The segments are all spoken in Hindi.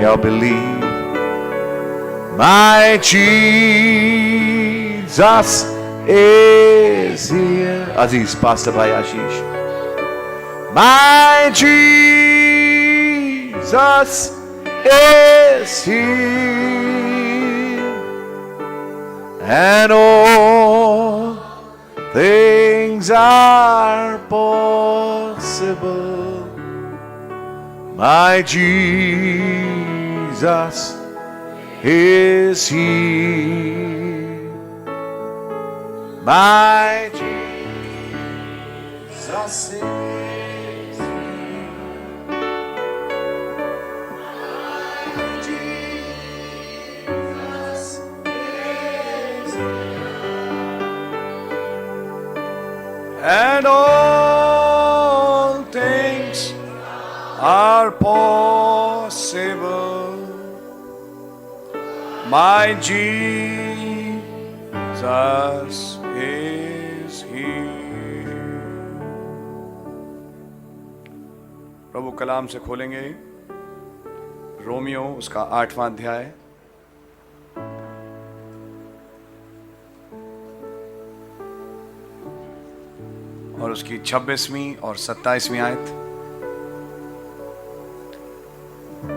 or believe. My Jesus is here. Aziz, Pastor Bhai Ashish. My Jesus is here, and all things are possible. My Jesus is here. My Jesus is here. And all things are possible. My Jesus is here. प्रभु कलाम से खोलेंगे रोमियो उसका 8वां अध्याय और उसकी 26वीं और 27वीं आयत.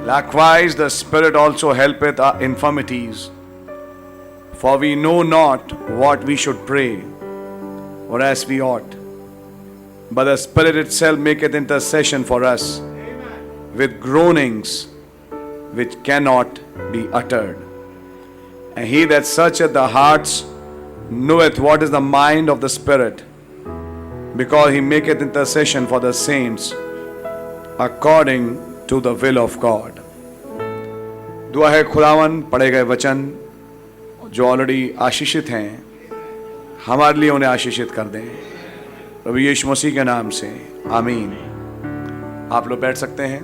Likewise the Spirit also helpeth our infirmities, for we know not what we should pray, or as we ought. But the Spirit itself maketh intercession for us with groanings which cannot be uttered. And he that searcheth the hearts knoweth what is the mind of the Spirit, because he maketh intercession for the saints according to the will of God. दुआ है खुदावन पढ़े गए वचन जो ऑलरेडी आशीषित हैं हमारे लिए उन्हें आशीषित कर दें प्रभु यीशु मसीह के नाम से आमीन. आप लोग बैठ सकते हैं.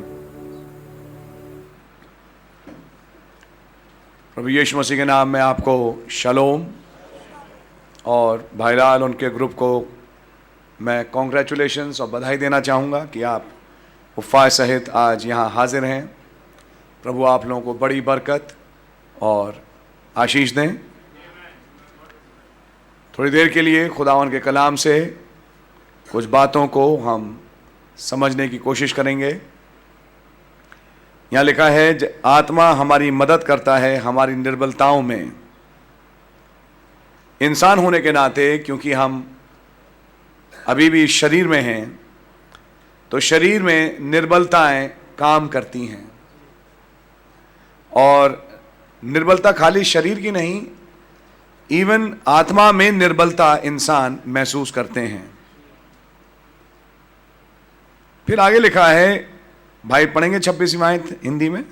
प्रभु यीशु मसीह के नाम में आपको शलोम और भाई लाल उनके ग्रुप को मैं कॉन्ग्रेचुलेशंस और बधाई देना चाहूँगा कि आप उफ़ाय सहित आज यहाँ हाजिर हैं. प्रभु आप लोगों को बड़ी बरकत और आशीष दें. थोड़ी देर के लिए खुदावन के कलाम से कुछ बातों को हम समझने की कोशिश करेंगे. यहाँ लिखा है आत्मा हमारी मदद करता है हमारी निर्बलताओं में. इंसान होने के नाते क्योंकि हम अभी भी शरीर में हैं तो शरीर में निर्बलताएं काम करती हैं. और निर्बलता खाली शरीर की नहीं, इवन आत्मा में निर्बलता इंसान महसूस करते हैं. फिर आगे लिखा है, भाई पढ़ेंगे 26वीं आयत हिंदी में.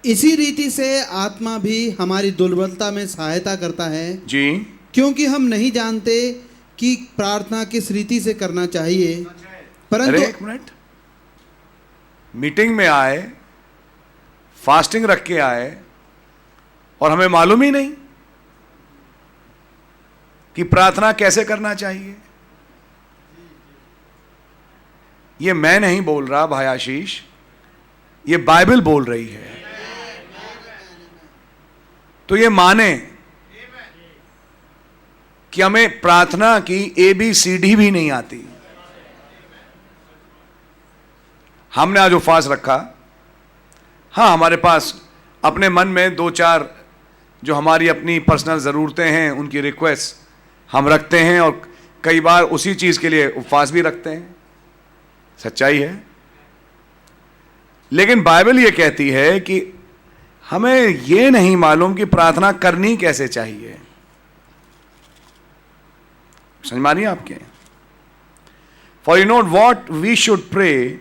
इसी रीति से आत्मा भी हमारी दुर्बलता में सहायता करता है जी, क्योंकि हम नहीं जानते कि प्रार्थना किस रीति से करना चाहिए, परंतु एक मिनट, मीटिंग में आए, फास्टिंग रख के आए और हमें मालूम ही नहीं कि प्रार्थना कैसे करना चाहिए. ये मैं नहीं बोल रहा भाई आशीष, ये बाइबल बोल रही है. तो ये माने कि हमें प्रार्थना की ABCD भी नहीं आती. हमने आज उपवास रखा, हाँ हमारे पास अपने मन में 2-4 जो हमारी अपनी पर्सनल ज़रूरतें हैं उनकी रिक्वेस्ट हम रखते हैं और कई बार उसी चीज़ के लिए उपवास भी रखते हैं. सच्चाई है. लेकिन बाइबल ये कहती है कि हमें ये नहीं मालूम कि प्रार्थना करनी कैसे चाहिए. समझ में आ रही है आपके? For you know what we should pray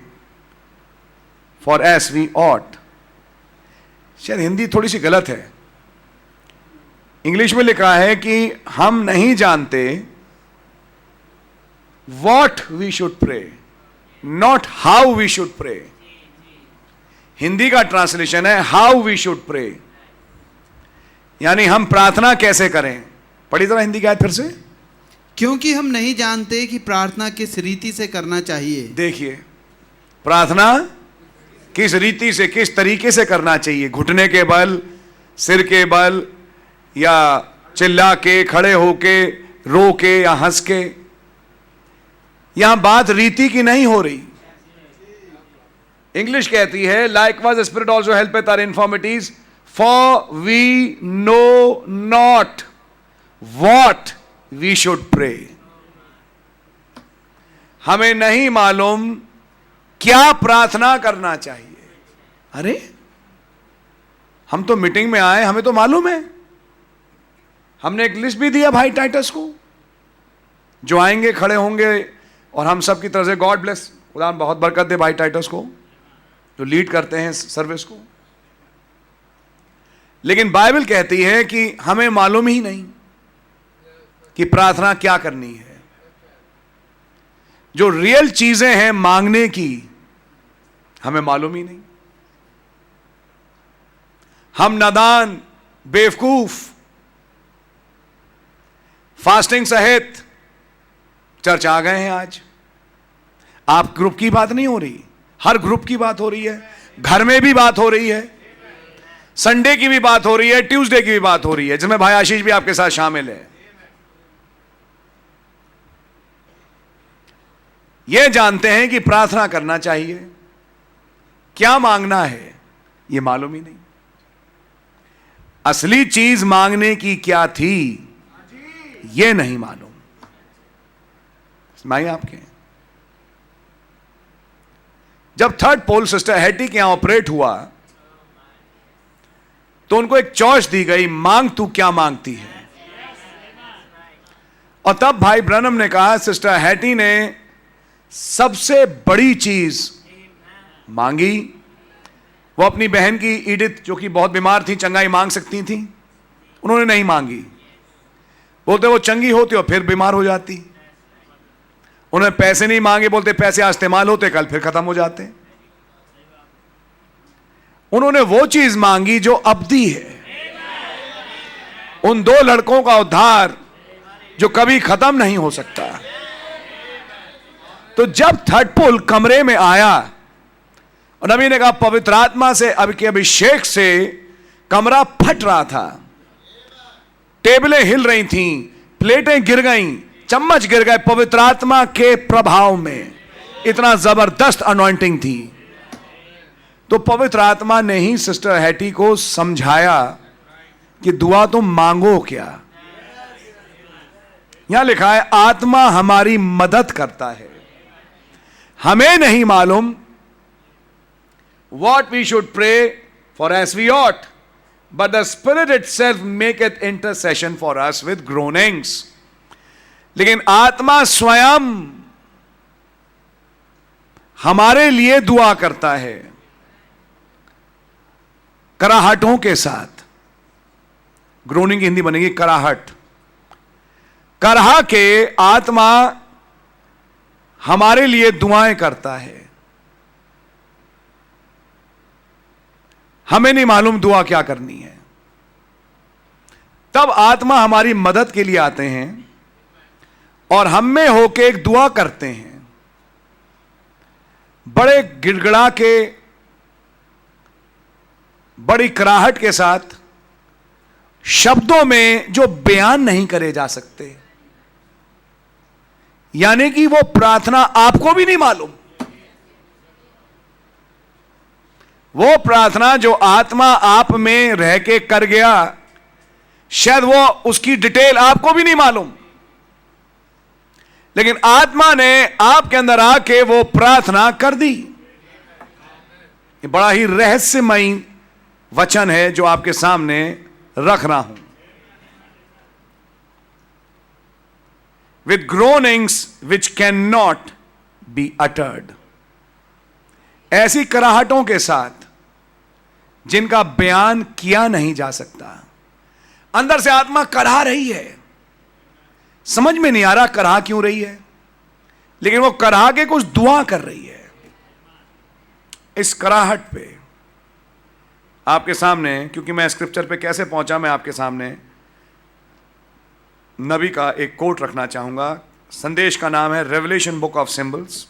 for as we ought. शायद हिंदी थोड़ी सी गलत है. इंग्लिश में लिखा है कि हम नहीं जानते what we should pray, not how we should pray. Hindi का ट्रांसलेशन है हाउ वी शुड प्रे, यानी हम प्रार्थना कैसे करें. पढ़ी जरा हिंदी की आयत फिर से. क्योंकि हम नहीं जानते कि प्रार्थना किस रीति से करना चाहिए. देखिए, प्रार्थना किस रीति से, किस तरीके से करना चाहिए, घुटने के बल, सिर के बल, या चिल्ला के, खड़े होके, रो के या हंस के। यहां बात रीति की नहीं हो रही। इंग्लिश कहती है likewise the spirit also help with our infirmities for we know not what we should pray. हमें नहीं मालूम क्या प्रार्थना करना चाहिए। अरे हम तो मीटिंग में आए, हमें तो मालूम है। हमने एक लिस्ट भी दिया भाई टाइटस को, जो आएंगे खड़े होंगे, और हम सब की तरफ से गॉड ब्लेस, खुदा बहुत बरकत दे भाई टाइटस को जो लीड करते हैं सर्विस को। लेकिन बाइबल कहती है कि हमें मालूम ही नहीं कि प्रार्थना क्या करनी है। जो रियल चीजें हैं मांगने की, हमें मालूम ही नहीं। हम नादान, बेवकूफ, फास्टिंग सहित चर्च आ गए हैं। आज आप ग्रुप की बात नहीं हो रही, हर ग्रुप की बात हो रही है, घर में भी बात हो रही है, संडे की भी बात हो रही है, ट्यूसडे की भी बात हो रही है, जिसमें भाई आशीष भी आपके साथ शामिल है। यह जानते हैं कि प्रार्थना करना चाहिए, क्या मांगना है यह मालूम ही नहीं। असली चीज मांगने की क्या थी यह नहीं मालूम। मांगे आपके जब थर्ड पोल सिस्टर हैटी के यहां ऑपरेट हुआ तो उनको एक चॉइस दी गई, मांग तू क्या मांगती है। और तब भाई ब्रनम ने कहा, सिस्टर हैटी ने सबसे बड़ी चीज मांगी। वो अपनी बहन की ईडिथ, जो कि बहुत बीमार थी, चंगाई मांग सकती थी, उन्होंने नहीं मांगी। बोलते वो चंगी होती और फिर बीमार हो जाती। उन्होंने पैसे नहीं मांगे, बोलते पैसे आज इस्तेमाल होते कल फिर खत्म हो जाते। उन्होंने वो चीज मांगी जो अब्दी है। उन दो लड़कों का उद्धार जो कभी खत्म नहीं हो सकता। तो जब थर्ड पोल कमरे में आया और नबी ने कहा, पवित्र आत्मा से अब के अभिषेक से कमरा फट रहा था, टेबलें हिल रही थीं, प्लेटें गिर गईं, चम्मच गिर गए, पवित्र आत्मा के प्रभाव में इतना जबरदस्त अनॉइंटिंग थी। तो पवित्र आत्मा ने ही सिस्टर हैटी को समझाया कि दुआ तुम मांगो क्या। यहां लिखा है आत्मा हमारी मदद करता है। हमें नहीं मालूम what we should pray for as we ought, but the Spirit itself maketh intercession for us with groanings. लेकिन आत्मा स्वयं हमारे लिए दुआ करता है कराहटों के साथ। ग्रोनिंग की हिंदी बनेगी कराहट। कराह के आत्मा हमारे लिए दुआएं करता है। हमें नहीं मालूम दुआ क्या करनी है। तब आत्मा हमारी मदद के लिए आते हैं और हम में होके एक दुआ करते हैं, बड़े गिड़गिड़ा के, बड़ी कराहट के साथ, शब्दों में जो बयान नहीं करे जा सकते। यानी कि वो प्रार्थना आपको भी नहीं मालूम। वो प्रार्थना जो आत्मा आप में रह के कर गया, शायद वो उसकी डिटेल आपको भी नहीं मालूम, लेकिन आत्मा ने आपके अंदर आके वो प्रार्थना कर दी। ये बड़ा ही रहस्यमयी वचन है जो आपके सामने रख रहा हूं। With groanings which cannot be uttered, ऐसी कराहटों के साथ जिनका बयान किया नहीं जा सकता। अंदर से आत्मा कराह रही है, समझ में नहीं आ रहा कराह क्यों रही है, लेकिन वो कराह के कुछ दुआ कर रही है। इस कराहट पे आपके सामने, क्योंकि मैं स्क्रिप्चर पे कैसे पहुंचा, मैं आपके सामने नबी का एक कोट रखना चाहूंगा। संदेश का नाम है revelation book of symbols.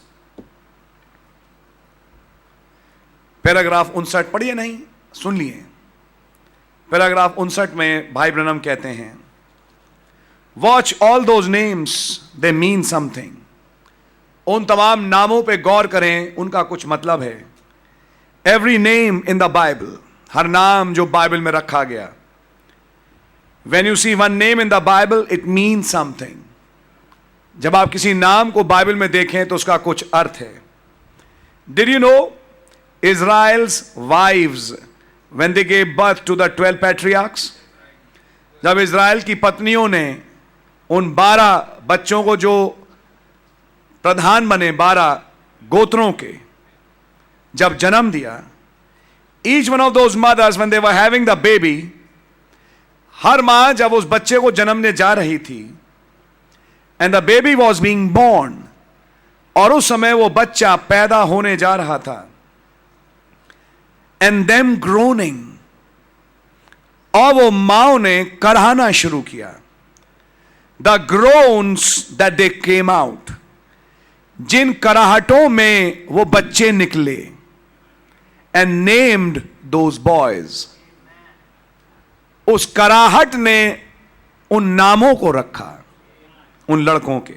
Paragraph 59 पढ़िए, नहीं सुन लिए। पैराग्राफ 59 में भाई ब्रनम कहते हैं, watch all those names, they mean something. उन तमाम नामों पे गौर करें, उनका कुछ मतलब है। Every name in the Bible, हर नाम जो बाइबल में रखा गया, when you see one name in the Bible it mean something. जब आप किसी नाम को बाइबल में देखें तो उसका कुछ अर्थ है। Did you know Israel's wives when they gave birth to the 12 patriarchs, जब इज़राइल की पत्नियों ने उन 12 बच्चों को जो प्रधान बने 12 गोत्रों के जब जन्म दिया, each one of those mothers when they were having the baby, हर मां जब उस बच्चे को जन्मने जा रही थी, and the baby was being born, और उस समय वो बच्चा पैदा होने जा रहा था, एंड देम ग्रोनिंग, और वो माओ ने कराहना शुरू किया। The groans that they came out, जिन कराहटों में वो बच्चे निकले, एंड नेम्ड दोज बॉयज, उस कराहट ने उन नामों को रखा उन लड़कों के।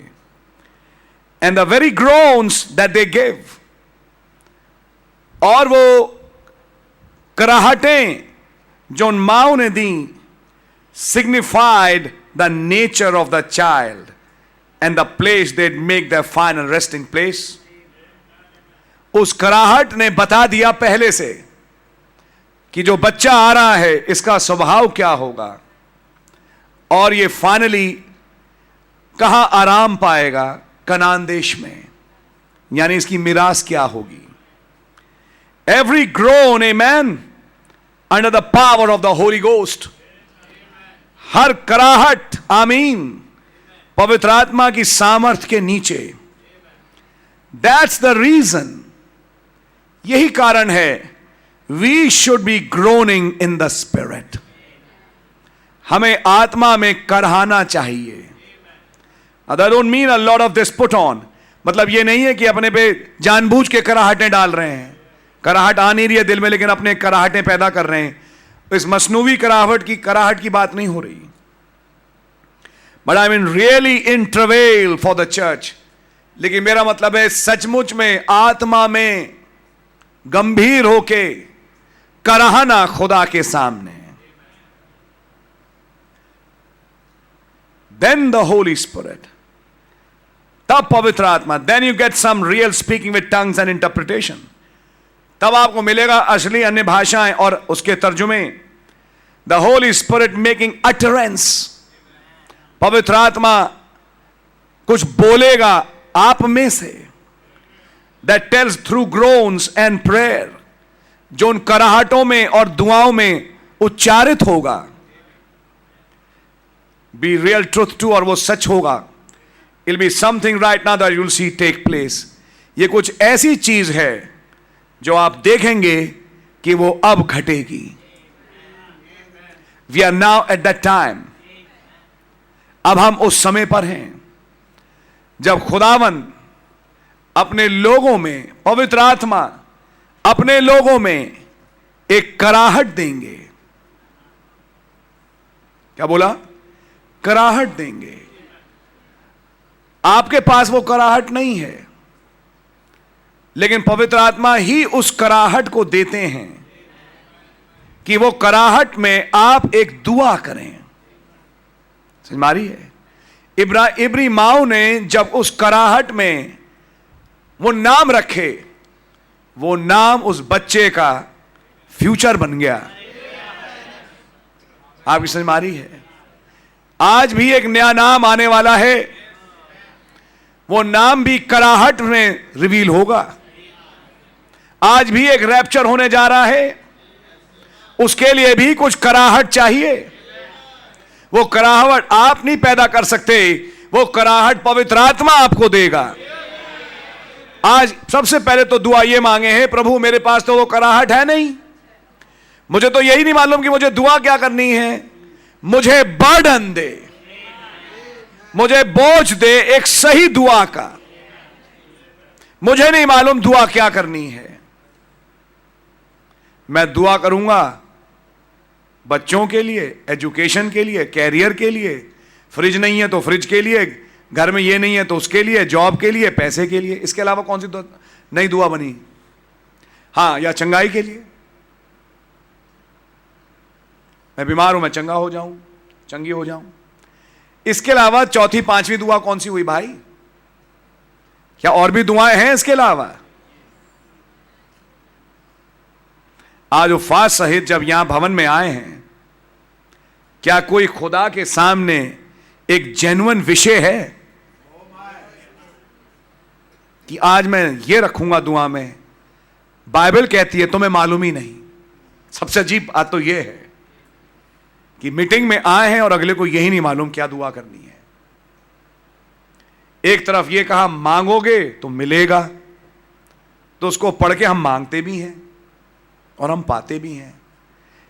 And the very groans that they give, और वो कराहटें जो उन माओ ने दी, signified the nature of the child and the place they make the final resting place. उस कराहट ने बता दिया पहले से कि जो बच्चा आ रहा है इसका स्वभाव क्या होगा, और ये फाइनली कहां आराम पाएगा, कनान देश में, यानी इसकी मिरास क्या होगी। Every groan a man under the power of the holy ghost, हर कराहट, आमीन, पवित्र आत्मा की सामर्थ के नीचे। दैट्स द रीजन, यही कारण है, we should be groaning in the spirit, हमें आत्मा में कराहना चाहिए। That don't mean a lot of this put on, मतलब ये नहीं है कि अपने पे जानबूझ के कराहटें डाल रहे हैं, कराहट आ नहीं रही है दिल में लेकिन अपने कराहटें पैदा कर रहे हैं। इस मसनूवी कराहट की बात नहीं हो रही। But I mean really in travel for the church, लेकिन मेरा मतलब है सचमुच में आत्मा में गंभीर होके कराहना खुदा के सामने। देन द होली स्पिरिट, तब पवित्र आत्मा, then you get some real speaking with tongues and interpretation, तब आपको मिलेगा असली अन्य भाषाएं और उसके तर्जुमे। The Holy Spirit making utterance, पवित्र आत्मा कुछ बोलेगा आप में से, that tells through groans and prayer, जो उन कराहटों में और दुआओं में उच्चारित होगा। बी रियल ट्रूथ टू, और वो सच होगा। It be something right now that you will see take place, ये कुछ ऐसी चीज है जो आप देखेंगे कि वो अब घटेगी। We are now at that time, अब हम उस समय पर हैं जब खुदावन अपने लोगों में, पवित्र आत्मा अपने लोगों में एक कराहट देंगे। क्या बोला? कराहट देंगे। आपके पास वो कराहट नहीं है, लेकिन पवित्र आत्मा ही उस कराहट को देते हैं कि वो कराहट में आप एक दुआ करें। समझ में आ रही है? इब्री माओ ने जब उस कराहट में वो नाम रखे, वो नाम उस बच्चे का फ्यूचर बन गया। आपकी समझ में आ रही है? आज भी एक नया नाम आने वाला है, वो नाम भी कराहट में रिवील होगा। आज भी एक रैप्चर होने जा रहा है, उसके लिए भी कुछ कराहट चाहिए। वो कराहट आप नहीं पैदा कर सकते, वो कराहट पवित्र आत्मा आपको देगा। आज सबसे पहले तो दुआ ये मांगे हैं, प्रभु मेरे पास तो वो कराहट है नहीं, मुझे तो यही नहीं मालूम कि मुझे दुआ क्या करनी है, मुझे बर्डन दे, मुझे बोझ दे एक सही दुआ का। मुझे नहीं मालूम दुआ क्या करनी है, मैं दुआ करूंगा बच्चों के लिए, एजुकेशन के लिए, कैरियर के लिए, फ्रिज नहीं है तो फ्रिज के लिए, घर में ये नहीं है तो उसके लिए, जॉब के लिए, पैसे के लिए। इसके अलावा कौन सी नई दुआ बनी? हाँ, या चंगाई के लिए, मैं बीमार हूं, मैं चंगा हो जाऊं, चंगी हो जाऊं। इसके अलावा चौथी पांचवी दुआ कौन सी हुई भाई? क्या और भी दुआएं हैं इसके अलावा? आज उफास सहित जब यहां भवन में आए हैं, क्या कोई खुदा के सामने एक जेन्युइन विषय है कि आज मैं ये रखूंगा दुआ में? बाइबल कहती है तुम्हें मालूम ही नहीं। सबसे अजीब बात तो यह है कि मीटिंग में आए हैं और अगले को यही नहीं मालूम क्या दुआ करनी है। एक तरफ ये कहा मांगोगे तो मिलेगा, तो उसको पढ़ के हम मांगते भी हैं और हम पाते भी हैं।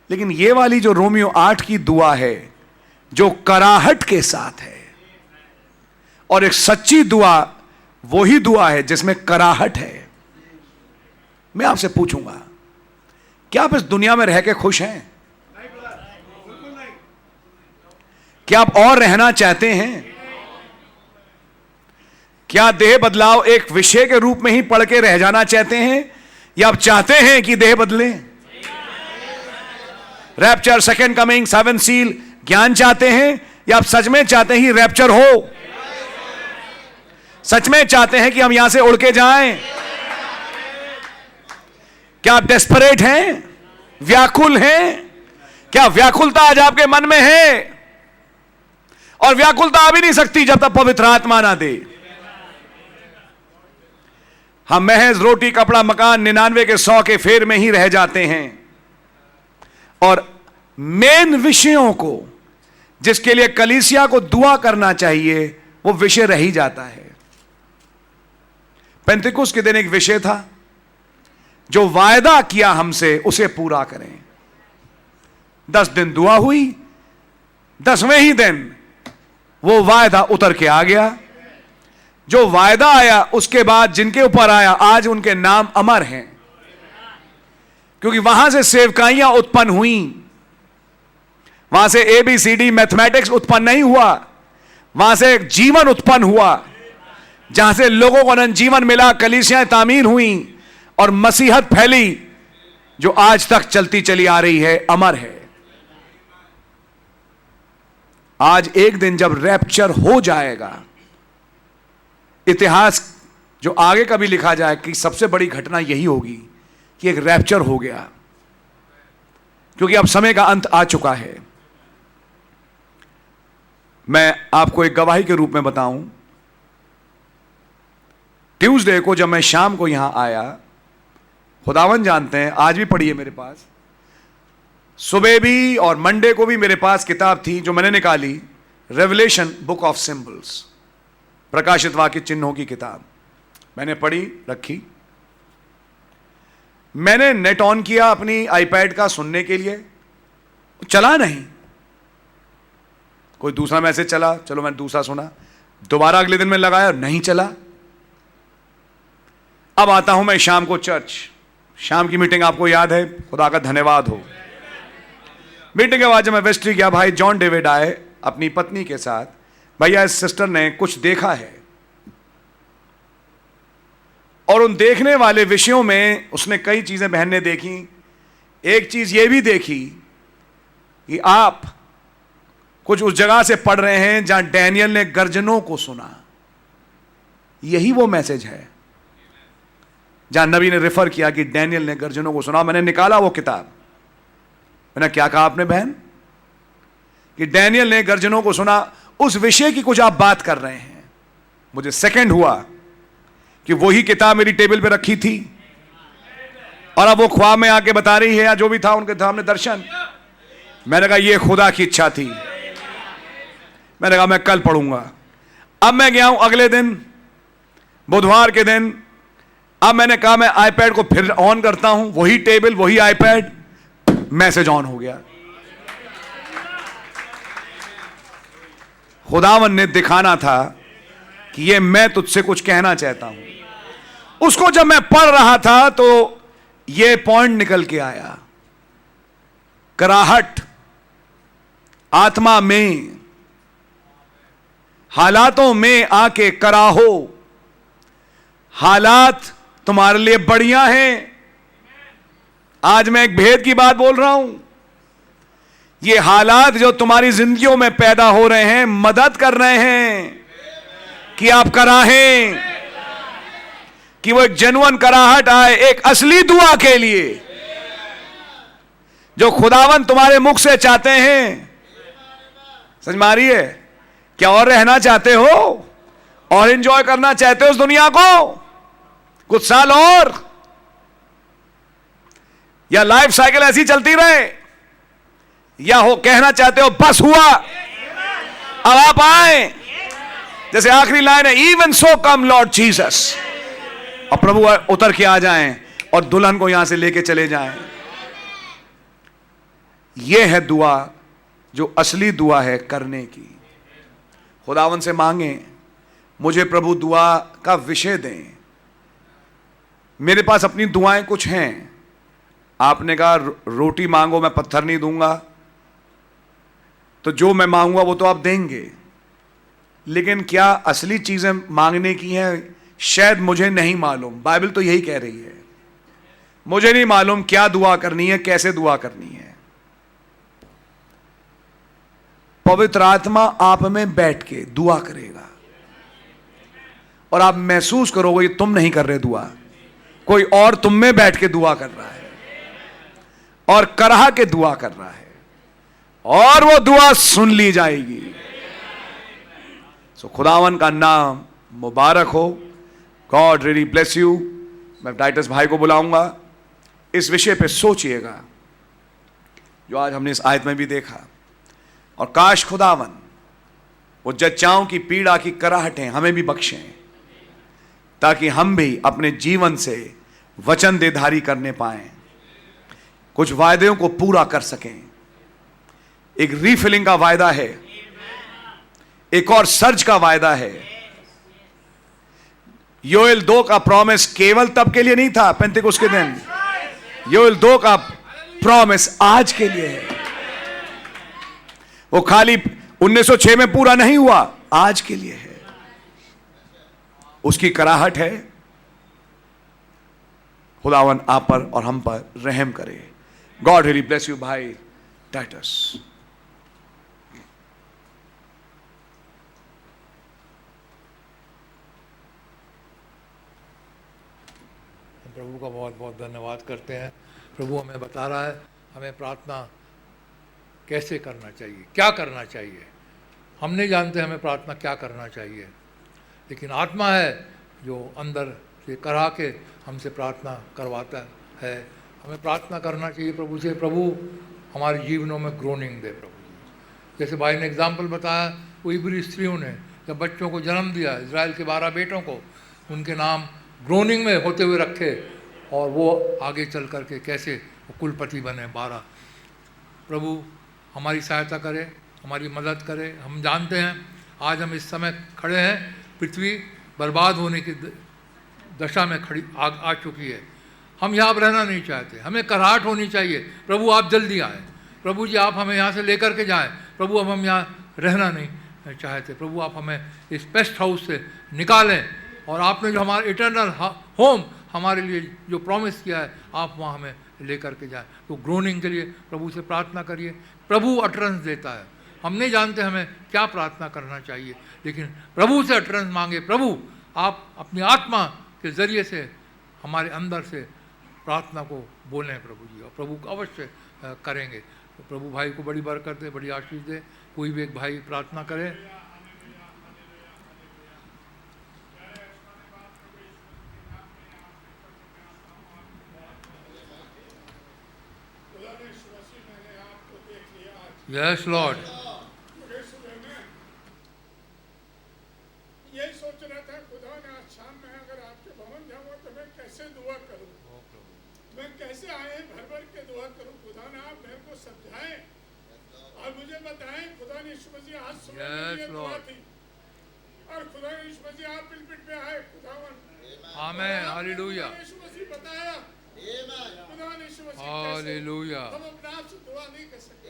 लेकिन ये वाली जो रोमियो 8 की दुआ है, जो कराहट के साथ है, और एक सच्ची दुआ वही दुआ है जिसमें कराहट है। मैं आपसे पूछूंगा, क्या आप इस दुनिया में रह के खुश हैं? क्या आप और रहना चाहते हैं? क्या देह बदलाव एक विषय के रूप में ही पढ़ के रह जाना चाहते हैं, या आप चाहते हैं कि देह बदले? रैप्चर, सेकंड कमिंग, 7 सील, ज्ञान चाहते हैं, या आप सच में चाहते हैं रैप्चर हो? सच में चाहते हैं कि हम यहां से उड़ के जाएं? क्या आप डेस्परेट हैं, व्याकुल हैं? क्या व्याकुलता आज आपके मन में है? और व्याकुलता आ भी नहीं सकती जब तक पवित्र आत्मा ना दे। हम महज रोटी, कपड़ा, मकान, 99 के 100 के फेर में ही रह जाते हैं, और मेन विषयों को जिसके लिए कलीसिया को दुआ करना चाहिए वो विषय रह ही जाता है। पेंतिकुस्त के दिन एक विषय था, जो वायदा किया हमसे उसे पूरा करें। 10 दिन दुआ हुई, 10वें ही दिन वो वायदा उतर के आ गया। जो वायदा आया उसके बाद जिनके ऊपर आया, आज उनके नाम अमर हैं, क्योंकि वहां से सेवकाइयां उत्पन्न हुई। वहां से ABCD मैथमेटिक्स उत्पन्न नहीं हुआ, वहां से एक जीवन उत्पन्न हुआ, जहां से लोगों को अनंत जीवन मिला, कलीसियां तामीर हुई और मसीहत फैली, जो आज तक चलती चली आ रही है, अमर है। आज एक दिन जब रैप्चर हो जाएगा, इतिहास जो आगे कभी लिखा जाए कि सबसे बड़ी घटना यही होगी कि एक रैप्चर हो गया, क्योंकि अब समय का अंत आ चुका है। मैं आपको एक गवाही के रूप में बताऊं, ट्यूसडे को जब मैं शाम को यहां आया, खुदावन जानते हैं, आज भी पढ़ी है मेरे पास, सुबह भी और मंडे को भी मेरे पास किताब थी जो मैंने निकाली, रेवलेशन बुक ऑफ सिंबल्स, प्रकाशित वाक्य चिन्हों की किताब। मैंने पढ़ी, रखी। मैंने नेट ऑन किया अपनी आईपैड का सुनने के लिए, चला नहीं। कोई दूसरा मैसेज चला, चलो मैंने दूसरा सुना। दोबारा अगले दिन में लगाया, नहीं चला। अब आता हूं मैं शाम को चर्च, शाम की मीटिंग आपको याद है, खुदा का धन्यवाद हो। मीटिंग के बाद जब मैं वेस्ट्री गया, भाई जॉन डेविड आए अपनी पत्नी के साथ। भैया इस सिस्टर ने कुछ देखा है, और उन देखने वाले विषयों में उसने कई चीजें बहन ने देखी। एक चीज ये भी देखी कि आप कुछ उस जगह से पढ़ रहे हैं जहां डैनियल ने गर्जनों को सुना। यही वो मैसेज है जहां नबी ने रेफर किया कि डैनियल ने गर्जनों को सुना। मैंने निकाला वो किताब। मैंने क्या कहा आपने बहन? कि डैनियल ने गर्जनों को सुना, उस विषय की कुछ आप बात कर रहे हैं। मुझे सेकंड हुआ कि वही किताब मेरी टेबल पे रखी थी, और अब वो ख्वाब में आके बता रही है, या जो भी था उनके सामने दर्शन। मैंने कहा ये खुदा की इच्छा थी। मैंने कहा मैं कल पढ़ूंगा। अब मैं गया हूं अगले दिन, बुधवार के दिन। अब मैंने कहा मैं आईपैड को फिर ऑन करता हूं, वही टेबल, वही आईपैड, मैसेज ऑन हो गया। खुदावन ने दिखाना था कि ये मैं तुझसे कुछ कहना चाहता हूं। उसको जब मैं पढ़ रहा था तो ये पॉइंट निकल के आया। कराहट आत्मा में, हालातों में आके कराहो। हालात तुम्हारे लिए बढ़िया हैं। आज मैं एक भेद की बात बोल रहा हूं। ये हालात जो तुम्हारी जिंदगियों में पैदा हो रहे हैं, मदद कर रहे हैं कि आप कराहें, कि वो एक जेन्युइन कराहट आए, एक असली दुआ के लिए जो खुदावन तुम्हारे मुख से चाहते हैं। समझ में आ रही है? क्या और रहना चाहते हो और एंजॉय करना चाहते हो इस दुनिया को कुछ साल और, या लाइफ साइकिल ऐसी चलती रहे, या हो कहना चाहते हो बस हुआ, अब आप आए। जैसे आखिरी लाइन है, इवन सो कम लॉर्ड जीसस, और प्रभु उतर के आ जाएं और दुल्हन को यहां से लेके चले जाएं। यह है दुआ जो असली दुआ है करने की। खुदावन से मांगे, मुझे प्रभु दुआ का विषय दें। मेरे पास अपनी दुआएं कुछ हैं। आपने कहा रोटी मांगो मैं पत्थर नहीं दूंगा, तो जो मैं मांगूंगा वो तो आप देंगे, लेकिन क्या असली चीजें मांगने की हैं शायद मुझे नहीं मालूम। बाइबल तो यही कह रही है, मुझे नहीं मालूम क्या दुआ करनी है, कैसे दुआ करनी है। पवित्र आत्मा आप में बैठ के दुआ करेगा और आप महसूस करोगे ये तुम नहीं कर रहे दुआ, कोई और तुम में बैठ के दुआ कर रहा है और कराह के दुआ कर रहा है, और वो दुआ सुन ली जाएगी। सो खुदावन का नाम मुबारक हो। God really bless you. मैं टाइटस भाई को बुलाऊंगा, इस विषय पे सोचिएगा जो आज हमने इस आयत में भी देखा। और काश खुदावन वो जच्चाओं की पीड़ा की कराहटें हमें भी बख्शें, ताकि हम भी अपने जीवन से वचन देधारी करने पाएं, कुछ वायदों को पूरा कर सकें। एक रीफिलिंग का वायदा है, एक और सर्ज का वायदा है। योएल 2 का प्रॉमिस केवल तब के लिए नहीं था पेंतिकुस्त के दिन, योएल 2 का प्रॉमिस आज के लिए है। वो खाली 1906 में पूरा नहीं हुआ, आज के लिए है। उसकी कराहट है। खुदावन आप पर और हम पर रहम करे। गॉड रियली ब्लेस यू भाई टाइटस। प्रभु का बहुत बहुत धन्यवाद करते हैं। प्रभु हमें बता रहा है हमें प्रार्थना कैसे करना चाहिए, क्या करना चाहिए। हम नहीं जानते हमें प्रार्थना क्या करना चाहिए, लेकिन आत्मा है जो अंदर से करा के हमसे प्रार्थना करवाता है। हमें प्रार्थना करना चाहिए प्रभु से, प्रभु हमारे जीवनों में ग्रोनिंग दे प्रभु जी। जैसे भाई ने एग्जाम्पल बताया, वो इब्री स्त्रियों ने जब बच्चों को जन्म दिया, इजराइल के 12 बेटों को, उनके नाम ग्रोनिंग में होते हुए रखे, और वो आगे चल कर के कैसे वो कुलपति बने 12। प्रभु हमारी सहायता करे, हमारी मदद करे। हम जानते हैं आज हम इस समय खड़े हैं, पृथ्वी बर्बाद होने की दशा में खड़ी आ चुकी है। हम यहाँ पर रहना नहीं चाहते, हमें कराहट होनी चाहिए, प्रभु आप जल्दी आएँ, प्रभु जी आप हमें यहाँ से लेकर के जाएँ, प्रभु अब हम यहाँ रहना नहीं चाहते, प्रभु आप हमें इस पेस्ट हाउस से निकालें, और आपने जो हमारा इटर्नल होम हमारे लिए जो प्रॉमिस किया है आप वहाँ हमें लेकर के जाए। तो ग्रोनिंग के लिए प्रभु से प्रार्थना करिए, प्रभु अटरेंस देता है। हम नहीं जानते हमें क्या प्रार्थना करना चाहिए, लेकिन प्रभु से अटरेंस मांगे। प्रभु आप अपनी आत्मा के ज़रिए से हमारे अंदर से प्रार्थना को बोलें प्रभु जी, और प्रभु अवश्य करेंगे। तो प्रभु भाई को बड़ी बरकत दे, बड़ी आशीष दे। कोई भी एक भाई प्रार्थना करे। Yes Lord. यही सोच रहा था खुदा ने आज शाम में अगर आपके भवन जाऊंगा तो मैं कैसे दुआ करूं, मैं कैसे आए भर भर के दुआ करूं। खुदा ने आप मेरे को समझाएं और मुझे बताएं। खुदा ने यीशु मसीह आज सुबह में दुआ थी और खुदा ने यीशु मसीह आप पिलपिट पे आए। खुदावन आमीन, हालेलुया। यीशु मसीह बताया खुदा ने यीशु मसीह कैसे हालेलुया। हम अपने आप से दुआ नहीं कर सकते।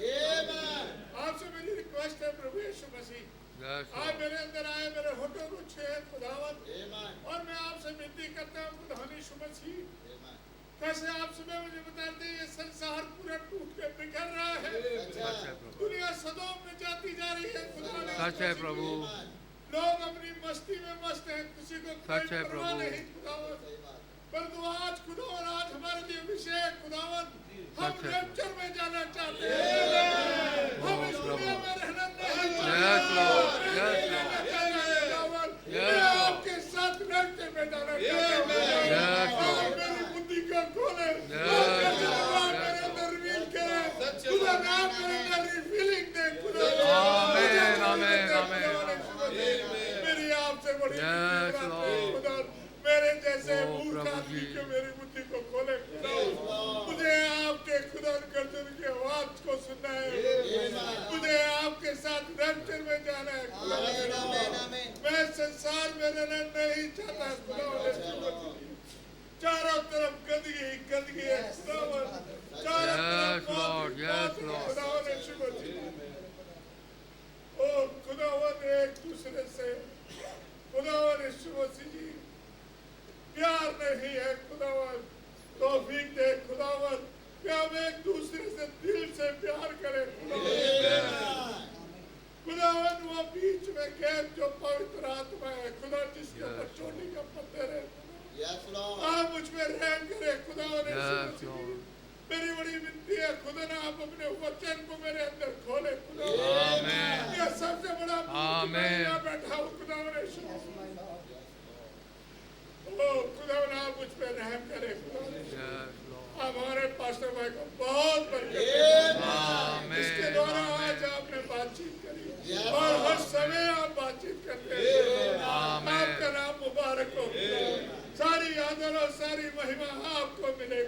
आपसे मेरी रिक्वेस्ट है प्रभु यीशु मसीह, यस आज मेरे अंदर आए, मेरे होठों को छुए खुदावन, और मैं आपसे विनती करता हूँ खुदा यीशु मसीह, कैसे आप सुबह मुझे बताते हैं ये संसार पूरा टूट के बिखर रहा है, सच है प्रभु, दुनिया सदोम में जाती जा रही है खुदा ने सच है प्रभु, लोग अपनी मस्ती में मस्त हैं, किसी को कोई सच है परवाह प्रभु। नहीं खुदावन, परंतु आज खुदावन, आज हमारे लिए विषय है खुदावन, हम सच है। रैप्चर में जाना चाहते हैं, हम इस दुनिया में रहना नहीं यस लॉर्ड, यस चाहते खुदावन, Yes, मैं Lord. आपके साथ रैप्चर में जाना चाहता हूं। Yes, Lord. आप मेरी बुद्धि को खोले, Yes, आप मेरे Lord. दिमाग मेरे अंदर रिवील करें, खुदा ने आप मेरे अंदर रिवीलिंग दे खुदा, आमीन, आमीन, आमीन। मेरी आपसे बड़ी Yes, विनती Lord. है खुदा, मेरे जैसे Oh, मूर्ख प्रभु आदमी जी। को मेरी बुद्धि को खोले खुदा, मुझे आपके खुदा गर्जन की आवाज को सुनना है, मुझे आपके साथ रैप्चर में जाना है खुदा, मैं संसार में रहना नहीं चाहता खुदा, चारों तरफ गंदगी गंदगी है खुदा, चारों Yes, तरफ Lord, yes, Lord. खुदा ने शुक्र ओ खुदावन, एक दूसरे से खुदावन यीशु मसीह जी प्यार नहीं है खुदावन, तौफीक दे खुदावन कि हम एक दूसरे से दिल से प्यार करें खुदावन, वो बीच में कैद जो पवित्र आत्मा है खुदा, जिसके ऊपर चोटी का पत्थर है, आप मुझ में रहम करे खुदावन यीशु यस मसीह जी। लॉर्ड, मेरी बड़ी विनती है खुदा ना, आप अपने वचन को मेरे अंदर खोले खुदा, आमीन। ये सबसे बड़ा मूर्ख मैं आमीन। यहाँ बैठा हूँ खुदा ने, ओ खुदा ना, आप मुझ पे रहम करे खुदा, यस लॉर्ड, हमारे पास्टर भाई को बहुत बरकत दे, आमीन, इसके द्वारा आज आमीन, आपने बातचीत करी और हर समय आप बातचीत करते हैं, आमीन। आपका नाम मुबारक हो, सारी आदर और सारी महिमा आपको मिले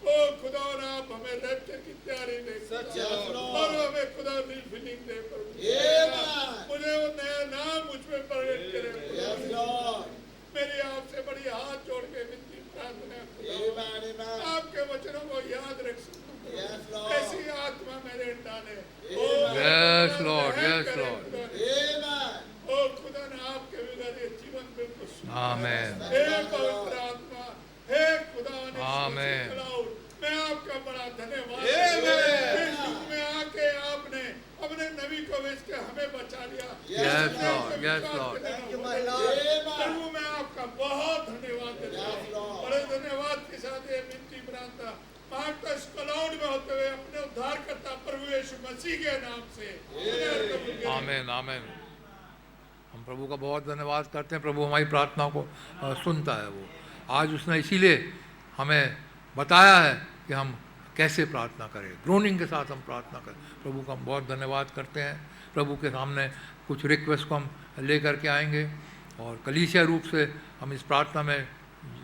ओ खुदा, आप हमें रैप्चर की तैयारी दे और हमें खुदा रिफिलिंग दे प्रभु, मुझे वो नया नाम मुझ में प्रकट करे, मेरी आपसे बड़ी हाथ जोड़ के विनती प्रार्थना खुदा, आपके वचनों को याद रख सकूं, ऐसी आत्मा मेरे डाले Yes, Lord, yes, Lord. ओ खुदा ने आपके बगैर ये जीवन बिल्कुल सुना। आमीन, हे पवित्र आत्मा, हे खुदा ने आमीन। मैं आपका बड़ा धन्यवाद, इस युग में आके आपने अपने नबी को भेज के हमें बचा लिया। Yes, Lord, yes, Lord. प्रभु मैं आपका बहुत धन्यवाद देता हूं, बड़े धन्यवाद के साथ ये विनती प्रार्थना मांगता इस क्लाउड में होते हुए अपने उद्धारकर्ता प्रभु यीशु मसीह के नाम से, आमीन, आमीन। हम प्रभु का बहुत धन्यवाद करते हैं, प्रभु हमारी प्रार्थना को सुनता है। वो आज उसने इसीलिए हमें बताया है कि हम कैसे प्रार्थना करें, ग्रोनिंग के साथ हम प्रार्थना करें। प्रभु का हम बहुत धन्यवाद करते हैं। प्रभु के सामने कुछ रिक्वेस्ट को हम लेकर के आएंगे और कलीसिया रूप से हम इस प्रार्थना में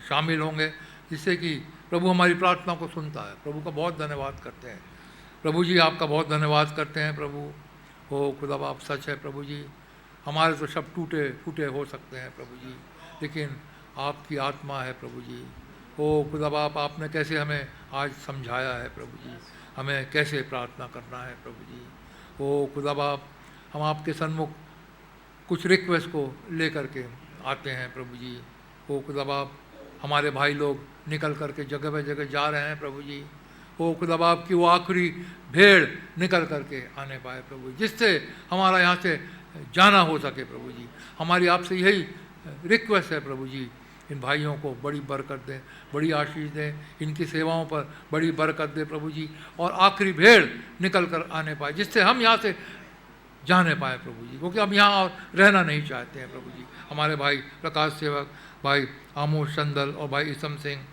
शामिल होंगे, जिससे कि प्रभु हमारी प्रार्थना को सुनता है। प्रभु का बहुत धन्यवाद करते हैं। प्रभु जी आपका बहुत धन्यवाद करते हैं। प्रभु हो खुदा बाप, सच है प्रभु जी, हमारे तो सब टूटे फूटे हो सकते हैं प्रभु जी, लेकिन आपकी आत्मा है प्रभु जी। ओ खुदा बाप, आपने कैसे हमें आज समझाया है प्रभु जी, हमें कैसे प्रार्थना करना है प्रभु जी। ओ खुदा बाप, हम आपके सन्मुख कुछ रिक्वेस्ट को लेकर के आते हैं प्रभु जी। ओ खुदा बाप, हमारे भाई लोग निकल करके जगह पे जगह जा रहे हैं प्रभु जी। ओ खुदा बाप की वो आखिरी भेड़ निकल करके आने पाए प्रभु, जिससे हमारा यहाँ से जाना हो सके प्रभु जी। हमारी आपसे यही रिक्वेस्ट है प्रभु जी, इन भाइयों को बड़ी बरकत दें, बड़ी आशीष दें, इनकी सेवाओं पर बड़ी बरकत दें प्रभु जी, और आखिरी भेड़ निकल कर आने पाए, जिससे हम यहाँ से जाने पाए प्रभु जी, क्योंकि हम यहाँ और रहना नहीं चाहते हैं प्रभु जी। हमारे भाई प्रकाश सेवक, भाई आमोश संदल और भाई इसम सिंह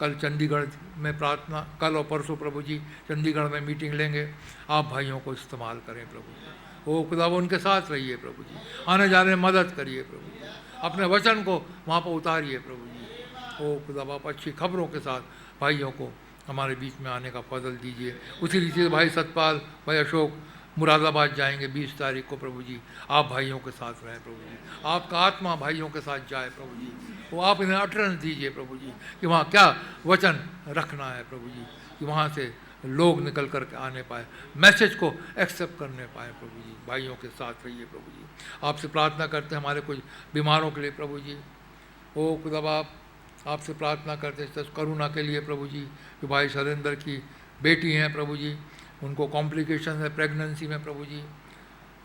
कल चंडीगढ़ में प्रार्थना, कल और परसों प्रभु जी चंडीगढ़ में मीटिंग लेंगे। आप भाइयों को इस्तेमाल करें प्रभु जी। ओ खुदा वो उनके साथ रहिए प्रभु जी, आने जाने में मदद करिए प्रभु जी, अपने वचन को वहाँ पर उतारिए प्रभु जी। ओ खुदा बाप, अच्छी खबरों के साथ भाइयों को हमारे बीच में आने का फजल दीजिए। उसी रीति से भाई सतपाल, भाई अशोक, मुरादाबाद जाएंगे 20 तारीख को प्रभु जी, आप भाइयों के साथ रहें प्रभु जी, आपका आत्मा भाइयों के साथ जाए प्रभु जी, वो आप इन्हें अटरेंस दीजिए प्रभु जी कि वहाँ क्या वचन रखना है प्रभु जी, कि वहाँ से लोग निकल कर के आने पाए, मैसेज को एक्सेप्ट करने पाए प्रभु जी। भाइयों के साथ रहिए प्रभु जी। आपसे प्रार्थना करते हैं हमारे कुछ बीमारों के लिए प्रभु जी। ओ खुदा बाप, आपसे प्रार्थना करते हैं करुणा के लिए प्रभु जी, कि भाई शैलेंद्र की बेटी हैं प्रभु जी, उनको कॉम्प्लिकेशन है प्रेगनेंसी में प्रभु जी,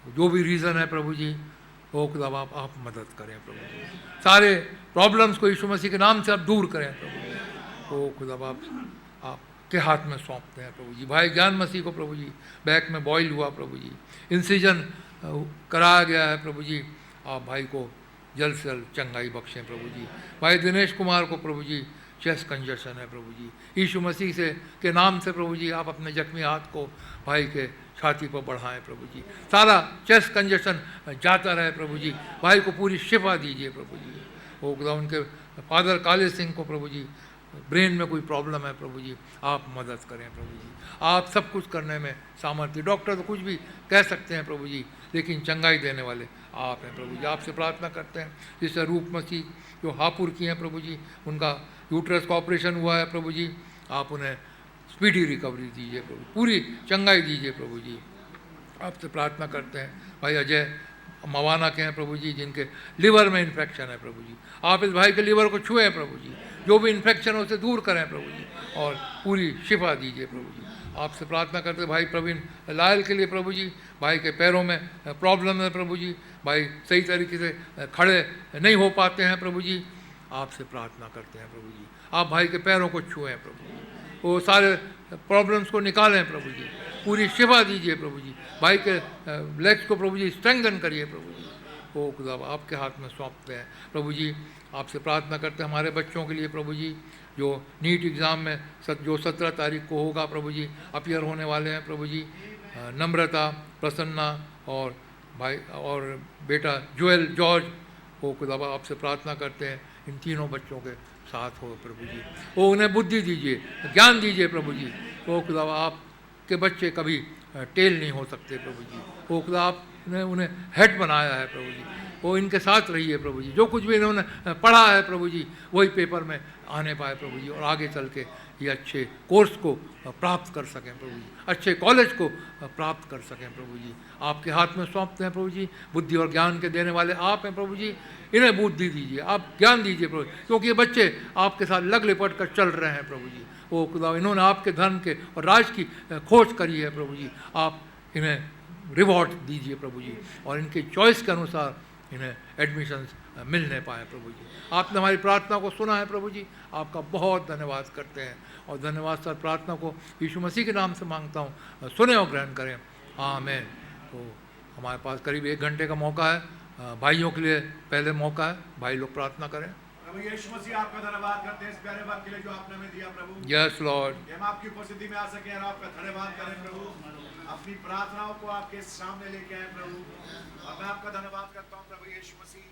जो भी रीज़न है प्रभु जी, ओ खुदा बाप आप मदद करें प्रभु जी, सारे प्रॉब्लम्स को यीशु मसीह के नाम से आप दूर करें प्रभु जी। ओ खुदा बाप आपके हाथ में सौंपते हैं प्रभु जी। भाई ज्ञान मसीह को प्रभु जी बैक में बॉयल हुआ प्रभु जी, इंसिजन कराया गया है प्रभु जी, आप भाई को जल्द से जल्द चंगाई बख्शें प्रभु जी। भाई दिनेश कुमार को प्रभु जी चेस्ट कंजेशन है प्रभु जी, यीशु मसीह से के नाम से प्रभु जी आप अपने जख्मी हाथ को भाई के छाती पर बढ़ाएं प्रभु जी, सारा चेस्ट कंजेशन जाता रहे प्रभु जी, भाई को पूरी शिफा दीजिए प्रभु जी। वो उनके फादर काले सिंह को प्रभु जी ब्रेन में कोई प्रॉब्लम है प्रभु जी, आप मदद करें प्रभु जी, आप सब कुछ करने में सामर्थ्य, डॉक्टर तो कुछ भी कह सकते हैं प्रभु जी, लेकिन चंगाई देने वाले आप हैं प्रभु जी। आपसे प्रार्थना करते हैं जिससे रूप मसीह जो हापुड़ की हैं प्रभु जी, उनका यूट्रस का ऑपरेशन हुआ है प्रभु जी, आप उन्हें स्पीडी रिकवरी दीजिए प्रभु, पूरी चंगाई दीजिए प्रभु जी। आपसे प्रार्थना करते हैं भाई अजय मवाना के हैं प्रभु जी, जिनके लिवर में इन्फेक्शन है प्रभु जी, आप इस भाई के लिवर को छुएं प्रभु जी, जो भी इन्फेक्शन हो उसे दूर करें प्रभु जी, और पूरी शिफा दीजिए प्रभु जी। आपसे प्रार्थना करते भाई प्रवीण लायल के लिए प्रभु जी, भाई के पैरों में प्रॉब्लम है प्रभु जी, भाई सही तरीके से खड़े नहीं हो पाते हैं प्रभु जी, आपसे प्रार्थना करते हैं प्रभु जी, आप भाई के पैरों को छुएं प्रभु जी, वो सारे प्रॉब्लम्स को निकालें प्रभु जी, पूरी शिफा दीजिए प्रभु जी, भाई के लेग्स को प्रभु जी स्ट्रेंथन करिए प्रभु जी। ओ खुदा आपके हाथ में सौंपते हैं प्रभु जी। आपसे प्रार्थना करते हैं हमारे बच्चों के लिए प्रभु जी, जो नीट एग्ज़ाम में जो 17 तारीख को होगा प्रभु जी, अपीयर होने वाले हैं प्रभु जी, नम्रता, प्रसन्ना और भाई और बेटा जोएल जॉर्ज, ओ खुदा आपसे प्रार्थना करते हैं इन तीनों बच्चों के साथ हो प्रभु जी, वो उन्हें बुद्धि दीजिए, ज्ञान दीजिए प्रभु जी। ओ खुदा आपके बच्चे कभी टेल नहीं हो सकते प्रभु जी, ओ खुदा आपने उन्हें हेड बनाया है प्रभु जी, वो इनके साथ रहिए प्रभु जी, जो कुछ भी इन्होंने पढ़ा है प्रभु जी वही पेपर में आने पाए प्रभु जी, और आगे चल के ये अच्छे कोर्स को प्राप्त कर सकें प्रभु जी, अच्छे कॉलेज को प्राप्त कर सकें प्रभु जी। आपके हाथ में सौंपते हैं प्रभु जी, बुद्धि और ज्ञान के देने वाले आप हैं प्रभु जी, इन्हें बुद्धि दीजिए, आप ज्ञान दीजिए प्रभु, क्योंकि ये बच्चे आपके साथ लग लिपट कर चल रहे हैं प्रभु जी। वो खुदा इन्होंने आपके धर्म के और राज की खोज करी है प्रभु जी, आप इन्हें रिवॉर्ड दीजिए प्रभु जी, और इनके चॉइस के अनुसार इन्हें एडमिशन्स मिलने पाए प्रभु जी। आपने हमारी प्रार्थना को सुना है प्रभु जी, आपका बहुत धन्यवाद करते हैं, और धन्यवाद सर प्रार्थना को यीशु मसीह के नाम से मांगता हूँ, सुने और ग्रहण करें, आमीन। तो हमारे पास करीब 1 घंटे का मौका है, भाइयों के लिए पहले मौका है, भाई लोग प्रार्थना करें। प्रभु यीशु मसीह आपका धन्यवाद करते हैं इस प्यारे वक्त के लिए जो आपने हमें दिया प्रभु। यस लॉर्ड, हम आपकी उपस्थिति में आ सके और आपका धन्यवाद करें प्रभु, अपनी प्रार्थनाओं को आपके सामने लेके आए प्रभु, और मैं आपका धन्यवाद करता हूँ प्रभु यीशु मसीह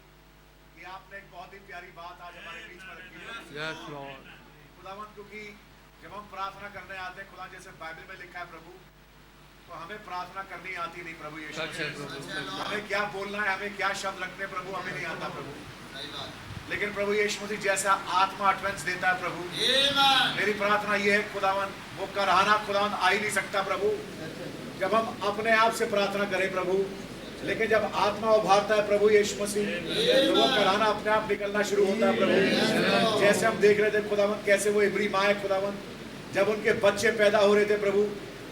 कि आपने एक बहुत ही प्यारी बात आज हमारे बीच में रखी है। यस लॉर्ड, खुदावन, क्योंकि जब हम प्रार्थना करने आते हैं खुदा, जैसे बाइबल में लिखा है प्रभु, तो हमें प्रार्थना करनी आती नहीं प्रभु यीशु मसीह, हमें क्या बोलना है, हमें क्या शब्द रखने हैं प्रभु, हमें नहीं आता प्रभु, लेकिन प्रभु यीशु मसीह जैसा आत्मा अटवेंस देता है प्रभु। मेरी प्रार्थना ये है खुदावन, वो कराहना खुदावन आ ही नहीं सकता प्रभु जब हम अपने आप से प्रार्थना करें प्रभु, लेकिन जब आत्मा उभारता है प्रभु यीशु मसीह, तो वो कराहना अपने आप निकलना शुरू होता है प्रभु। जैसे हम देख रहे थे खुदावन, कैसे वो इब्री माँ खुदावन, जब उनके बच्चे पैदा हो रहे थे प्रभु,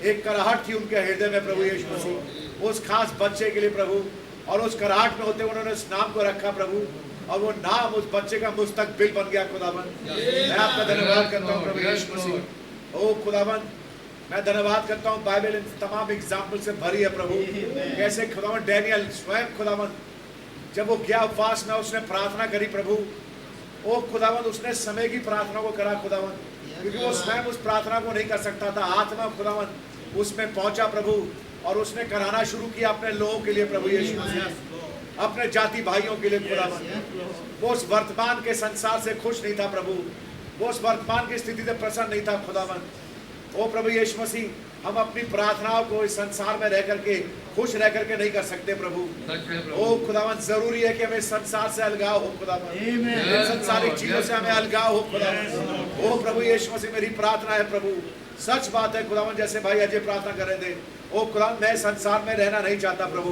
एक कराहट थी उनके हृदय में प्रभु यीशु मसीह, उस खास बच्चे के लिए प्रभु, और उस कराहट में होते उन्होंने उस नाम को रखा प्रभु, और वो नाम उस बच्चे का मुस्तकबिल बन गया खुदावन। मैं आपका धन्यवाद करता हूँ प्रभु यीशु मसीह। ओ खुदावन, मैं धन्यवाद करता हूँ, बाइबल इन तमाम एग्जाम्पल से भरी है प्रभु, कैसे खुदावन डैनियल स्वयं खुदावन जब वो गया उपवास में, उसने प्रार्थना करी प्रभु, ओ खुदावन उसने समय की प्रार्थना को करा खुदावन, क्योंकि वो स्वयं उस प्रार्थना को नहीं कर सकता था, आत्मा खुदावन उसमें पहुंचा प्रभु, और उसने कराना शुरू किया अपने लोगों के लिए प्रभु यीशु मसीह, अपने जाति भाइयों के लिए खुदावन। वो उस वर्तमान के संसार से खुश नहीं था प्रभु, वो उस वर्तमान की स्थिति से प्रसन्न नहीं था खुदावन, ओ प्रभु यीशु मसीह, हम अपनी प्रार्थनाओं को इस संसार में रह करके खुश रह करके नहीं कर सकते प्रभु। ओ खुदावन, जरूरी है कि हमें संसार से अलगाव हो खुदावन, इन संसारिक चीजों से हमें अलगाव हो खुदावन। ओ प्रभु यीशु मसीह, मेरी प्रार्थना है प्रभु, सच बात है खुदावन, जैसे भाई अजय प्रार्थना कर रहे थे, ओ खुदावन मैं संसार में रहना नहीं चाहता प्रभु।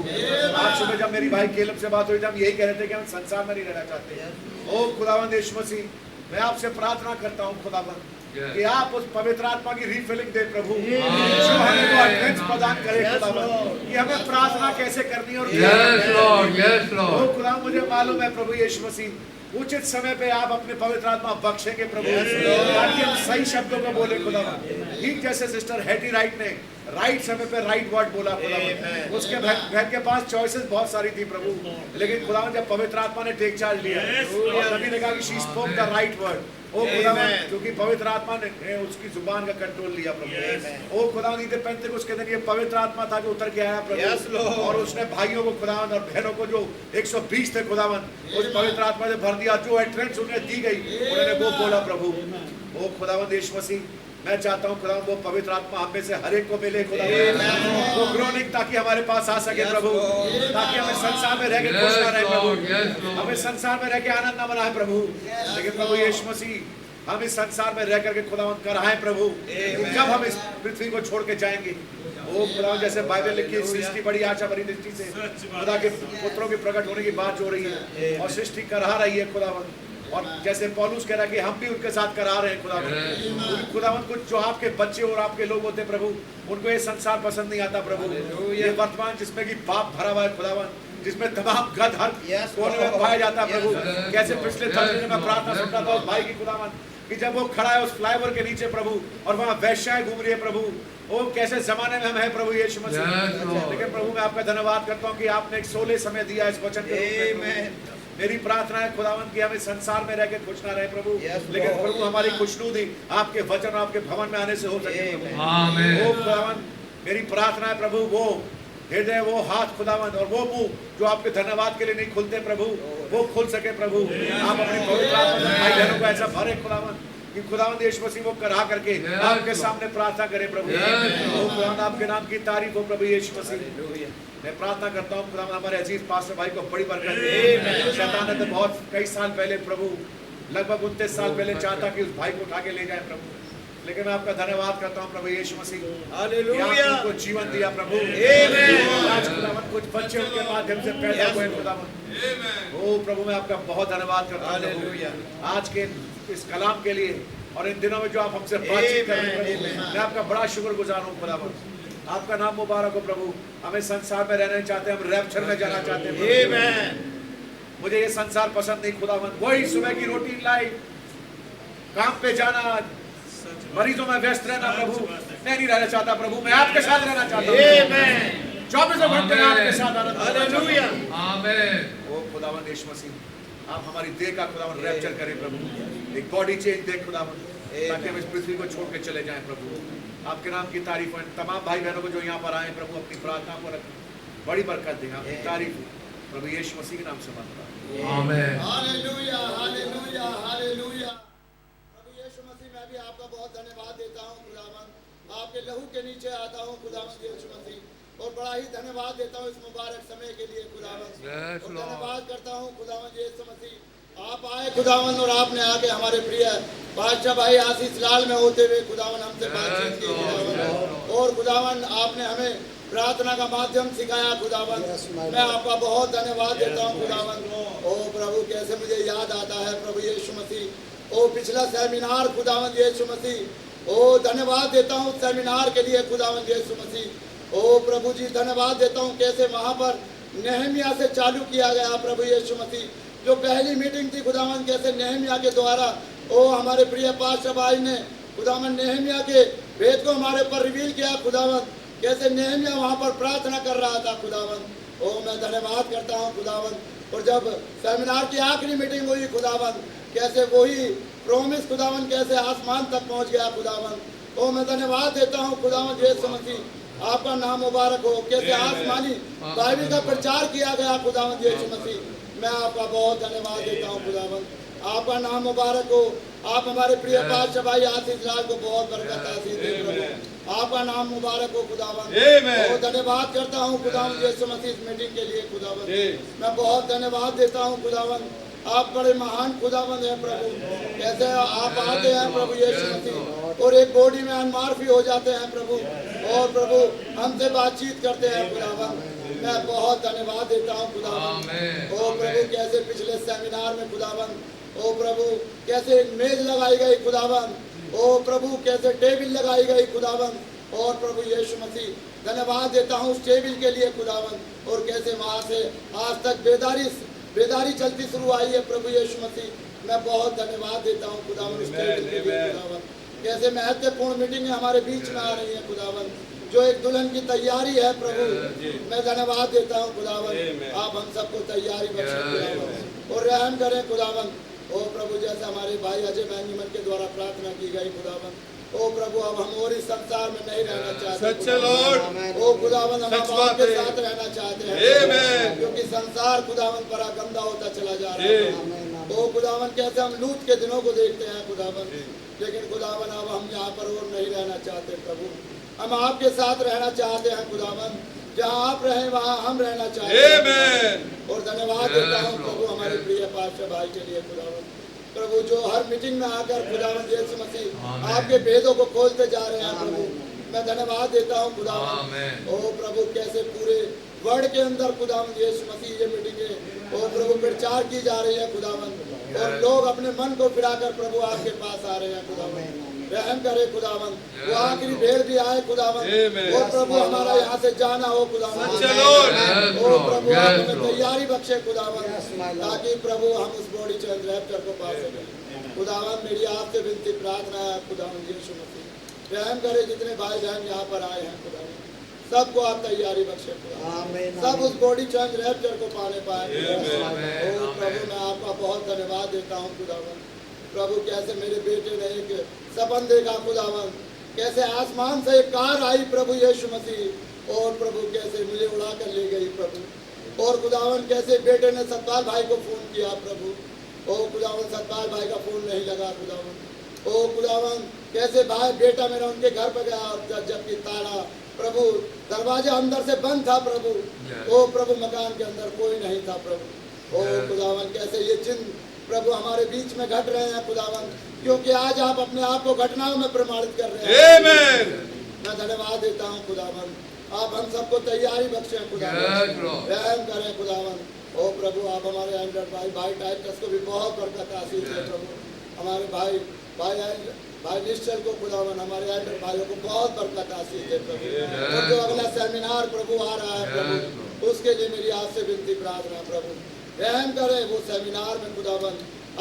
आज सुबह जब मेरी भाई केलम से बात हुई थी, हम यही कह रहे थे कि हम संसार में नहीं रहना चाहते। ओ खुदावन यीशु मसीह, मैं आपसे प्रार्थना करता हूँ खुदावन कि आप उस पवित्र आत्मा की रिफिलिंग दे प्रभु, जो हमें वो एडवेंस प्रदान करे खुदावन, कि हमें प्रार्थना कैसे करनी और ओ खुदा, मुझे मालूम है प्रभु यीशु मसीह, उचित समय पे आप अपने पवित्र आत्मा बख्शेंगे प्रभु, ताकि हम सही शब्दों को बोले खुदावन। ठीक जैसे सिस्टर हेटी राइट ने राइट समय पे राइट वर्ड बोला खुदावन, उसके घर के पास चॉइसेस बहुत सारी थी प्रभु, लेकिन खुदावन जब पवित्र आत्मा ने टेक चार्ज लिया और नबी ने कहा कि she spoke the right word, ओ खुदावन, क्योंकि पवित्र आत्मा ने उसकी जुबान का कंट्रोल लिया प्रभु। ओ खुदावन, ईद पेंतेकोस्त के दिन ये पवित्र आत्मा था कि उतर के आया प्रभु, और उसने भाइयों को खुदावन और बहनों को जो 120 थे खुदावन, उस पवित्र आत्मा से भर दिया, जो एंट्रेंस उन्हें दी गई उन्होंने वो बोला प्रभु। ओ खुदावन यीशु मसीह, मैं चाहता हूँ खुदावन वो पवित्र आत्मा हम में से हर एक को मिले खुदावन, वो ग्रोनिंग ताकि हमारे पास आ सके प्रभु, ताकि हमें संसार में रह के खुश ना रहे प्रभु, हमें संसार में रह के आनंद ना मनाए प्रभु, लेकिन प्रभु यीशु मसीह हम इस संसार में रह करके खुदावन कराएं प्रभु, जब हम इस पृथ्वी को छोड़ के जाएंगे। ओ खुदावन, जैसे बाइबल लिखी है, सृष्टि बड़ी आशा भरी दृष्टि से खुदा के पुत्रों के प्रकट होने की बात हो रही है और सृष्टि करा रही है खुदावन, और जैसे पौलुस कह रहा है कि हम भी उनके साथ करा रहे हैं खुदावन। खुदावन, कुछ जो आपके बच्चे और आपके लोग होते प्रभु, उनको ये संसार पसंद नहीं आता प्रभु, ये वर्तमान जिसमें कि पाप भरा हुआ है खुदावन, जिसमें तमाम गंध हर कोने में पाया जाता है प्रभु। कैसे पिछले थर्सडे में प्रार्थना सुनता था उस भाई की खुदावन, कि जब वो खड़ा है उस फ्लाईओवर के नीचे प्रभु, और वहाँ वैश्याएं घूम रही है प्रभु, ओ कैसे जमाने में हम हैं प्रभु यीशु मसीह। लेकिन प्रभु मैं आपका धन्यवाद करता हूँ कि आपने एक 16 समय दिया इस वचन के। मेरी प्रार्थना है खुदावन कि हमें संसार में रह के खुश ना रहे प्रभु, लेकिन प्रभु हमारी खुशनुदी आपके वचन आपके भवन में आने से हो सके प्रभु। ओ खुदावन, मेरी प्रार्थना है प्रभु, वो हृदय, वो हाथ खुदावन और वो मुंह जो आपके धन्यवाद के लिए नहीं खुलते प्रभु, वो खुल सके प्रभु। आप अपनी पवित्र आत्मा से भाई बहनों को ऐसा भरे खुदावन कि खुदावन यीशु मसीह वो करा करके आपके सामने प्रार्थना करे प्रभु। ओ खुदावन, आपके नाम की तारीफ हो प्रभु यीशु मसीह। मैं प्रार्थना करता हूँ खुदावन हमारे अजीज पास्टर भाई को बड़ी बरकत दे। शैतान ने तो बहुत कई साल पहले प्रभु, लगभग 29 साल पहले चाहता कि उस भाई को उठा के ले जाए प्रभु, लेकिन मैं आपका धन्यवाद करता हूँ प्रभु यीशु मसीह, हालेलुया, आपको जीवन दिया प्रभु। आज खुदावन कुछ बच्चे उनके माध्यम से पैदा हुए खुदावन। ओ प्रभु मैं आपका बहुत धन्यवाद करता हूँ आज के इस कलाम के लिए, और इन दिनों में जो आप हमसे बातचीत कर रहे हैं प्रभु, मैं आपका बड़ा शुक्रगुजार हूँ खुदावन। आपका नाम मुबारक हो प्रभु। हमें संसार में रहना चाहते हैं, हम रैप्चर में जाना चाहते हैं। मुझे ये संसार पसंद नहीं खुदावन, वही सुबह की रूटीन लाइफ, काम पे जाना, मरीजों में व्यस्त रहना प्रभु मैं नहीं रहना चाहता प्रभु। मैं आपके साथ रहना चाहता हूँ, 24 घंटे आपके साथ आनंद। ओ खुदावन यीशु मसीह, आप हमारी देह का खुदावन रैप्चर करें प्रभु, एक बॉडी चेंज दे खुदावन, ताकि हम इस पृथ्वी को छोड़ के चले जाएं प्रभु। आपके नाम की तारीफ हो। तमाम भाई बहनों को जो यहाँ पर आए प्रभु, अपनी प्रार्थना को रखें, बड़ी बरकत दें। आपकी तारीफ प्रभु यीशु मसीह के नाम से मांगता हूं, आमीन। हालेलुया, हालेलुया, हालेलुया। प्रभु यीशु मसीह, मैं भी आपका बहुत धन्यवाद देता हूँ खुदावन, आपके लहू के नीचे आता हूँ खुदावन यीशु मसीह, और बड़ा ही धन्यवाद देता हूँ इस मुबारक समय के लिए खुदावन। धन्यवाद करता हूँ खुदावन यीशु मसीह, आप आए खुदावन और आपने आके हमारे प्रिय बादशाह भाई आशीष लाल में होते हुए खुदावन हमसे बातचीत की खुदावन, और खुदावन आपने हमें प्रार्थना का माध्यम सिखाया खुदावन। मैं आपका बहुत धन्यवाद देता हूँ खुदावन। ओ प्रभु, कैसे मुझे याद आता है प्रभु यीशु मसीह, ओ पिछला सेमिनार खुदावन यीशु मसीह, ओ धन्यवाद देता हूँ सेमिनार के लिए खुदावन यीशु मसीह। ओ प्रभु जी, धन्यवाद देता हूँ कैसे वहाँ पर नेहमिया से चालू किया गया प्रभु यीशु मसीह, जो पहली मीटिंग थी खुदावन, कैसे नेहमिया के द्वारा ओ हमारे प्रिय पास्टर भाई ने खुदावन नेहमिया के वेद को हमारे पर रिवील किया खुदावन, कैसे नेहमिया वहाँ पर प्रार्थना कर रहा था खुदावन। ओ मैं धन्यवाद करता हूँ खुदावन। और जब सेमिनार की आखिरी मीटिंग हुई खुदावन, कैसे वही प्रोमिस खुदावन कैसे आसमान तक पहुँच गया खुदावन। ओ मैं धन्यवाद देता हूँ खुदावन यीशु मसीह, आपका नाम मुबारक हो। कैसे आसमानी बाइबल का प्रचार किया गया खुदावन यीशु मसीह, मैं आपका बहुत धन्यवाद देता हूँ खुदावन, आपका नाम मुबारक हो। आप हमारे प्रिय बादशाह भाई आशीष लाल को बहुत बरकत आशीष दे प्रभु। आपका नाम मुबारक हो खुदावन। आमीन। बहुत धन्यवाद करता हूँ खुदावन यीशु मसीह इस मीटिंग के लिए खुदावन। मैं बहुत धन्यवाद देता हूँ खुदावन। आप बड़े महान खुदावन हैं प्रभु। कैसे आप आते हैं प्रभु यीशु मसीह और एक बॉडी में अनमार्फी हो जाते हैं प्रभु, और प्रभु हमसे बातचीत करते हैं खुदावन। मैं बहुत धन्यवाद देता हूँ खुदावन। ओ प्रभु कैसे पिछले सेमिनार में खुदावन, ओ प्रभु कैसे एक मेज लगाई गई खुदावन, ओ प्रभु कैसे टेबल लगाई गई खुदावन, और प्रभु यीशु मसीह धन्यवाद देता हूँ उस टेबल के लिए खुदावन। और कैसे वहाँ से आज तक बेदारी चलती शुरू आई है प्रभु यीशु मसीह। मैं बहुत धन्यवाद देता हूँ खुदावन उस टेबल के लिए खुदावन। कैसे महत्वपूर्ण मीटिंगें हमारे बीच में आ रही हैं खुदावन, जो एक दुल्हन की तैयारी है प्रभु। मैं धन्यवाद देता हूँ खुदावन। आप हम सबको तैयारी बख्शे खुदावन और रहम करें खुदावन। ओ प्रभु जैसे हमारे भाई अजय मैंगीमन के द्वारा प्रार्थना की गई खुदावन, ओ प्रभु अब हम और इस संसार में नहीं रहना चाहते सच्चे लॉर्ड। ओ खुदावन हम आपके साथ रहना चाहते हैं आमीन। क्योंकि संसार खुदावन बड़ा गंदा होता चला जा रहा है। ओ खुदावन कैसे हम लूत के दिनों को देखते हैं खुदावन, लेकिन खुदावन अब हम यहाँ पर और नहीं रहना चाहते प्रभु। हम आपके साथ रहना चाहते हैं खुदावन। जहाँ आप रहें वहाँ हम रहना चाहते हैं। और धन्यवाद देता हूँ प्रभु हमारे प्रिय पास्टर भाई के लिए खुदावन। प्रभु जो हर मीटिंग में आकर खुदावन यीशु मसीह आपके भेदों को खोलते जा रहे हैं प्रभु, मैं धन्यवाद देता हूँ खुदावन। ओ प्रभु कैसे पूरे वर्ल्ड के अंदर खुदावन यीशु मसीह ये मीटिंगें ओ प्रभु प्रचार की जा रही है खुदावन, और लोग अपने मन को फिराकर प्रभु आपके पास आ रहे हैं खुदावन। रहम करे खुदावन, वो आखिरी भेड़ भी आए खुदावन, और प्रभु हमारा यहाँ से जाना हो खुदावन। ओ प्रभु आप हमें तैयारी बख्शे खुदावन, ताकि प्रभु हम उस बॉडी चेंज रैप्चर को पा सकें खुदावन। मेरी आपसे विनती प्रार्थना है खुदावन यीशु मसीह, रहम करे जितने भाई बहन यहाँ पर आए हैं खुदावन, सबको आप तैयारी बख्शे खुदावन, सब उस बॉडी चेंज रैप्चर को पाने पाए। ओ प्रभु मैं आपका बहुत धन्यवाद देता हूँ खुदावन। प्रभु कैसे मेरे बेटे ने एक सपन देखा खुदावन, कैसे आसमान से एक कार आई प्रभु यीशु मसीह, और प्रभु कैसे मुझे उड़ा कर ले गई प्रभु। और खुदावन कैसे बेटे ने सतपाल भाई को फोन किया प्रभु, ओ खुदावन सतपाल भाई का फोन नहीं लगा खुदावन। ओ खुदावन कैसे भाई बेटा मेरा उनके घर पर गया जबकि ताला प्रभु दरवाजा अंदर से बंद था प्रभु। ओ प्रभु मकान के अंदर कोई नहीं था प्रभु। ओ खुदावन कैसे ये चिन्ह प्रभु हमारे बीच में घट रहे हैं खुदावन, क्योंकि आज आप अपने आप को घटनाओं में प्रमाणित कर रहे हैं। मैं धन्यवाद देता हूँ खुदावन। आप हम सबको तैयारी बख्शे खुदावन, रहम करें खुदावन। ओ प्रभु आप हमारे एंडर भाई टाइटस को भी बहुत बरकत आशीष है प्रभु। हमारे भाई निश्चल को खुदावन, हमारे एंडर भाइयों को बहुत बरकत आशीष है प्रभु। और जो अगला सेमिनार प्रभु आ रहा है प्रभु, उसके लिए मेरी आपसे विनती प्रार्थना प्रभु, रहम करें वो सेमिनार में खुदावन,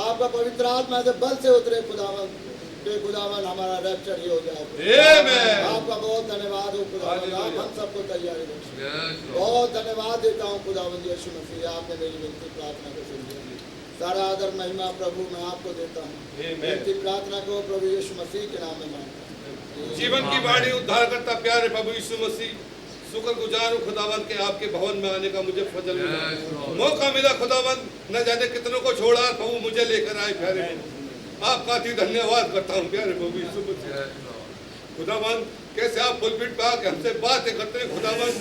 आपका पवित्र आत्मा से बल से उतरे खुदावन, कि खुदावन हमारा रैप्चर ही हो जाए। आपका बहुत धन्यवाद हो खुदावन, आप हम सबको तैयारी बख्शे। बहुत धन्यवाद देता हूँ खुदावन यीशु मसीह, आपने मेरी विनती प्रार्थना को सुन लिया। सारा आदर महिमा प्रभु मैं आपको देता हूँ। विनती प्रार्थना को प्रभु यीशु मसीह के नाम में मांगता हूँ। जीवन की वाणी उद्धार करता प्यारे प्रभु यीशु मसीह, शुक्रगुजार हूँ खुदावन के आपके भवन में आने का मुझे फजल मिला, मौका मिला खुदावन। न जाने कितनों को छोड़ा प्रभु मुझे लेकर आए प्यारे प्रभु, आपका अति धन्यवाद करता हूँ प्यारे प्रभु यीशु मसीह। खुदावन कैसे आप पुलपिट पे आके हमसे बातें करते हैं खुदावन,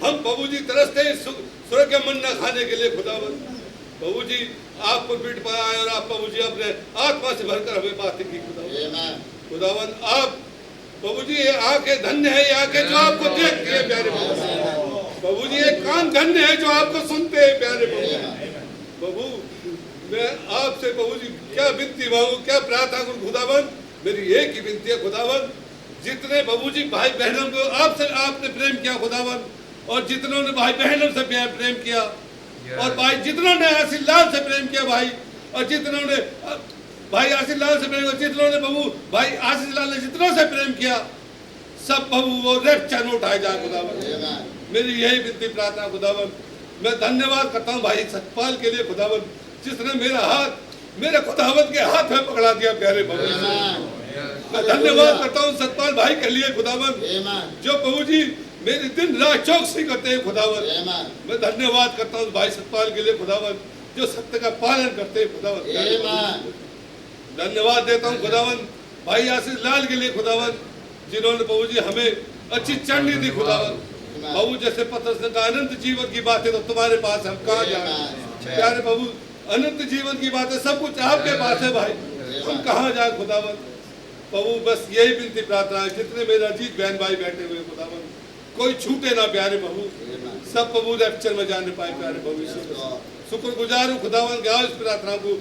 हम प्रभु जी तरसते हैं स्वर्ग के मन्ना खाने के लिए खुदावन। प्रभु जी आप पुलपिट पे आए और आप प्रभु जी अपने आत्मा से भरकर हमें बातें की खुदावन। खुदावन आप प्रभु जी ये आके धन्य है, ये आके जो आपको देखते हैं प्यारे प्रभु जी, ये कान धन्य है जो आपको सुनते हैं प्यारे प्रभु। मैं आपसे प्रभु जी क्या विनती मांगू, क्या प्रार्थना करूं खुदावन। मेरी एक ही विनती है खुदावन, जितने प्रभु जी भाई बहनों को आपसे आपने प्रेम किया खुदावन, और जितनों ने भाई बहनों से प्रेम किया, और भाई जितनों ने आशीष लाल से प्रेम किया भाई, और जितनों ने भाई आशीष लाल से प्रेम किया, जितनों ने प्रभु भाई आशीष लाल ने जितनों से प्रेम किया, सब प्रभु वो रैप्चर में उठाए जाए खुदावन। मेरी यही विनती प्रार्थना खुदावन। मैं धन्यवाद करता हूँ भाई सतपाल के लिए खुदावन, जिसने मेरा हाथ मेरे खुदावन के हाथ में पकड़ा दिया प्यारे प्रभु। मैं धन्यवाद करता हूँ सतपाल भाई के लिए खुदावन, जो प्रभु जी मेरी दिन रात चौकसी करते हैं खुदावन। मैं धन्यवाद करता हूँ भाई सतपाल के लिए खुदावन, जो सत्य का पालन करते हैं खुदावन। धन्यवाद देता हूँ खुदावन भाई आशीष लाल के लिए खुदावन, जिन्होंने प्रभु जी हमें अच्छी चढ़नी दी खुदावन। प्रभु जैसे पतरस ने कहा अनंत जीवन की बातें तो तुम्हारे पास, हम कहाँ जाए प्यारे प्रभु, अनंत जीवन की बातें सब कुछ आपके पास है भाई, हम कहाँ जाए खुदावन। प्रभु बस यही विनती प्रार्थना है, जितने मेरे अजीत बहन भाई बैठे हुए खुदावन, कोई छूटे ना प्यारे प्रभु, सब प्रभु रैप्चर में जाने पाए प्यारे प्रभु। शुक्रगुजार हूँ खुदावन, क्या इस प्रार्थना को,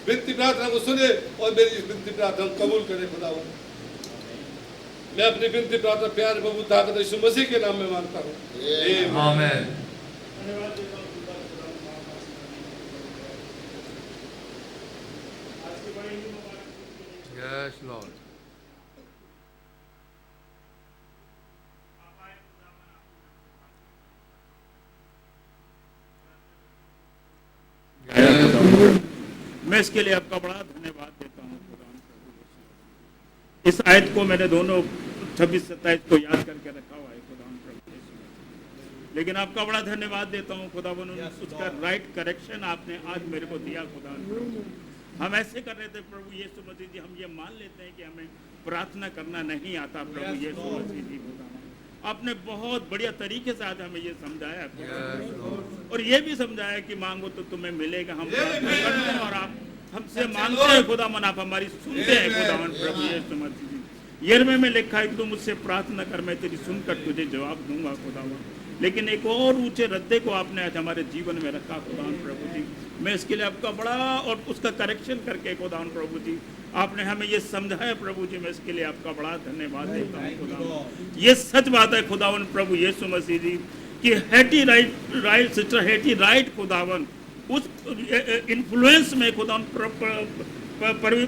विनती प्रार्थना को सुने और मेरी इस विनती प्रार्थना कबूल करे खुदावन। मैं अपनी विनती प्रार्थना प्यारे प्रभु ताकत यीशु मसीह के नाम में मांगता हूँ, आमीन। Yes Lord. मैं इसके लिए आपका बड़ा धन्यवाद देता हूँ खुदावन प्रभु। इस आयत को मैंने दोनों 26-27 को याद करके रखा हुआ है खुदावन प्रभु, लेकिन आपका बड़ा धन्यवाद देता हूँ खुदावन, उसका राइट करेक्शन आपने आज मेरे को दिया खुदावन प्रभु। हम ऐसे कर रहे थे प्रभु यीशु मसीह जी, हम ये मान लेते हैं कि हमें प्रार्थना करना नहीं आता प्रभु यीशु मसीह जी खुदावन। आपने बहुत बढ़िया तरीके से आज हमें ये समझाया और ये भी समझाया कि मांगो तो तुम्हें मिलेगा, हम प्रार्थना करते हैं और आप हमसे मांगते हैं खुदावन, आप हमारी सुनते हैं खुदावन प्रभु यीशु मसीह जी। यिर्मयाह में लिखा है कि तुम मुझसे प्रार्थना कर, मैं तेरी सुनकर तुझे जवाब दूंगा खुदावन। लेकिन एक और ऊंचे रद्दे को आपने आज हमारे जीवन में रखा खुदावन प्रभु जी। मैं इसके लिए आपका बड़ा और उसका करेक्शन करके खुदावन प्रभु जी आपने हमें ये समझाया प्रभु जी, मैं इसके लिए आपका बड़ा धन्यवाद देता हूँ खुदावन। ये सच बात है खुदावन प्रभु यीशु मसीह जी कि Hattie right sister Hattie right खुदावन, उस इन्फ्लुएंस में खुदावन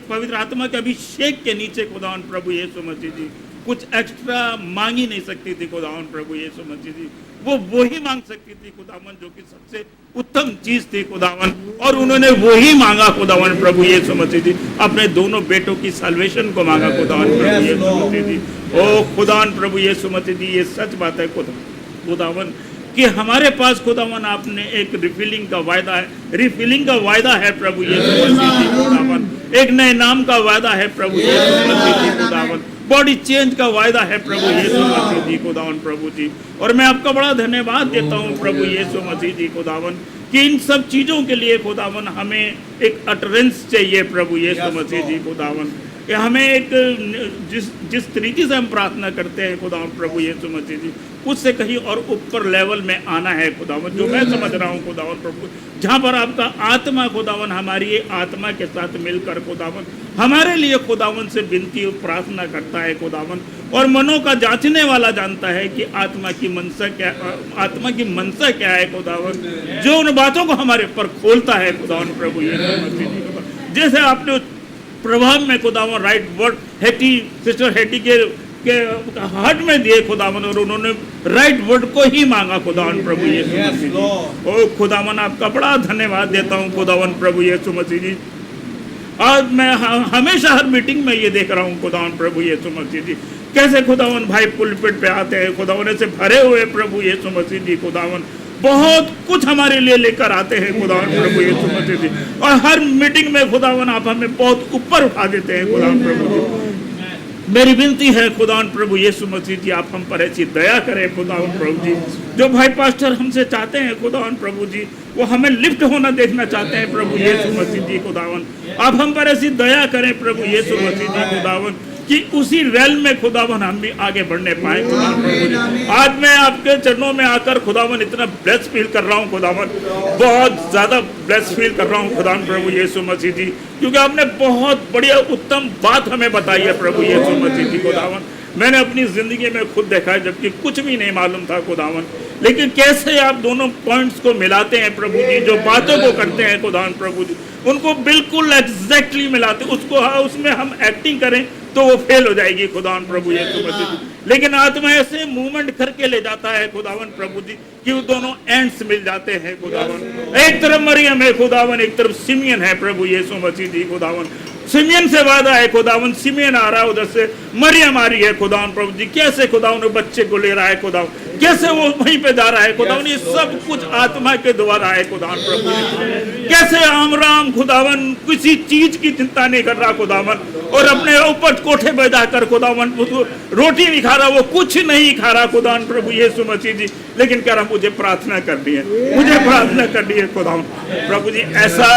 पवित्र आत्मा के अभिषेक के नीचे खुदावन प्रभु यीशु मसीह जी कुछ एक्स्ट्रा मांग ही नहीं सकती थी खुदावन प्रभु यीशु मसीह जी। वो ही मांग सकती थी खुदावन जो कि सबसे उत्तम चीज थी खुदावन, और उन्होंने वो ही मांगा खुदावन प्रभु यीशु मसीह जी, अपने दोनों बेटों की साल्वेशन को मांगा खुदावन प्रभु यीशु मसीह जी। ओ खुदावन प्रभु यीशु मसीह जी, ये सच बात है खुदावन कि हमारे पास खुदावन आपने एक रिफिलिंग का वायदा है, रिफिलिंग का वायदा है प्रभु यीशु मसीह जी खुदावन, एक नए नाम का वायदा है प्रभु यीशु मसीह जी खुदावन, बॉडी चेंज का वायदा है प्रभु यीशु मसीह जी खुदावन प्रभु जी। और मैं आपका बड़ा धन्यवाद देता हूँ प्रभु यीशु मसीह जी खुदावन कि इन सब चीज़ों के लिए खुदावन हमें एक अटरेंस चाहिए प्रभु यीशु मसीह जी खुदावन। हमें एक जिस तरीके से हम प्रार्थना करते हैं खुदावन प्रभु यीशु मसीह जी, उससे कहीं और ऊपर लेवल में आना है खुदावन, जो मैं समझ रहा हूँ खुदावन प्रभु, जहाँ पर आपका आत्मा खुदावन हमारी आत्मा के साथ मिलकर खुदावन हमारे लिए खुदावन से विनती और प्रार्थना करता है खुदावन, और मनों का जांचने वाला जानता है कि आत्मा की मनसा क्या है खुदावन, जो उन बातों को हमारे पर खोलता है खुदावन प्रभु यीशु मसीह जी। जैसे आपने प्रभाव में खुदावन right word Hattie sister Hattie के हार्ट में दिए खुदावन, और उन्होंने राइट वर्ड को ही मांगा खुदावन प्रभु यीशु मसीह जी। ओ खुदावन आपका बड़ा धन्यवाद देता हूँ खुदावन प्रभु यीशु मसीह जी। आज मैं हमेशा हर मीटिंग में ये देख रहा हूँ खुदावन प्रभु यीशु मसीह जी, कैसे खुदावन भाई पुलपिट पे आते हैं खुदावन से भरे हुए प्रभु यीशु मसीह जी खुदावन, बहुत कुछ हमारे लिए लेकर आते हैं खुदावन प्रभु यीशु मसीह जी, और हर मीटिंग में खुदावन आप हमें बहुत ऊपर उठा देते हैं खुदावन प्रभु जी। मेरी विनती है खुदावन प्रभु यीशु मसीह जी, आप हम पर ऐसी दया करें खुदावन प्रभु जी। जो भाई पास्टर हमसे चाहते हैं खुदावन प्रभु जी, वो हमें लिफ्ट होना देखना चाहते हैं प्रभु यीशु मसीह जी खुदावन, आप हम पर ऐसी दया करें प्रभु यीशु मसीह जी खुदावन कि उसी रेल में खुदावन हम भी आगे बढ़ने पाए खुदावन प्रभु जी। आज मैं आपके चरणों में आकर खुदावन इतना ब्लेस फील कर रहा हूँ खुदावन, बहुत ज़्यादा ब्लेस फील कर रहा हूँ खुदावन प्रभु यीशु मसीह जी, क्योंकि आपने बहुत बढ़िया उत्तम बात हमें बताई है प्रभु यीशु मसीह जी खुदावन। मैंने अपनी ज़िंदगी में खुद देखा है, जबकि कुछ भी नहीं मालूम था खुदावन, लेकिन कैसे आप दोनों पॉइंट्स को मिलाते हैं प्रभु जी, जो बातों को करते हैं खुदावन प्रभु जी, उनको बिल्कुल एग्जैक्टली मिलाते, उसको उसमें हम एक्टिंग करें तो वो फेल हो जाएगी खुदावन प्रभु यीशु मसीह जी, लेकिन आत्मा ऐसे मूवमेंट करके ले जाता है खुदावन प्रभु जी कि वो दोनों एंड्स मिल जाते हैं खुदावन। एक तरफ मरियम है खुदावन, एक तरफ सिमियन है प्रभु यीशु मसीह जी खुदावन। सिमियन से वादा है खुदावन, सिमियन आ रहा है, उधर से मरियम आ रही है खुदावन प्रभु जी, कैसे खुदावन वो बच्चे को ले रहा है खुदावन, कैसे वो वहीं पे जा रहा है खुदावन, ये सब कुछ आत्मा के द्वारा है खुदावन प्रभु जी। कैसे आमराम खुदावन किसी चीज की चिंता नहीं कर रहा खुदावन, और अपने ऊपर कोठे पे जाकर खुदावन रोटी नहीं खा रहा, वो कुछ नहीं खा रहा खुदावन प्रभु यीशु मसीह जी, लेकिन कह रहा मुझे प्रार्थना करनी है, मुझे प्रार्थना करनी है खुदावन प्रभु जी। ऐसा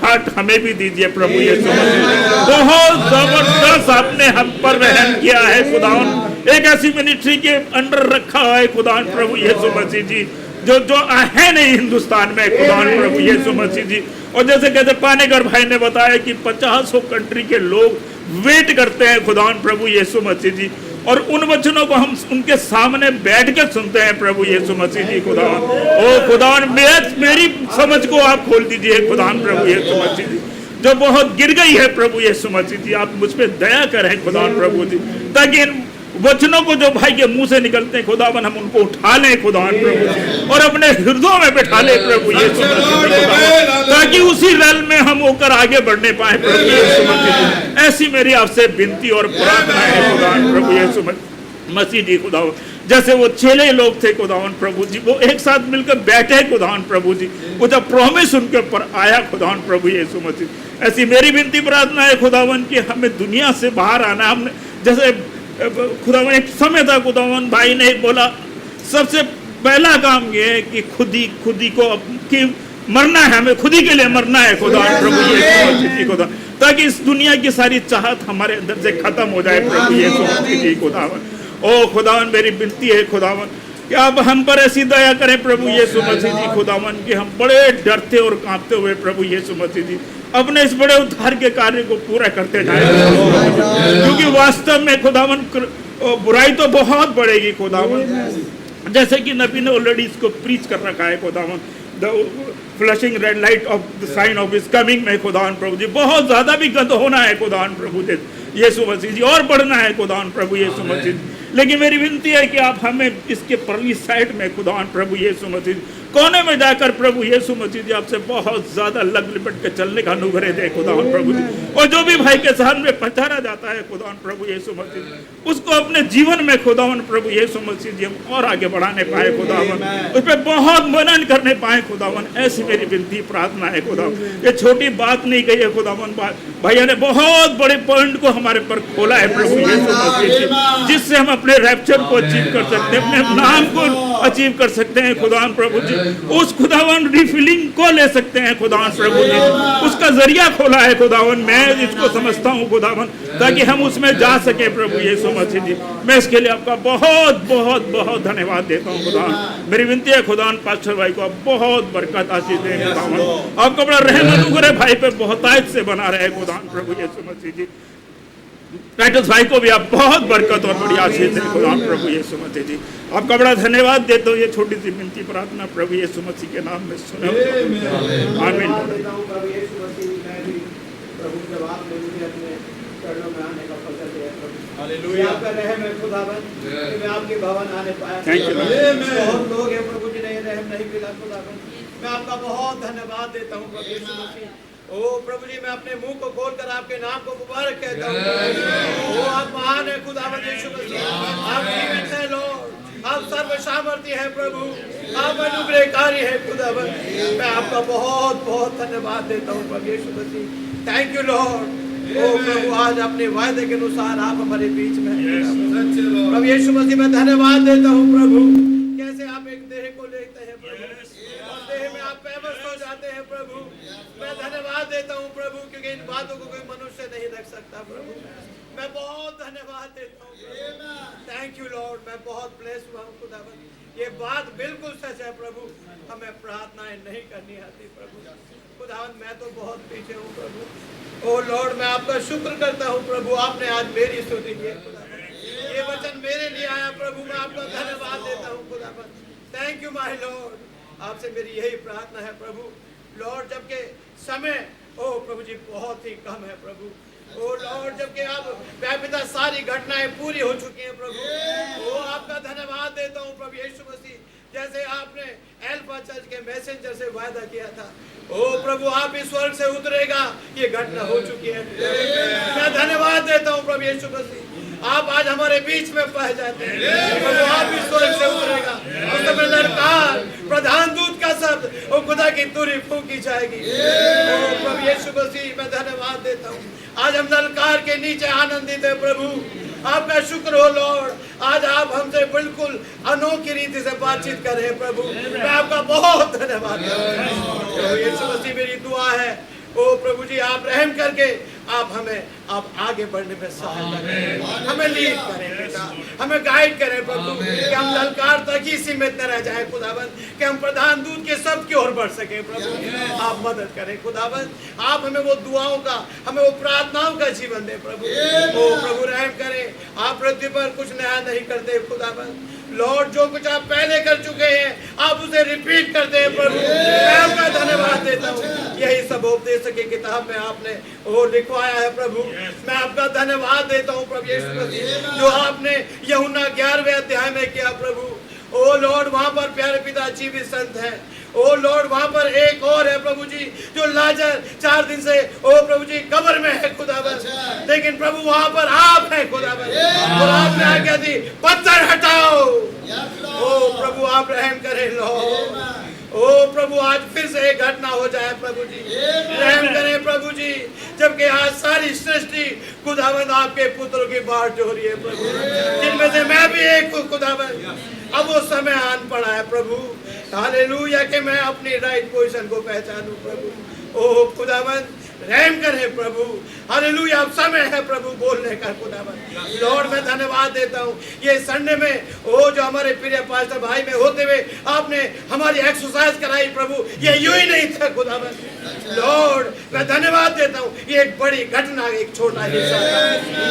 हार्ट हमें भी दीजिए प्रभु यीशु मसीह। बहुत जबरदस्त आपने हम पर रहम किया है खुदावन, एक ऐसी मिनिस्ट्री के अंडर रखा है खुदावन प्रभु यीशु मसीह जी जो है नहीं हिंदुस्तान में खुदावन प्रभु यीशु मसीह जी। और जैसे कहते पानेगर भाई ने बताया कि 50 कंट्री के लोग वेट करते हैं खुदावन प्रभु यीशु मसीह जी, और उन वचनों को हम उनके सामने बैठ के सुनते हैं प्रभु यीशु मसीह जी। खुदावन ओ खुदावन मेरी समझ को आप खोल दीजिए खुदावन प्रभु यीशु मसीह जी, जो बहुत गिर गई है प्रभु यीशु मसीह जी। आप मुझ पे दया करें खुदावन प्रभु जी, ताकि इन वचनों को जो भाई के मुंह से निकलते हैं खुदावन हम उनको उठा लें खुदावन प्रभु जी, और अपने हृदयों में बैठा लें प्रभु यीशु मसीह जी, ताकि उसी रल में हम होकर आगे बढ़ने पाए प्रभु यीशु मसीह जी। ऐसी मेरी आपसे विनती और प्रार्थना है खुदावन प्रभु यीशु मसीह जी। खुदावन जैसे वो चेले लोग थे खुदावन प्रभु जी, वो एक साथ मिलकर बैठे खुदावन प्रभु जी, वो जब प्रॉमिस उनके ऊपर आया खुदावन प्रभु यीशु मसीह, ऐसी मेरी विनती प्रार्थना है खुदावन कि हमें दुनिया से बाहर आना। हमने जैसे खुदावन एक समय था खुदावन भाई ने बोला सबसे पहला काम ये है कि खुद ही को कि मरना है, हमें खुद ही के लिए मरना है खुदावन प्रभु यीशु मसीह जी खुदा, ताकि इस दुनिया की सारी चाहत हमारे अंदर से खत्म हो जाए प्रभु यीशु मसीह जी खुदावन। ओ खुदावन मेरी विनती है खुदावन कि आप हम पर ऐसी दया करें प्रभु यीशु मसीह जी खुदावन कि हम बड़े डरते और कांपते हुए प्रभु यीशु मसीह जी अपने इस बड़े उद्धार के कार्य को पूरा करते जाए, क्योंकि वास्तव में खुदावन बुराई तो बहुत बढ़ेगी खुदावन, जैसे कि नबी ने ऑलरेडी इसको प्रीच कर रखा है खुदावन, the flashing red light of the sign of his coming में खुदावन प्रभु जी। बहुत ज्यादा भी गंद होना है खुदावन प्रभु जी यीशु मसीह जी, और बढ़ना है खुदावन प्रभु यीशु मसीह जी। लेकिन मेरी विनती है कि आप हमें इसके परली साइड में खुदावन प्रभु यीशु मसीह कोने में जाकर प्रभु यीशु मसीह जी आपसे बहुत ज्यादा लग लिपट के चलने का अनुग्रह दे खुदावन प्रभु जी। और जो भी भाई के सामने पहचाना जाता है खुदावन प्रभु यीशु मसीह, उसको अपने जीवन में खुदावन प्रभु यीशु मसीह जी हम और आगे बढ़ाने पाए खुदावन, उस पर बहुत मनन करने पाए खुदावन। ऐसी मेरी विनती प्रार्थना है खुदावन। ये छोटी बात नहीं कही है खुदावन, भैया ने बहुत बड़े पॉइंट को हमारे पर खोला है प्रभु यीशु मसीह जी, जिससे हम अपने रैप्चर को अचीव कर सकते हैं, अपने नाम को अचीव कर सकते हैं खुदावन प्रभु जी। उस खुदावन रिफिलिंग को ले सकते हैं खुदावन प्रभु जी, उसका जरिया खोला है खुदावन। मैं इसको समझता हूँ खुदावन, ताकि हम उसमें जा सके प्रभु यीशु मसीह जी। मैं इसके लिए आपका बहुत बहुत बहुत धन्यवाद देता हूँ खुदावन। मेरी विनती है खुदावन पास्टर भाई को आप बहुत बरकत आशीष दें खुदावन, आपका बड़ा रहम अनुग्रह भाई पे बहुतायत से बना रहे खुदावन प्रभु यीशु मसीह जी। टाइटस भाई को भी आप बहुत बरकत और बड़ी आशीष दें खुदावन प्रभु यीशु मसीह जी। आपका बड़ा धन्यवाद देता हूँ। ये छोटी सी विनती प्रार्थना प्रभु यीशु मसीह के नाम में सुने, आमीन। आपका रहम है खुदावन कि मैं आपके भवन आने पाया। Thank you. बहुत लोग हैं प्रभु जी ने रहम नहीं मिला खुदावन, मैं आपका बहुत धन्यवाद देता हूँ प्रभु यीशु मसीह। ओ प्रभु जी मैं अपने मुंह को खोलकर आपके नाम को मुबारक कहता हूँ। ओ आप महान है खुदावन यीशु मसीह, आप जीवित है लॉर्ड, आप सर्व सामर्थ्य है प्रभु, आप अनुग्रहकारी है खुदावन। मैं आपका बहुत बहुत धन्यवाद देता हूँ प्रभु Yeshu Masih. Thank you Lord. ओ प्रभु आज अपने वायदे के अनुसार आप हमारे बीच में प्रभु यीशु मसीह मैं धन्यवाद देता हूँ प्रभु। कैसे आप एक देह को लेते हैं प्रभु और देह में आप पैबस हो जाते हैं प्रभु। मैं धन्यवाद देता हूँ प्रभु, क्योंकि इन बातों को कोई मनुष्य नहीं रख सकता प्रभु। मैं बहुत धन्यवाद देता हूँ। Thank you Lord. मैं बहुत ब्लेस हुआ हूँ खुदावन। ये बात बिल्कुल सच है प्रभु, हमें प्रार्थनाएं नहीं करनी आती प्रभु। खुदावन मैं तो बहुत पीछे हूँ प्रभु। ओ लॉर्ड मैं आपका शुक्र करता हूँ प्रभु, आपने आज मेरी स्तुति की खुदावन। ये वचन मेरे लिए आया प्रभु, मैं आपका धन्यवाद देता हूँ खुदावन। Thank you my Lord. आपसे मेरी यही प्रार्थना है प्रभु लॉर्ड, जबकि समय ओ प्रभु जी बहुत ही कम है प्रभु। ओ लॉर्ड जबकि अब पिता सारी घटनाएं पूरी हो चुकी हैं प्रभु। ओ आपका धन्यवाद देता हूँ प्रभु यीशु मसीह, जैसे आपने एल्फा चर्च के मैसेंजर से वायदा किया था। ओ प्रभु आप इस स्वर्ग से उतरेगा, ये घटना हो चुकी है। मैं धन्यवाद देता हूँ प्रभु यीशु मसीह, आप आज हमारे बीच में पाए जाते हैं प्रभु। आप इस स्वर्ग से उतरेगा, उस समय ललकार प्रधान दूत का शब्द और खुदा की तुरी फूंकी जाएगी। ओ प्रभु यीशु मसीह मैं धन्यवाद देता हूँ। आज हम ललकार के नीचे आनंदित है प्रभु। आपका शुक्र हो लॉर्ड, आज आप हमसे बिल्कुल अनोखी रीति से बातचीत कर रहे हैं प्रभु। मैं आपका बहुत धन्यवाद करता हूं। यीशु मसीह मेरी दुआ है, ओ प्रभु जी आप रहम करके आप हमें आप आगे बढ़ने में सहायता करें, हमें लीड करें बेटा, हमें गाइड करें प्रभु, कि हम ललकार तक ही सीमित न रह जाए खुदावन, कि हम प्रधान दूत के सब की ओर बढ़ सके प्रभु। आप मदद करें खुदावन, आप हमें वो दुआओं का, हमें वो प्रार्थनाओं का जीवन दें प्रभु। ओ प्रभु रहम करें, आप पृथ्वी पर कुछ नया नहीं करते खुदावन। लॉर्ड जो कुछ आप पहले कर चुके हैं आप उसे रिपीट करते हैं प्रभु। मैं आपका धन्यवाद देता हूँ। यही सब उपदेश की किताब में आपने वो लिखवाया है प्रभु। मैं आपका धन्यवाद देता हूँ प्रभु यीशु मसीह, जो आपने यूहन्ना 11वें अध्याय में किया प्रभु। ओ लॉर्ड वहाँ पर प्यारे पिता जीवित संत है। ओ लॉर्ड वहाँ पर एक और है प्रभु जी, जो लाजर 4 दिन से ओ प्रभु जी कब्र में है खुदावन, लेकिन प्रभु वहाँ पर आप हैं खुदावन, और आपने आज्ञा दी पत्थर हटाओ। ओ प्रभु आप रहम करें लॉर्ड। ओ प्रभु आज फिर से एक घटना हो जाए प्रभु जी, रहम करें प्रभु जी, जबकि आज सारी सृष्टि खुदावन आपके पुत्रों की बाट हो रही है प्रभु, जिनमें से मैं भी एक हूँ खुदावन। अब वो समय आन पड़ा है प्रभु, हालेलुया, कि मैं अपनी राइट पोजीशन को पहचानूं प्रभु। ओ खुदावन रहम करें प्रभु, हालेलुया। अब समय है प्रभु बोलने का खुदावन। लॉर्ड मैं धन्यवाद देता हूँ, ये संडे में ओ जो हमारे प्रिय पास्टर भाई में होते हुए आपने हमारी एक्सरसाइज कराई प्रभु, ये यूं ही नहीं था खुदावन। लॉर्ड मैं धन्यवाद देता हूँ, ये एक बड़ी घटना, एक छोटा हिस्सा था।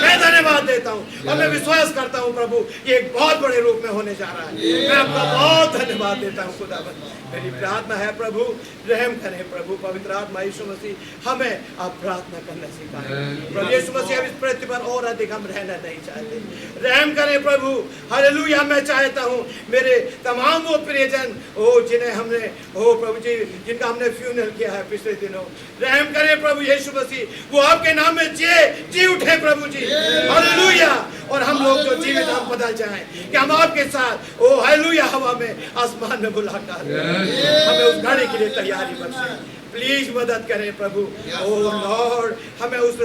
मैं धन्यवाद देता हूँ और मैं विश्वास करता हूँ प्रभु ये एक बहुत बड़े रूप में होने जा रहा है। मैं आपका बहुत धन्यवाद देता हूँ खुदावन। मेरी प्रार्थना है प्रभु रहम करें प्रभु, पवित्र आत्मा यीशु मसीह हमें आप प्रार्थना करना सिखाएं प्रभु यीशु मसीह। अब इस पृथ्वी पर और अधिक हम रहना नहीं चाहते, रहम करें प्रभु, हालेलुया। मैं चाहता हूँ मेरे तमाम वो प्रियजन ओ जिन्हें हमने ओ प्रभु जी जिनका हमने फ्यूनरल किया है पिछले दिनों, रहम करें प्रभु यीशु मसीह, वो आपके नाम में जी उठे प्रभु जी, हालेलुया। और हम लोग जो जीवित हम बदल जाएं, कि हम आपके साथ ओ हालेलुया हवा में आसमान में मुलाकात करें। हमें उस घड़ी के लिए तैयारी बख्शें, प्लीज मदद करें प्रभु। ओ लॉर्ड हमें उस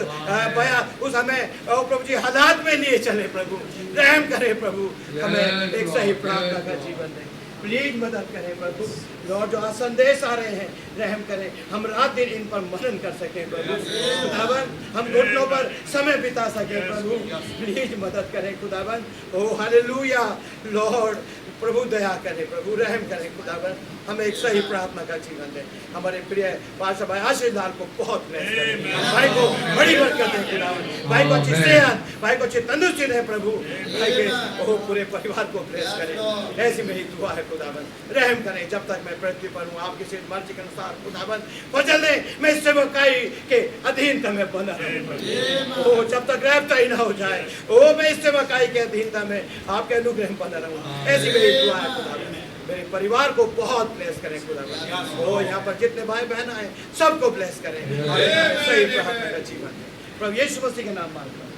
हमें ओ प्रभु जी हालात में लिए चले प्रभु, रहम करें प्रभु, हमें एक सही प्रार्थना का जीवन दें, प्लीज मदद करें प्रभु। लॉर्ड जो संदेश आ रहे हैं रहम करें, हम रात दिन इन पर मनन कर सकें प्रभु खुदावन, हम घुटनों पर समय बिता सकें प्रभु, प्लीज मदद करें खुदावन। ओ हालेलुया लॉर्ड प्रभु दया करें प्रभु, रहम करें खुदावन, हमें एक सही प्रार्थना का जीवन दें। हमारे प्रिय पास्टर भाई आशीष लाल को बहुत ब्लेस करें, भाई को बड़ी बरकत दें खुदावन, भाई को अच्छी सेहत, भाई को अच्छी तंदुरुस्ती दें प्रभु, भाई के ओ पूरे परिवार को ब्लेस करें। ऐसी मेरी दुआ है खुदावन, रहम करें। जब तक मैं पृथ्वी पर हूँ आपकी सिद्ध मर्जी के अनुसार खुदावन वचन दें, मैं इस सेवकाई के अधीनता में बना रहूँ। ओ जब तक रैप्चर ही ना हो जाए, ओ मैं इस सेवकाई के अधीनता में आपके अनुग्रह में बना रहूँ। ऐसी मेरी दुआ है खुदावन। मेरे परिवार को बहुत ब्लेस करें खुदावन। ओ यहाँ पर जितने भाई बहन आए सबको ब्लेस करें और सही प्रार्थना का जीवन दें। प्रभु यीशु मसीह के नाम मांगता हूँ,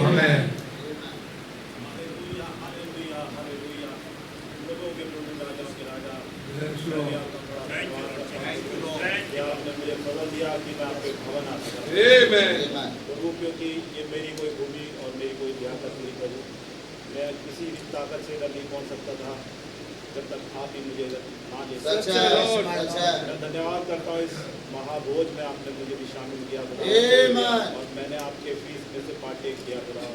आमीन। प्रभु क्योंकि ये मेरी कोई भूमि और मेरी कोई लियाकत नहीं प्रभु, मैं किसी भी ताकत से इधर नहीं पहुंच सकता था जब तक आप ही मुझे ना ले सकते। मैं धन्यवाद करता हूँ इस महाभोज में आपने मुझे भी शामिल किया और मैंने आपके फीस में से पार्टेक किया खुदा।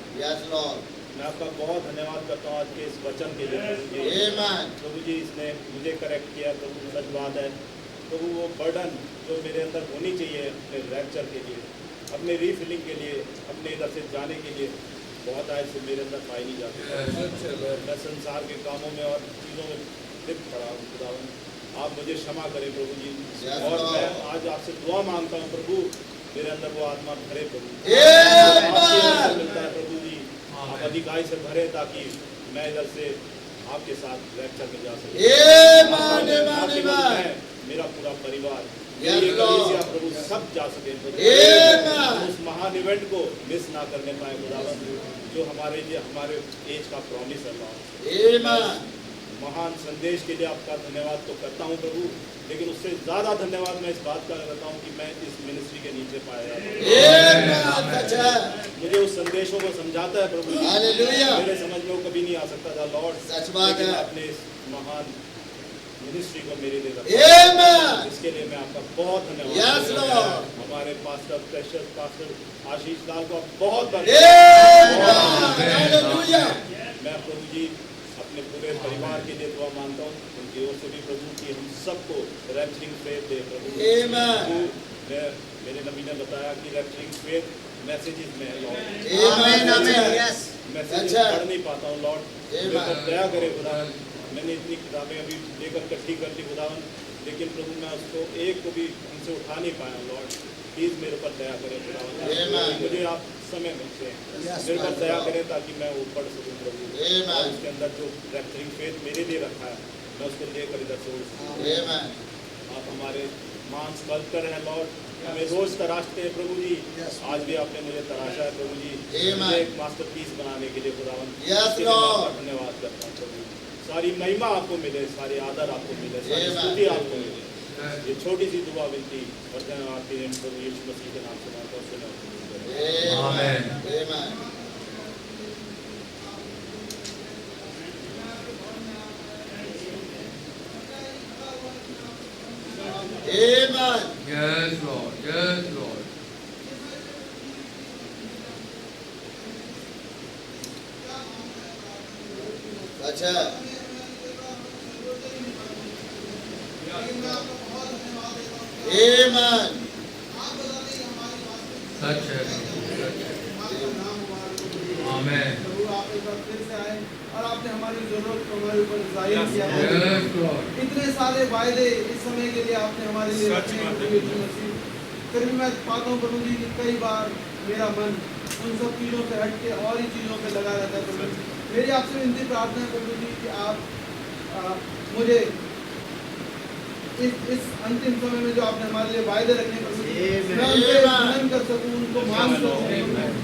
मैं आपका बहुत धन्यवाद करता हूँ आज के इस वचन के लिए प्रभु जी, इसने मुझे करेक्ट किया प्रभु, सच बात है प्रभु। वो बर्डन जो मेरे अंदर होनी चाहिए अपने रैप्चर के लिए, अपने रीफिलिंग के लिए, अपने इधर से जाने के लिए बहुत आज से मेरे अंदर पाई नहीं जाती। मैं संसार के कामों में और चीज़ों में लिप्त पड़ा हूँ खुदावन, आप मुझे क्षमा करें प्रभु जी। और मैं आज आपसे दुआ मांगता हूँ प्रभु, मेरे अंदर वो आत्मा भरे प्रभु, मिलता है प्रभु जी, आप अधिकारी से भरे ताकि मैं इधर से आपके साथ रैप्चर में जा सकूं। मेरा पूरा परिवार प्रभु सब जा सके उस महान इवेंट को मिस ना करने पाए खुदावन, जो हमारे एज का प्रॉमिस है। महान संदेश के लिए आपका धन्यवाद तो करता हूँ प्रभु, लेकिन उससे ज़्यादा धन्यवाद मैं इस बात का करता हूँ कि मैं इस मिनिस्ट्री के नीचे पाया जाता हूँ। सच है। मुझे उस संदेशों को समझाता है प्रभु, हालेलुया। मेरे समझ में वो कभी नहीं आ सकता था लॉर्ड, सच बात लेकिन है। आपने इस महान मिनिस्ट्री को मेरे लिए रखा, आमेन। इसके लिए मैं आपका बहुत धन्यवाद Yes, करता हूं। Lord। हमारे पास्टर प्रेशियस पास्टर आशीष लाल को आप बहुत हालेलुया। मैं प्रभु जी अपने पूरे परिवार के लिए दुआ मांगता हूँ, उनकी ओर से भी प्रभु की हम सबको रैप्चरिंग फेथ दे प्रभु। आमेन। मेरे नबी ने बताया कि रैप्चरिंग फेथ मैसेजेस में है लॉर्ड, आमेन आमेन यस। मैसेजेस अच्छा। पढ़ नहीं पाता हूँ लॉर्ड, मेरे पर दया करे खुदावन। मैंने इतनी किताबें अभी लेकर इकट्ठी कर ली खुदावन, लेकिन प्रभु मैं उसको एक को भी हमसे उठा नहीं पाया लॉर्ड, प्लीज मेरे पर दया करें खुदावन। मुझे आप समय मिलते हैं, मेरे पर दया करें ताकि मैं वो पढ़ सकूं प्रभु, और उसके अंदर जो रैप्चरिंग फेथ मेरे लिए रखा है मैं उसको लेकर इधर से उड़ सकूं। आप हमारे मान स्कल्पटर हैं लॉर्ड, हमें रोज तराशते हैं प्रभु जी, आज भी आपने मुझे तराशा है प्रभु जी, मुझे एक मास्टरपीस बनाने के लिए खुदावन। इसके लिए मैं आपका धन्यवाद करता हूँ प्रभु। सारी महिमा आपको मिले, सारी आदर आपको मिले, सारी स्तुति आपको मिले। ये छोटी सी दुआ विनती और आपके प्रभु यीशु मसीह के नाम से मांगता हूं, सुने। आमेन। आमेन। Yes, Lord. Yes, Lord. अच्छा। आमेन। सच है। आमेन। प्रभु आप एक बार फिर से आए और आपने हमारी जरूरत को हमारे ऊपर जाहिर किया है। Yes, Lord. इतने सारे वायदे इस समय के लिए आपने हमारे लिए रखे हैं प्रभु यीशु मसीह। फिर भी मैं पाता हूँ प्रभु जी कि कई बार मेरा मन उन सब चीज़ों से हट के और ही चीज़ों पे लगा रहता है प्रभु। मेरी आपसे विनती प्रार्थना है प्रभु जी कि आप मुझे इस अंतिम समय में जो आपने हमारे लिए वायदे रखे हैं प्रभु जी, मैं उनके पालन कर सकूं, उनको मान सकूं।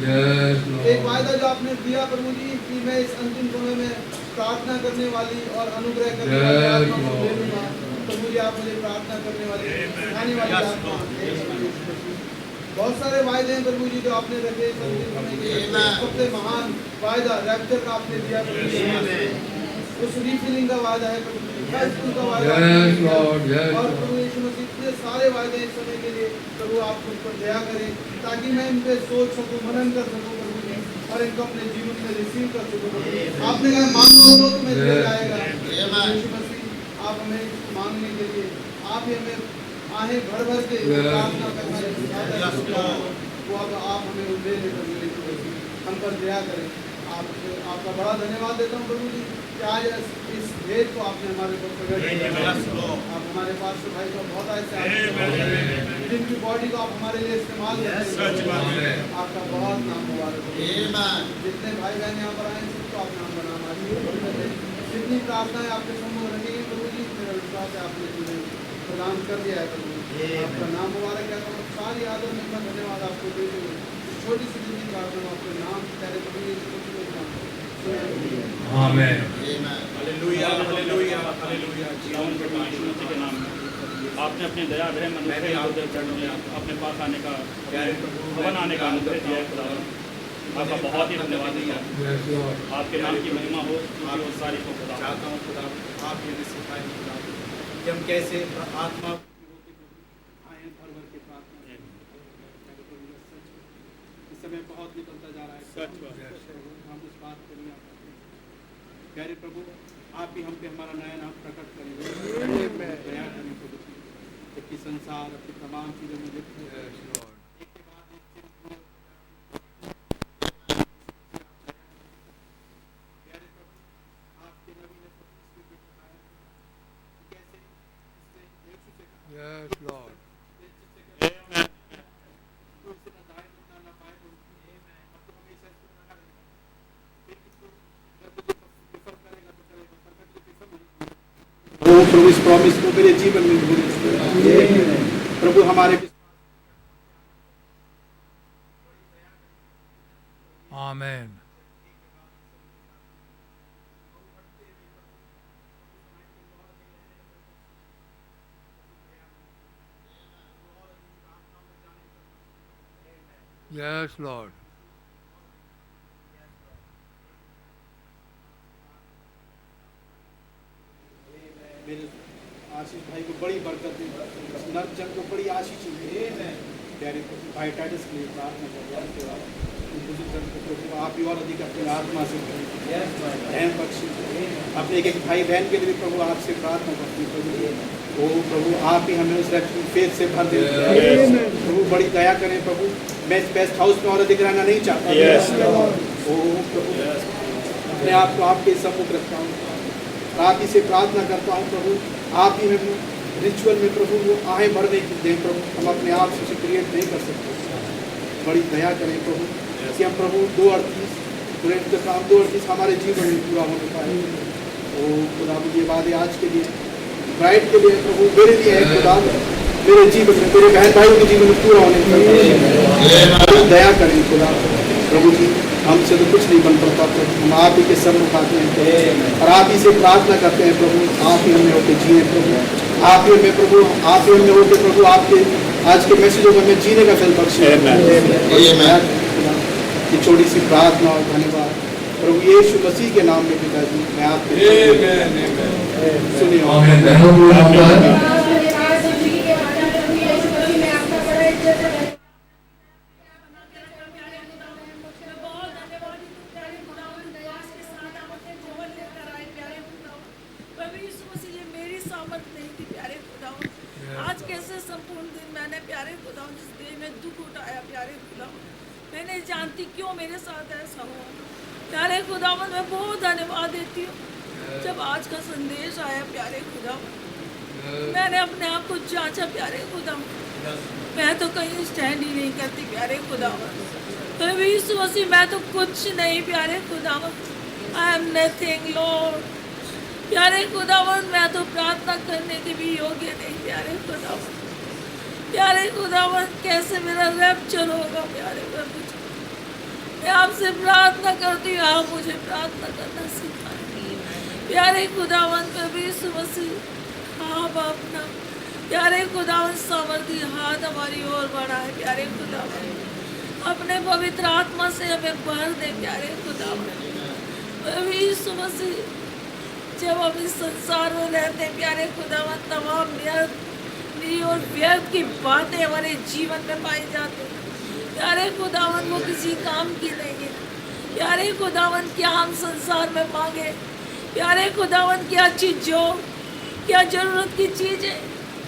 Yes, Lord. एक वायदा जो आपने दिया प्रभु जी कि मैं इस अंतिम समय में प्रार्थना करने वाली और अनुग्रह करने वाली आत्मा को दे दूंगा। प्रभु जी आप मुझे प्रार्थना करने वाली, सिखाने वाली आत्मा दे। बहुत सारे वायदे हैं प्रभु जी जो आपने रखे इस अंतिम समय के लिए। सबसे महान वायदा रैप्चर का आपने दिया प्रभु जी, उस रीफिलिंग का वायदा है प्रभु जी, फैसलों का वायदा है। Yes, Lord. Yes, और Lord. प्रभु यीशु मसीह इतने सारे वायदे इस समय के लिए प्रभु आप मुझ पर दया करें ताकि मैं इन पे सोच सकूं, मनन कर सकूं प्रभु जी, और इनको अपने जीवन में रिसीव कर सकूं प्रभु। आपने कहा मांगो तो तुम्हें दिया जाएगा। यीशु मसीह आप हमें मांगने के लिए आप ही हमें आहें भर भर के प्रार्थना करना सिखाते हैं। वो अब आप हमें दे दे प्रभु यीशु मसीह, हम पर दया करें। आपका बड़ा धन्यवाद देता हूँ प्रभु जी कि आज इस भेद को आपने हमारे ऊपर प्रकट किया। आप हमारे पास भाई को बहुत ऐसे जिनकी बॉडी को आप हमारे लिए इस्तेमाल करते हैं, आपका बहुत नाम मुबारक हो। जितने भाई बहन यहाँ पर आए सबको आप नाम बना हमारी जितनी प्रार्थनाएं आपके सम्मुख रखेंगे प्रभु जी, मेरा विश्वास है आपने जिन्हें प्रदान कर दिया है प्रभु। आपका नाम मुबारक है। सारी आदर में धन्यवाद आपको देते हुए छोटी सी जिंदगी प्रार्थना आपके नाम प्यारे प्रभु यीशु मसीह के नाम से। Amen. हालेलुया हालेलुया हालेलुया। खुदावंद प्रभु यीशु मसीह के नाम में आपने अपने दया रहम अनुग्रह के चरणों में अपने पास आने का, भवन आने का अनुग्रह दिया है खुदावंद। आपका बहुत ही धन्यवाद देता हूं। Yes, Lord. आपके नाम की महिमा हो, आप उस सारी को खुदा चाहता हूँ खुदा आप ये सिखाएं खुदा कि हम कैसे आत्मा आए भर भर के प्रार्थना करें। इस समय बहुत निकलता जा रहा है, सच बात है। हम इस बात को नहीं आ सकते। प्यारे प्रभु आप भी हम पे हमारा नया नाम प्रकट करें, दया करें प्रभु, जबकि संसार अपनी तमाम चीज़ों में लिप्त है। Yes, Lord. एक के बाद एक प्यारे प्रभु आपके नबी ने इसमें बताया कि कैसे इसने यीशु से कहा Yes, Lord. वो प्रभु इस प्रॉमिस को मेरे जीवन में पूरी प्रभु हमारे Amen. Yes, Lord. मेरे आशीष भाई को बड़ी बरकत दी, नर जन को बड़ी आशीष मिली। प्यारे भाई टाइटस के लिए प्रार्थना करते हैं उन बुजुर्ग जन को प्रभु आप ही और अधिक अपनी आत्मा से धैर्य बख्शिए। अपने एक एक भाई बहन के लिए भी प्रभु आपसे प्रार्थना करते हैं प्रभु, ओ प्रभु आप ही हमें उस फेथ से भर दें प्रभु, बड़ी दया करें प्रभु। मैं इस बेस्ट हाउस में और अधिक रहना नहीं चाहता। ओ प्रभु अपने आप को आपके सम्मुख रखता हूँ, आप ही से प्रार्थना करता हूँ प्रभु, आप ही हमें रिचुअल में प्रभु वो आहे भरने की दें प्रभु। हम अपने आप से क्रिएट नहीं कर सकते, बड़ी दया करें प्रभु कि हम प्रभु 2:38 तुरंत का काम 2:38 हमारे जीवन में पूरा होने पाए। ओ खुदा मुझे वादे आज के लिए ब्राइड के लिए प्रभु मेरे लिए है खुदा, मेरे जीवन में मेरे बहन भाइयों के जीवन में पूरा होने पाए। दया करें खुदा प्रभु जी, हमसे तो कुछ नहीं बन पड़ता प्रभु, हम आप ही के सम्मुख आते हैं और आप ही से प्रार्थना करते हैं प्रभु, आप ही हमें होकर जिए प्रभु, आप ही हमें प्रभु, आप ही हमें होकर प्रभु आपके आज के मैसेजों को हमें जीने का फल बख्शे। ये छोटी सी प्रार्थना और धन्यवाद प्रभु यीशु मसीह के नाम में पिताजी मैं आपके सुनिए। आज कैसे संपूर्ण दिन मैंने प्यारे खुदा जिस देह में दुख उठाया प्यारे खुदा, मैं नहीं जानती क्यों मेरे साथ ऐसा हुआ। प्यारे खुदावन मैं बहुत धन्यवाद देती हूँ जब आज का संदेश आया प्यारे खुदावन, मैंने अपने आप को जांचा प्यारे खुदावन, मैं तो कहीं स्टैंड ही नहीं करती प्यारे खुदावन, तो यीशु मसीह मैं तो कुछ नहीं प्यारे खुदावन, आई एम नथिंग लॉर्ड। प्यारे खुदावन मैं तो प्रार्थना करने के भी योग्य नहीं प्यारे खुदावन, प्यारे खुदावन कैसे मेरा रैप्चर होगा प्यारे प्रभु, मैं आपसे प्रार्थना करती हूँ आप मुझे प्रार्थना करना सिखाएं प्यारे खुदावन। प्रभु यीशु मसीह आप अपना प्यारे खुदावन सामर्थी हाथ हमारी ओर बढ़ाए प्यारे खुदावन, अपने पवित्र आत्मा से हमें भर दे प्यारे खुदावन। प्रभु यीशु मसीह जब हम इस संसार में रहते हैं प्यारे खुदावन, तमाम और व्यर्थ की बातें हमारे जीवन में पाई जाती हैं प्यारे खुदावन, वो किसी काम की नहीं है प्यारे खुदावन। क्या हम संसार में मांगे प्यारे खुदावन, क्या चीज जो क्या जरूरत की चीज है,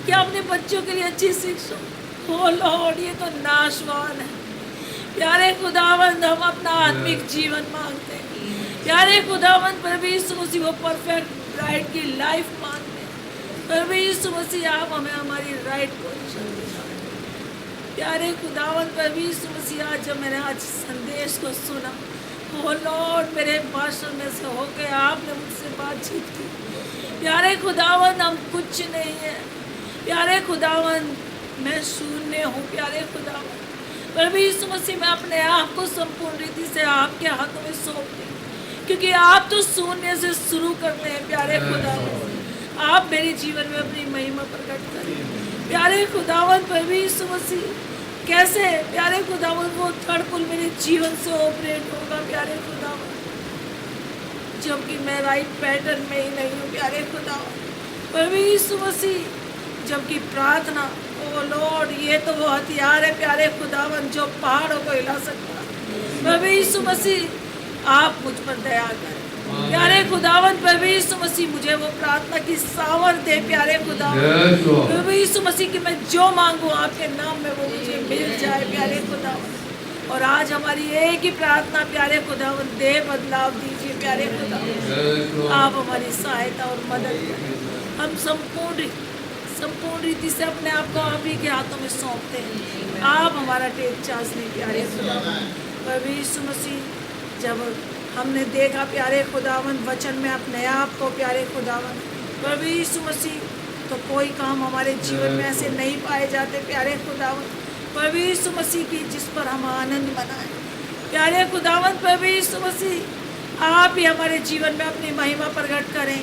क्या अपने बच्चों के लिए अच्छी शिक्षा हो लॉर्ड, ये तो नाशवान है प्यारे खुदावन। हम अपना आत्मिक जीवन मांगते हैं प्यारे खुदावन, प्रभु यीशु मसीह वो परफेक्ट ब्राइड की लाइफ मांगते हैं प्रभु यीशु मसीह, आप हमें हमारी राइट पोजीशन दिखाएं प्यारे खुदावन। प्रभु यीशु मसीह आज जब मैंने आज संदेश को सुना, ओ लॉर्ड मेरे भाषण में से होके आपने मुझसे बातचीत की प्यारे खुदावन, हम कुछ नहीं है प्यारे खुदावन, मैं शून्य हूँ प्यारे खुदावन। प्रभु यीशु मसीह मैं अपने आप को संपूर्ण रीति से आपके हाथों में सौंपती हूँ, क्योंकि आप तो शून्य से शुरू करते हैं प्यारे खुदावन। आप मेरे जीवन में अपनी महिमा प्रकट करें प्यारे खुदावन। प्रभु यीशु मसीह कैसे प्यारे खुदावन वो थर्ड पुल मेरे जीवन से ऑपरेट होगा प्यारे खुदावन, जबकि मैं राइट पैटर्न में ही नहीं हूँ प्यारे खुदावन। प्रभु यीशु मसीह जबकि प्रार्थना, ओ लॉर्ड ये तो वो हथियार है प्यारे खुदावन जो पहाड़ों को हिला सकता है। प्रभु यीशु मसीह आप मुझ पर दया करें प्यारे खुदावन। प्रभु यीशु मसीह मुझे वो प्रार्थना की सामर्थ दे प्यारे खुदावन। प्रभु यीशु मसीह कि मैं जो मांगूं आपके नाम में वो मुझे मिल जाए प्यारे खुदावन। और आज हमारी एक ही प्रार्थना प्यारे खुदावन, दे बदलाव दीजिए प्यारे खुदावन, आप हमारी सहायता और मदद करें। हम संपूर्ण रीति से अपने आप को आप ही के हाथों में सौंपते हैं, आप हमारा टेक चार्ज नहीं प्यारे खुदावन। प्रभु यीशु मसीह जब हमने देखा प्यारे खुदावन वचन में अपने आप को प्यारे खुदावन, प्रभु यीशु मसीह तो कोई काम हमारे जीवन में ऐसे नहीं पाए जाते प्यारे खुदावन। प्रभु यीशु मसीह की जिस पर हम आनंद मनाएं प्यारे खुदावन। प्रभु यीशु मसीह आप ही हमारे जीवन में अपनी महिमा प्रकट करें,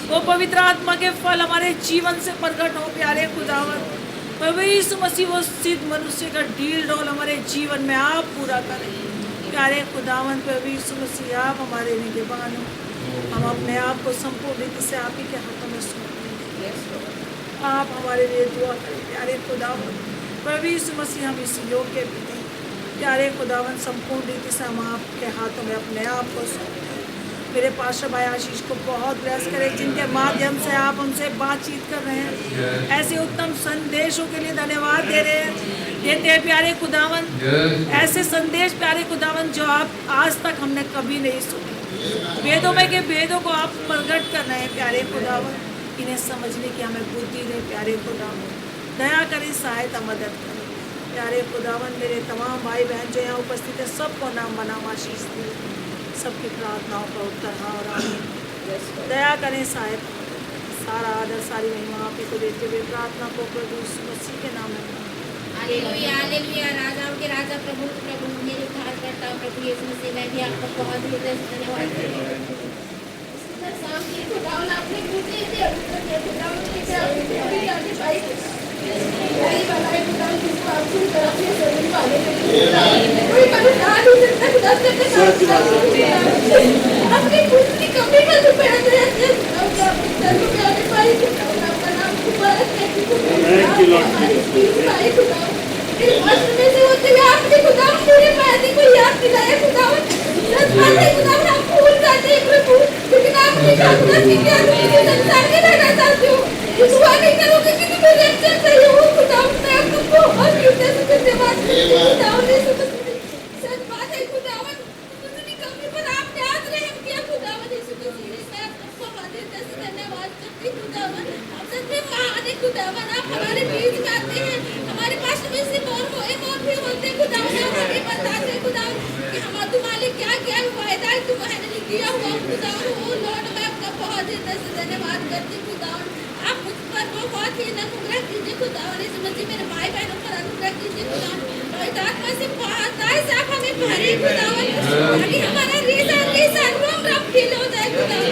वो पवित्र आत्मा के फल हमारे जीवन से प्रकट हो प्यारे खुदावन। प्रभु यीशु मसीह वो सिद्ध मनुष्य का डील डोल हमारे जीवन में आप पूरा करें। प्यारे खुदावन प्रभु यीशु मसीह आप हमारे निगहबान हो, हम अपने आप को संपूर्ण रीति से आप ही के हाथों में सौंपते हैं। आप हमारे लिए दुआ करें प्यारे खुदावन प्रभु यीशु मसीह, हम इस योग्य भी नहीं प्यारे खुदावन, संपूर्ण रीति से हम आपके हाथों में अपने आप को सौंपते हैं। मेरे पास्टर भाई आशीष को बहुत ब्लेस करें, जिनके माध्यम से आप हमसे बातचीत कर रहे हैं, ऐसे उत्तम संदेशों के लिए धन्यवाद देते हैं प्यारे खुदावन। ऐसे संदेश प्यारे खुदावन जो आप आज तक हमने कभी नहीं सुने, वेदों में के वेदों को आप प्रकट कर रहे हैं प्यारे खुदावन। इन्हें समझने की हमें बुद्धि दें प्यारे खुदावन, दया करें, सहायता मदद करें प्यारे खुदावन। मेरे तमाम भाई बहन जो यहाँ उपस्थित है सबको नाम बनाम आशीष दी, सबकी प्रार्थनाओं का उत्तर हाँ और आमीन। दया करें, सहायता करें। सारा आदर सारी महिमा आप ही को देते हुए प्रार्थना को प्रभु यीशु मसीह के नाम में। Hallelujah hallelujah. राजाओं के राजा प्रभु प्रभु मेरे उद्धारकर्ता प्रभु यीशु मसीह, मैं भी आपका बहुत हृदय से धन्यवाद करती हूँ। सामने खुदावन आपने मुझे दिया, खुदावन ने क्या अभी जाने पाई भाई बनाए खुदावन, जिसको आप सुन कर अपने शरीर वाले कोई कभी ना नहीं सकता खुदा से अपनी खुद की कमी का जो पैदा रहते हैं अपने चरणों में आने पाई खुदावन, आपका नाम मुबारक है कि हमारी चीज पाए खुदावन। इस वस्त्र में से होते हुए आपने खुदावन पूरे पैदे को याद दिलाया खुदावन। सच बात है खुदावन, आप भूल जाते हैं प्रभु, लेकिन आपने कहा कि क्या मुझे संसार में रहना चाहते हो, दुआ नहीं करोगे कि तुम्हें रक्षा चाहिए हो खुदावन। मैं आपको बहुत हृदय से धन्यवाद करती हूँ खुदावन। सच बात है खुदावन, मुझे कमी पर आपने आज रहम किया खुदावन। यीशु मसीह मैं आपको बहुत हृदय से धन्यवाद करती हूँ खुदावन। आप सच में महान है खुदावन, आप हमारे बीच में आते हैं, हमारे पास में से और भी होते हैं खुदावन। आप हमें बताते हैं खुदावन कि हम तुम्हारे क्या क्या वायदा है तुम्हारे किया हुआ खुदावन। ओ लॉर्ड, मैं आपका बहुत हृदय से धन्यवाद करती हूँ खुदावन। आप मुझ पर बहुत ही अनुग्रह कीजिए खुदावन। यीशु मसीह मेरे भाई बहनों पर अनुग्रह कीजिए खुदावन। पवित्र आत्मा से बहुत से आप हमें भरे खुदावन, ताकि हमारा रीजन रोम फील हो जाए खुदावन,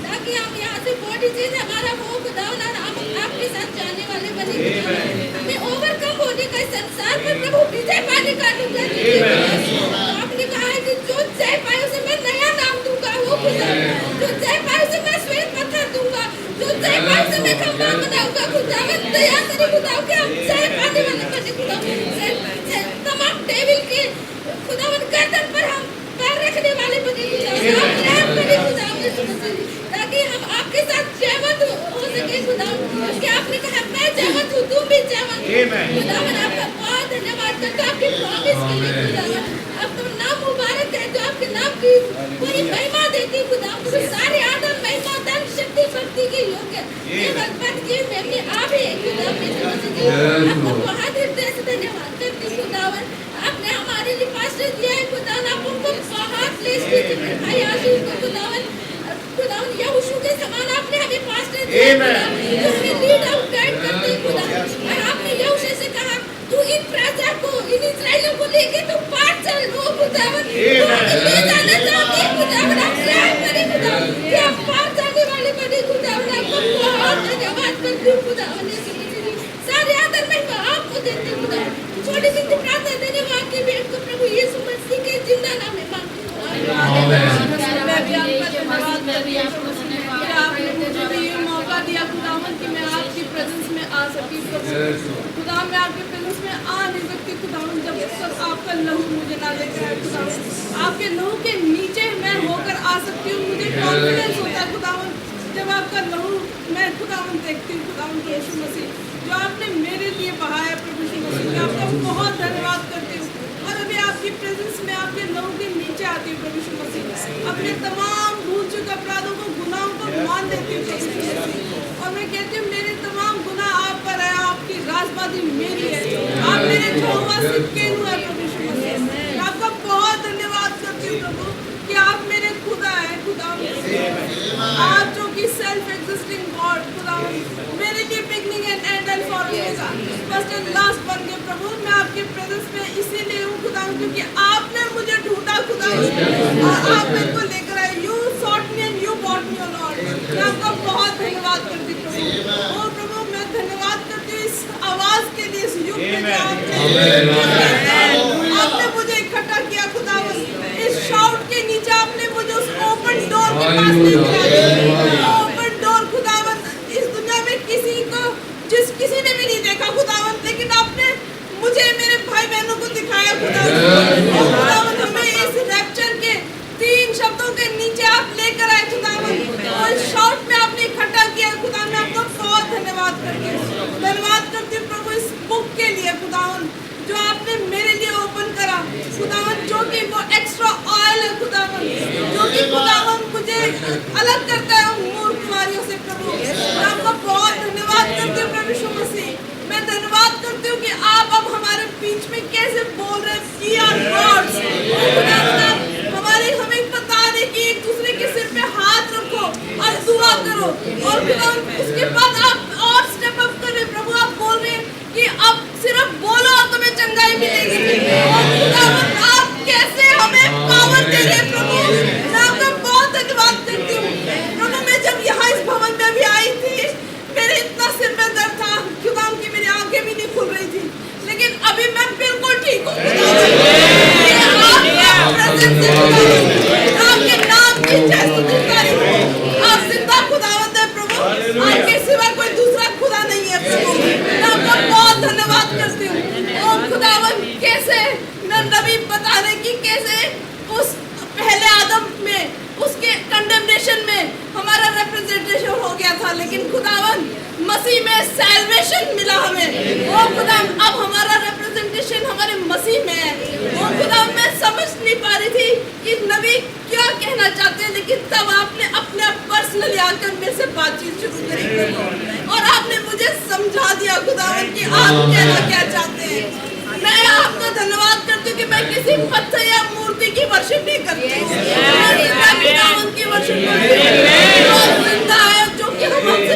ताकि हम यहाँ से बॉडी चीज हमारा हो खुदावन और हम आपके साथ जाने वाले बने खुदावन। हमें ओवरकम होने का संसार पर प्रभु विजय पाने का अनुग्रह कीजिए। आपने कहा है कि जो जय पाए उसे मैं नया नाम दूंगा हो खुदावन, जो जय पाए उसे मैं श्वेत पत्थर दूंगा, जो जय पाए उसे मैं खंभा बनाऊंगा खुदावन। दया करे खुदावन कि हम जय पाने वाले बने खुदावन। तमाम डेविल के खुदावन गर्दन पर हम पैर रखने वाले बने खुदावन। आप रहम करें खुदावन, ताकि हम आपके साथ जयवंत हो सके खुदावन, कि आपने कहा मैं जयवंत हूँ, तुम भी जयवंत हो खुदावन। आपका बहुत धन्यवाद करता हूँ आपके प्रॉमिस के लिए खुदावन। आपका नाम मुबारक है जो आपके नाम की पूरी महिमा देती खुदावन। तो सारे आदर महिमा धन शक्ति भक्ति के योग्य केवल पद के में आप ही खुदावन। आपको बहुत हृदय से धन्यवाद करती खुदावन। आपने हमारे लिए पास्टर दिया है खुदावन, आप उनको बहुत ब्लेस कीजिए भाई आशीष को खुदावन। खुदावन यहोशू के समान आपने हमें पास्टर दिया खुदावन, जो हमें लीड आउट गाइड करते हैं खुदावन। और आपने यहोशू से कहा तू इन प्रजा को, इन इस्राएलियों को लेके तू पार चल हो खुदावन। ले जाना चाहते हैं खुदावन, आप रहम करें खुदावन कि आप पार जाने वाले बने खुदावन। आपको बहुत धन्यवाद करती हूँ खुदावन। सारे आदर महिमा आपको देते हैं खुदावन। छोटी सी प्रार्थना धन्यवाद के भेंट को प्रभु यीशु मसीह के जिंदा नाम में मांगती हूँ। आपने मुझे भी ये मौका दिया खुदावन कि मैं आपकी प्रेजेंस में आ सकी खुदा। मैं आपके प्रेजेंस में आ नहीं सकती खुदावन जब तक आपका लहू मुझे ना लेकर आए खुदावन। आपके लहू के नीचे मैं होकर आ सकती हूँ। मुझे कॉन्फिडेंस होता है खुदावन जब आपका लहू मैं खुदावन देखती हूँ खुदावन। यीशु मसीह जो आपने मेरे लिए बहाया प्रभु यीशु मसीह, मैं आपका बहुत धन्यवाद करती हूँ। और अभी आपकी प्रेजेंस में आपके लहू के नीचे आती हूँ प्रभु यीशु मसीह। अपने तमाम भूल चुके अपराधों को गुनाहों को मान देती हूँ प्रभु यीशु मसीह। और मैं कहती हूँ मेरे तमाम गुनाह आप पर है, आपकी राजबाजी मेरी है, आप मेरे यहोवा सिदकीनु है प्रभु यीशु मसीह। मैं आपका बहुत धन्यवाद करती हूँ प्रभु कि आप मेरे खुदा है खुदावन। आप जो कि सेल्फ एग्जिस्टिंग गॉड खुदावन, मेरे लिए बिगनिंग एंड एंड अल्फा और ओमेगा, फर्स्ट एंड लास्ट बन गए प्रभु। मैं आपके प्रेजेंस में इसीलिए हूँ खुदावन क्योंकि आपने मुझे ढूंढा खुदावन और आप मेरे को लेकर आए। You sought me and you bought me O Lord. मैं आपका बहुत धन्यवाद करती हूँ प्रभु। ओ प्रभु मैं धन्यवाद करती हूँ इस आवाज आपने मुझे इकट्ठा किया खुदावन, इस शाउट के नीचे आपने मुझे उस ओपन डोर के पास लेकर आया। ओपन डोर खुदावन, इस दुनिया में किसी ने भी नहीं देखा खुदावन, लेकिन आपने मुझे मेरे भाई बहनों को दिखाया खुदावन। हमें इस रैप्चर के 3 शब्दों के नीचे आप लेकर आए खुदावन, और शॉर्ट में आपने इकट्ठा किया खुदा। मैं आपका बहुत धन्यवाद करती हूँ प्रभु इस बुक के लिए खुदावन, जो आपने मेरे लिए ओपन करा खुदावन, जो कि वो एक्स्ट्रा ऑयल है खुदावन, जो कि खुदावन मुझे अलग करता है मूर्ख कुमारियों से प्रभु। मैं आपका बहुत धन्यवाद करती हूँ प्रभु यीशु मसीह। मैं धन्यवाद करती हूँ कि आप अब हमारे बीच में कैसे बोल रहे हैं हमें बता रहे कि एक दूसरे के सिर पे हाथ रखो और दुआ करो, और उसके बाद आप और स्टेप अप कर रहे प्रभु। आप बोल रहे हैं कि अब सिर्फ बोलो और तुम्हें चंगाई मिलेगी, और आप कैसे हमें पावर दे रहे प्रभु। मैं आपका बहुत धन्यवाद करती हूँ प्रभु। मैं जब यहाँ इस भवन में भी आई थी, मेरे इतना सिर में दर्द था खुदाम की मेरी आंखें भी नहीं खुल रही थी, लेकिन अभी मैं बिल्कुल ठीक हूँ। आपके नाम की जय स्तुति हो। आप जिंदा खुदावंद है प्रभु, आपके सिवा कोई दूसरा खुदा नहीं है प्रभु। मैं आपका बहुत धन्यवाद करती हूँ। ओ खुदावंद, कैसे नबी बता रहे कि कैसे उस पहले आदम में उसके कंडेमनेशन में हमारा रिप्रेजेंटेशन हो गया था, लेकिन खुदावंद मसीह में सैल्वेशन मिला हमें। ओ खुदावंद, अब हमारा रिप्रेजेंटेशन हमारे मसीह में है। ओ खुदावंद, मैं समझ नहीं पा रही थी कि नबी क्या कहना चाहते हैं, लेकिन तब आपने अपने आप पर्सनली आकर मेरे से बातचीत शुरू करी और आपने मुझे समझा दिया खुदावंद कि आप कहना क्या चाहते हैं। मैं आपका धन्यवाद करती हूँ कि मैं किसी पत्थर या मूर्ति की वर्शिप नहीं करती हूँ, खुदावंद की वर्शिप करती हूँ जो कि हमसे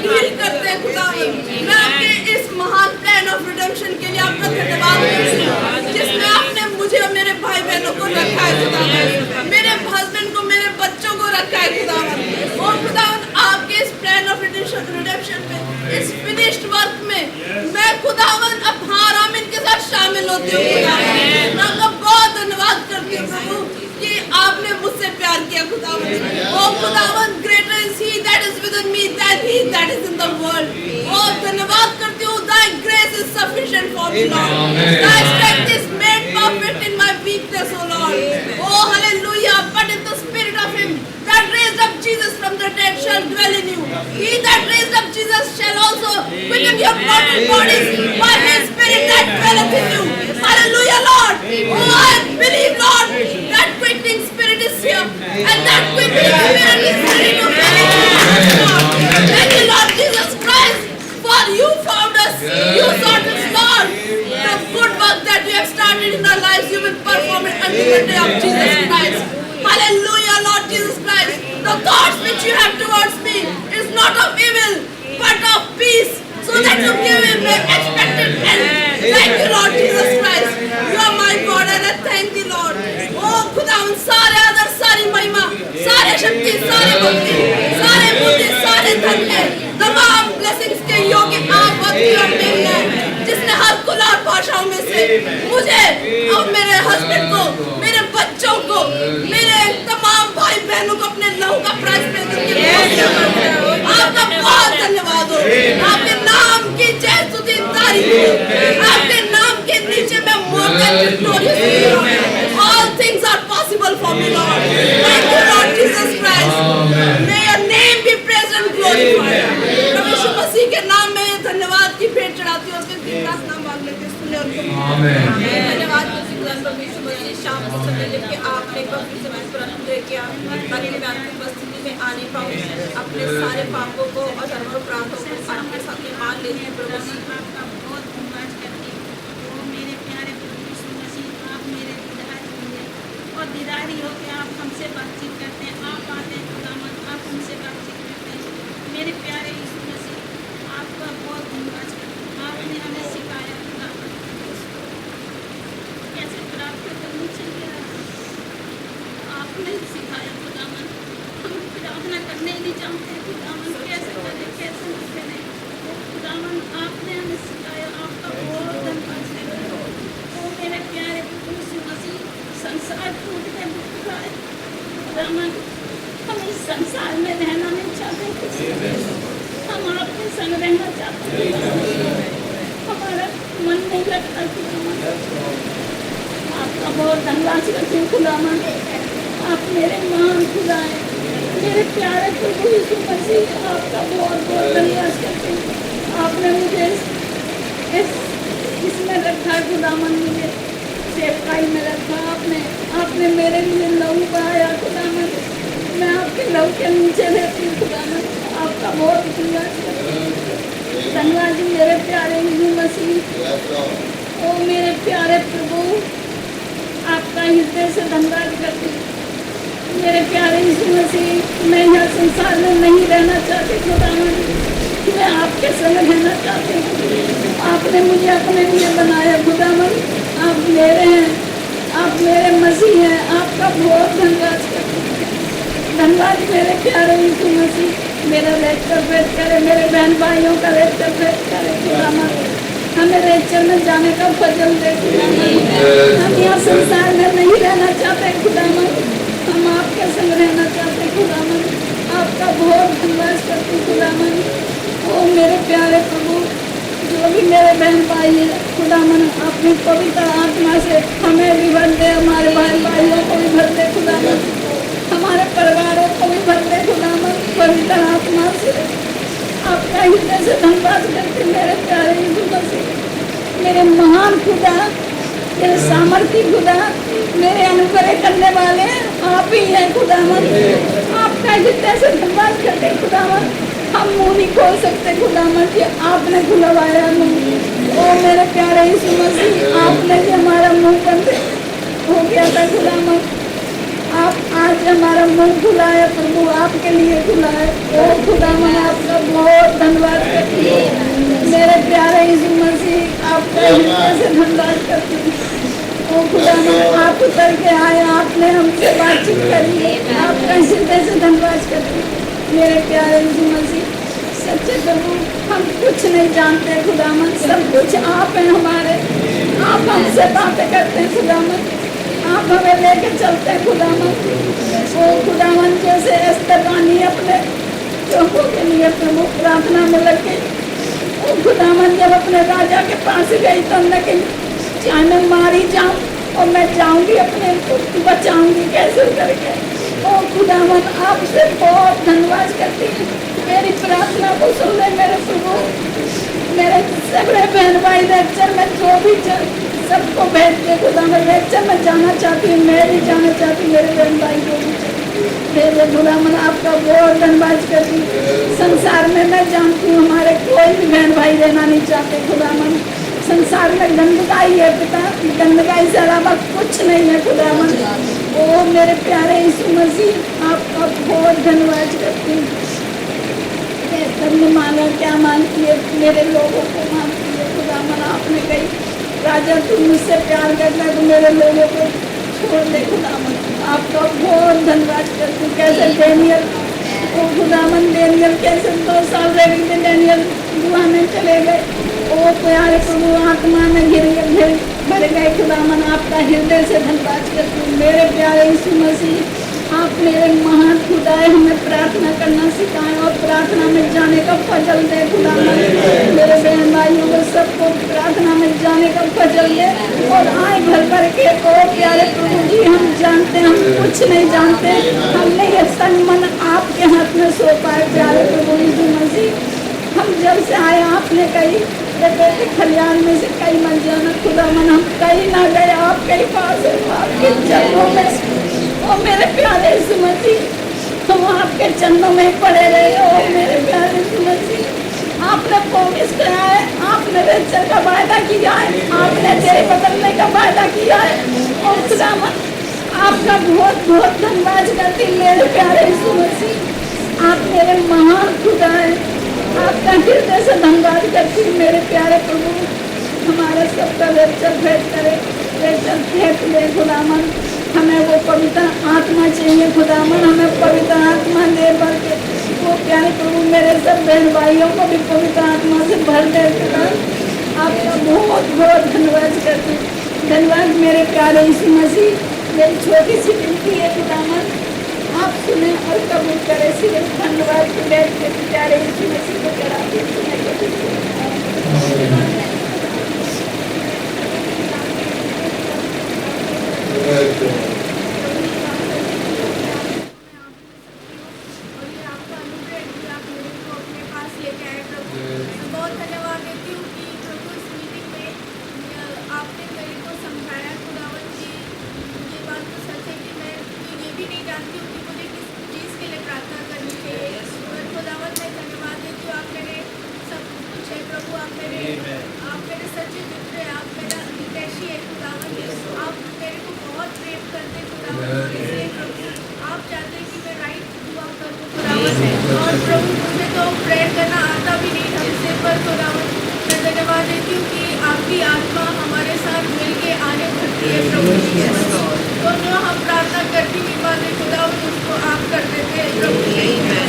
डील करते हैं खुदावंद। मैं आपके इस महान प्लान ऑफ रिडेम्पशन के लिए आपका धन्यवाद करती हूँ, जिसमें आपने मुझे और मेरे भाई बहनों को रखा है खुदावंद, मेरे हस्बैंड को, मेरे बच्चों को रखा है खुदावंद। और खुदावंद, आपके इस प्लान ऑफ रिडेम्पशन में, इस फिनिश्ड वर्क में मैं खुदावंद अब आमीन के साथ शामिल होती हूँ खुदावंद। मैं आपका बहुत धन्यवाद करती हूँ प्रभु कि आपने मुझसे प्यार किया खुदावंद। ओ खुदावंद, greater is he that is within me than he that is in the world. ओ धन्यवाद करती हूँ, thy grace is sufficient for me Lord, thy strength is made perfect in my weakness O Lord। Oh hallelujah, but if the spirit of him that raised up Jesus from the dead shall dwell in you, he that raised up Jesus shall also quicken your mortal bodies by his spirit that dwelleth in you। Hallelujah Lord। Oh I believe Lord that quickening spirit is here, and that quickening spirit is ready to fill you Lord। Thank you Lord Jesus Christ, for you found us, you sought us Lord। The good work that you have started in our lives, you will perform it until the day of Jesus Christ। Hallelujah Lord Jesus Christ, the thoughts which you have towards me is not of evil but of peace, so that you give him an expected end। Thank you Lord Jesus Christ, you are my God and I thank you Lord। Oh खुदावंद, सारे आदर, सारी महिमा, सारे शक्ति, सारे भक्ति, सारे बुद्धि, सारे धन है तमाम ब्लेसिंग्स के योग्य आप हैं, जिसने हर कुल और भाषाओं में से मुझे और मेरे हस्बैंड को, मेरे बच्चों को, मेरे तमाम भाई बहनों को अपने लहू का प्राइस पे करके आपका बहुत धन्यवाद हो। आपके नाम की जय स्तुति तारीफ हो। आपके नाम के नीचे मैं मोर देन विक्टोरियस हूं। All things are possible for me Lord। Thank you Lord Jesus Christ। May your name be praised and glorified। प्रभु यीशु मसीह के नाम में धन्यवाद की भेंट चढ़ाती हूँ और फिर प्रार्थना मांग लेते हैं। सुने और धन्यवाद प्रभु यीशु मसीह, शाम के समय लेके आपने पवित्र समय पर अनुग्रह किया, ताकि मैं आपकी उपस्थिति में आ नहीं पाऊँ। अपने सारे पापों को और धर्म प्रार्थों को आपके साथ में मान लेते हैं प्रभु। आपका बहुत धन्यवाद करती हूँ। वो मेरे प्यारे प्रभु यीशु मसीह, आप मेरे दीदारी होंगे और दीदारी होकर आप हमसे बातचीत करते हैं। आप आते हैं खुदावंद, आप हमसे बातचीत करते हैं। मेरे प्यारे यीशु मसीह, आपका बहुत धन्यवाद करती हूँ। आपने हमें सिखाया खुदावंद कैसे प्रार्थना करनी चाहिए। आपने सिखाया खुदावंद, हम प्रार्थना करने ही नहीं जानते खुदावंद, कैसे करें कैसे न करें। खुदावंद आपने हमें सिखाया, आपका बहुत धन्यवाद है। ओ मेरे प्यारे प्रभु यीशु मसीह, संसार टूटने बिखरा है खुदावन, हम इस संसार में रहना नहीं चाहते, हम आपके संग रहना चाहते हैं। हमारा मन नहीं लगता खुदावन, आपका बहुत धन्यवाद करती हूँ खुदावन। आप मेरे महान खुदा हैं, मेरे प्यारे प्रभु यीशु मसीह, आपका बहुत बहुत धन्यवाद करती हूँ। आपने मुझे इसमें रखा खुदावन, मुझे सेवकाई में रखा आपने मेरे लिए लहू बहाया खुदावन। मैं आपके लहू के नीचे रहती हूँ खुदावन, आपका बहुत धन्यवाद करती हूँ। धन्यवाद जी मेरे प्यारे यीशु मसीह। ओ मेरे प्यारे प्रभु, आपका हृदय से धन्यवाद करती हूँ। मेरे प्यारे यीशु मसीह, मैं यहाँ संसार में नहीं रहना चाहती खुदावन, मैं आपके संग रहना चाहती हूँ। आपने मुझे अपने लिए बनाया खुदावन, आप मेरे हैं, आप मेरे मसीह हैं, आपका बहुत धन्यवाद करती हूँ। धन्यवाद मेरे प्यारे यीशु मसीह। मेरा लेक्चर भेंट करे, मेरे बहन भाइयों का लेक्चर भेंट करे खुदावन, हमें लेक्चर में जाने का फजल दे खुदावन। हम यहाँ संसार में नहीं रहना चाहते खुदावन, हम आपके संग रहना चाहते खुदावन। आपका बहुत धन्यवाद करती खुदावन। ओ मेरे प्यारे प्रभु, जो भी मेरे बहन भाई हैं खुदावन, अपनी पवित्र आत्मा से हमें भी भर दे, हमारे बहन भाइयों को भी भर दे खुदावन, हमारे परिवारों को भी भर दे खुदावन पवित्र आत्मा से। आपका हृदय से धन्यवाद करते मेरे प्यारे यीशु मसीह। मेरे महान खुदा, मेरे सामर्थी खुदा, मेरे अनुग्रह करने वाले आप ही हैं खुदावन। आपका हृदय से धन्यवाद करते खुदावन। हम मुँह नहीं खोल सकते खुदावन कि आपने खुलवाया मुँह। ओ मेरे प्यारे यीशु मसीह, आपने भी हमारा मुँह बंद हो गया था खुदावन, आप आज हमारा मुँह खुलाया प्रभु, आपके लिए खुलाया। ओ खुदावन, आपका बहुत धन्यवाद करती हूँ। मेरे प्यारे यीशु मसीह, आपका हृदय से धन्यवाद करती हूँ। ओ खुदावन, आप उतर के आए, आपने हमसे बातचीत करी, आपका हृदय से धन्यवाद करती हूँ। मेरे प्यारे यीशु मसीह, सच्चे प्रभु, हम कुछ नहीं जानते खुदावन, सब कुछ आप हैं हमारे। आप हमसे बातें करते हैं खुदावन, आप हमें लेके चलते हैं खुदावन। ओ खुदावन, जैसे एस्तर रानी अपने चौकों के लिए प्रभु प्रार्थना में लग गई। ओ खुदावन, जब अपने राजा के पास गई तो न कही चाहे मैं मारी जाऊँ और मैं जाऊँगी अपने को बचाऊँगी कैसे करके। ओ खुदावन, आपसे बहुत धन्यवाद करती हूँ। मेरी प्रार्थना को सुन ले मेरे प्रभु। मेरे सभी बहन भाई लेक्चर में जो भी सबको भेज दे खुदावन। लेक्चर में जाना चाहती हूँ, मैं भी जाना चाहती हूँ, मेरे बहन भाई को भी मेरे खुदावन, आपका बहुत धन्यवाद करती हूँ। संसार में मैं जानती हूँ हमारे कोई भी बहन भाई रहना नहीं चाहते खुदावन। संसार में गंदगाई है पिता, गंदगाई से अलावा कुछ नहीं है खुदावन। ओ मेरे प्यारे यीशु मसीह, आपका बहुत धन्यवाद करती हूँ। सबने मांगा क्या मांगती है, मेरे लोगों को मांगती है खुदावन। आपने कही राजा तू मुझसे प्यार करता है तो मेरे लोगों को छोड़ दे खुदावन। आपका बहुत धन्यवाद करती हूँ। कैसे डेनियल, ओ खुदावन, डेनियल कैसे 2 साल रह गए, डेनियल गुहा में चले गए। ओ प्यारे प्रभु, आत्मा में भर गए खुदावन। आपका हृदय से धन्यवाद करती हूँ। मेरे प्यारे यीशु मसीह, आप मेरे महान खुदा है, हमें प्रार्थना करना सिखाएं और प्रार्थना में जाने का फजल दे खुदावन। मेरे बहन भाइयों को सबको प्रार्थना में जाने का फजल दे और आए भर भर के। ओ प्यारे प्रभु जी, हम जानते हैं हम कुछ नहीं जानते, हमने ये तन मन आपके हाथ में सौंपा है प्यारे प्रभु यीशु मसीह। हम जब से आए आपने कही बेटे खलियान में से कहीं मर जाना खुदावन, हम कहीं ना गए, आपके ही पास है, आपके चरणों में। ओ मेरे प्यारे यीशु मसीह, हम आपके चरणों में पड़े रहे। ओ मेरे प्यारे यीशु मसीह, आपने प्रॉमिस किया है, आपने लेक्चर का वायदा किया है, आपने तेरे बदलने का वायदा किया है। और खुदावन, आपका बहुत बहुत धन्यवाद करती मेरे प्यारे यीशु मसीह। आप मेरे महान खुदा है, आपका हृदय से धन्यवाद करती हूँ। मेरे प्यारे प्रभु, हमारा सबका लेक्चर भेंट करे, लेक्चर भेंट ले खुदावन। हमें वो पवित्र आत्मा चाहिए खुदावन, हमें पवित्र आत्मा दे भर के। वो प्यारे प्रभु, मेरे सब बहन भाइयों को भी पवित्र आत्मा से भर दे खुदा। आपका बहुत बहुत धन्यवाद करते हैं। धन्यवाद मेरे प्यारे यीशु मसीह। मेरी छोटी सी विनती है खुदावन, आप सुने और कबूल करें। सिर्फ धन्यवाद के बैठ के प्यारे यीशु मसीह को चढ़ाते बहुत धन्यवाद देती हूँ कि प्रभु इस मीटिंग में आपने मेरे को समझाया खुदावन जी। ये बात तो सच है कि मैं ये भी नहीं जानती हूँ कि मुझे किस चीज़ के लिए प्रार्थना करनी चाहिए। और खुदावन मैं धन्यवाद देती हूँ, आप मेरे सब कुछ है प्रभु। आप मेरे सच्चे मित्र हैं, आप मेरा हितैषी है खुदावन। आप मेरे को बहुत प्रेम करते हैं खुदावन। इसलिए प्रभु आप चाहते हैं कि मैं राइट दुआ करूँ खुदावन। और प्रभु मुझे तो प्रेयर करना आता भी नहीं ढंग से, पर खुदावन मैं धन्यवाद देती हूँ कि आपकी आत्मा हमारे साथ मिल के आने भरती है प्रभु जी। तो जो हम प्रार्थना करती नहीं पाते खुदावन, उसको आप कर देते हैं प्रभु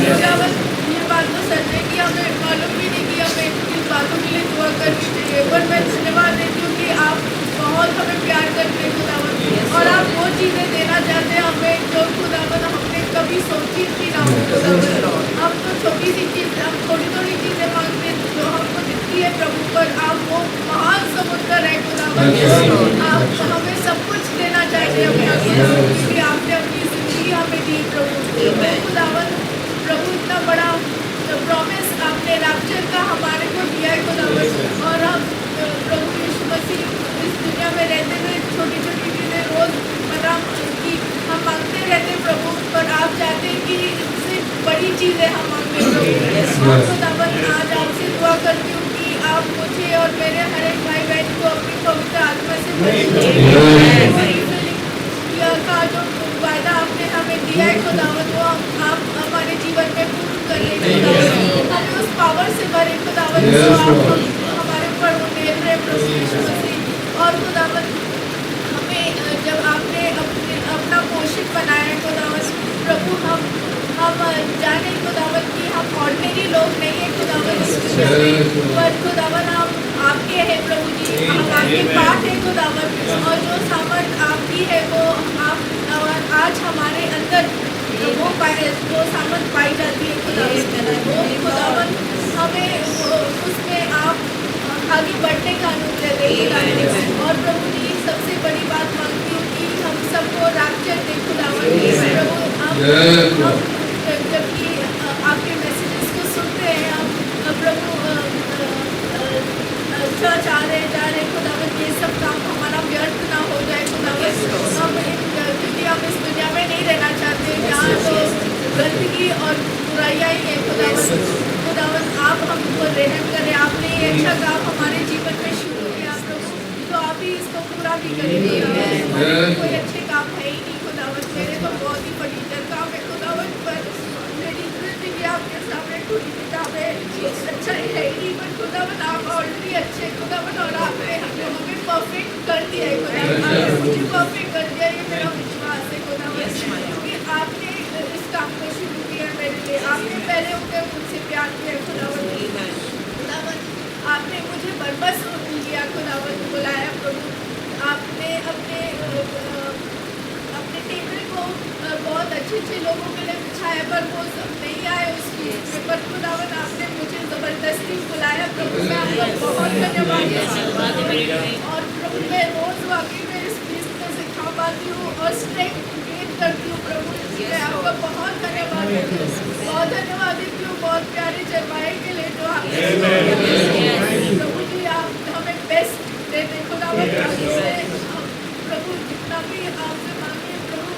खुदावन। ये बात तो सच है कि हमें मालूम भी नहीं कि हमें किन बातों के लिए दुआ करनी चाहिए, पर मैं धन्यवाद देती हूँ कि आप बहुत हमें प्यार करते हैं खुदावन। और आप वो चीज़ें देना चाहते हैं हमें जो खुदावन हमने कभी सोची भी ना हो खुदावन। हम तो छोटी सी चीज़, हम थोड़ी थोड़ी चीज़ें मांगते हैं जो हमको दिखती है प्रभु, पर आप वो महान समुद्र है खुदावन। आप हमें सब कुछ देना चाहते हैं क्योंकि आपने अपनी जिंदगी हमें दी प्रभु खुदावन। प्रभु इतना बड़ा प्रॉमिस आपने रैप्चर का हमारे को दिया है खुदावन। और हम प्रभु यीशु मसीह इस दुनिया में रहते हुए छोटी छोटी चीज़ें रोज़मर्रा की हम मांगते रहते प्रभु, पर आप चाहते हैं कि इससे बड़ी चीज़ें हम मांगते प्रभु। खुदावन आज आपसे दुआ करती हूँ कि आप मुझे और मेरे हर एक भाई बहन को अपनी पवित्र आत्मा से भरिए। का जो वायदा आपने हमें दिया है खुदावन, वो आप हमारे जीवन में पूर्ण करिए खुदावन। हमें उस पावर से भरे खुदावन जो आप हमारे ऊपर वो दे रहे प्रभु यीशु मसीह। और खुदावन हमें जब आपने अपना पोषक बनाया है खुदावन प्रभु, हम जाने खुदावन कि हम ऑर्डिनरी लोग नहीं है खुदावन इस दुनिया में, पर खुदावन हम आपके हैं प्रभु जी। हम आपके पास है खुदावन, और जो सामर्थ आपकी है वो आप आज हमारे अंदर वो सामर्थ पाई जाती है खुदावन। वो खुदावन हमें उसमें आप आगे बढ़ने का अनुग्रह देंगे। और प्रभु जी सबसे बड़ी बात मांगती हूँ कि हम सबको रैप्चर दे खुदावन प्रभु। हम जबकि आपके मैसेजेस को सुनते हैं, हम प्रभु चर्च आ रहे जा रहे खुदावन, ये सब काम हमारा व्यर्थ ना हो जाए खुदावन। हम क्योंकि हम इस दुनिया में नहीं रहना चाहते जहाँ तो गंदगी और बुराइयाँ ही है खुदावन। आप हमको रहम करें। आपने ये अच्छा काम हमारे जीवन में शुरू किया प्रभु, तो आप ही इसको पूरा भी करेंगे। कोई अच्छे काम है ही नहीं खुदावन, मेरे तो बहुत ही फटीचर काम है खुदावन, पर मेरी जिंदगी आपके सामने खुली किताब है। अच्छा ही है ही, पर खुदावन आप ऑलरेडी अच्छे खुदावन, और आपने हमें परफेक्ट कर दिया है खुदावन। आपने मुझे परफेक्ट कर दिया, ये मेरा विश्वास है खुदावन कि आपने इस काम को शुरू किया मेरे लिए। आपने पहले होकर मुझसे प्यार किया खुदावन। आपने मुझे बरबस लिया खुदावन, बुलाया प्रभु। आपने अपने टेबल को बहुत अच्छे लोगों के लिए बिछाया, पर वो सब नहीं आए उस चीज़ में, पर खुदावन आपने मुझे ज़बरदस्ती बुलाया प्रभु। मैं आपका बहुत धन्यवाद करती हूँ। और प्रभु मैं रोज़ वाकई में इस चीज़ को सिखा पाती हूँ और स्ट्रेंथ गेन करती हूँ प्रभु। मैं आपका बहुत धन्यवाद देती हूँ, बहुत धन्यवाद देती हूँ बहुत प्यारे चरवाहे के लिए जो आपने प्रभु जी आप हमें बेस्ट देते खुदावन। प्रभु जितना भी आपसे मांगे प्रभु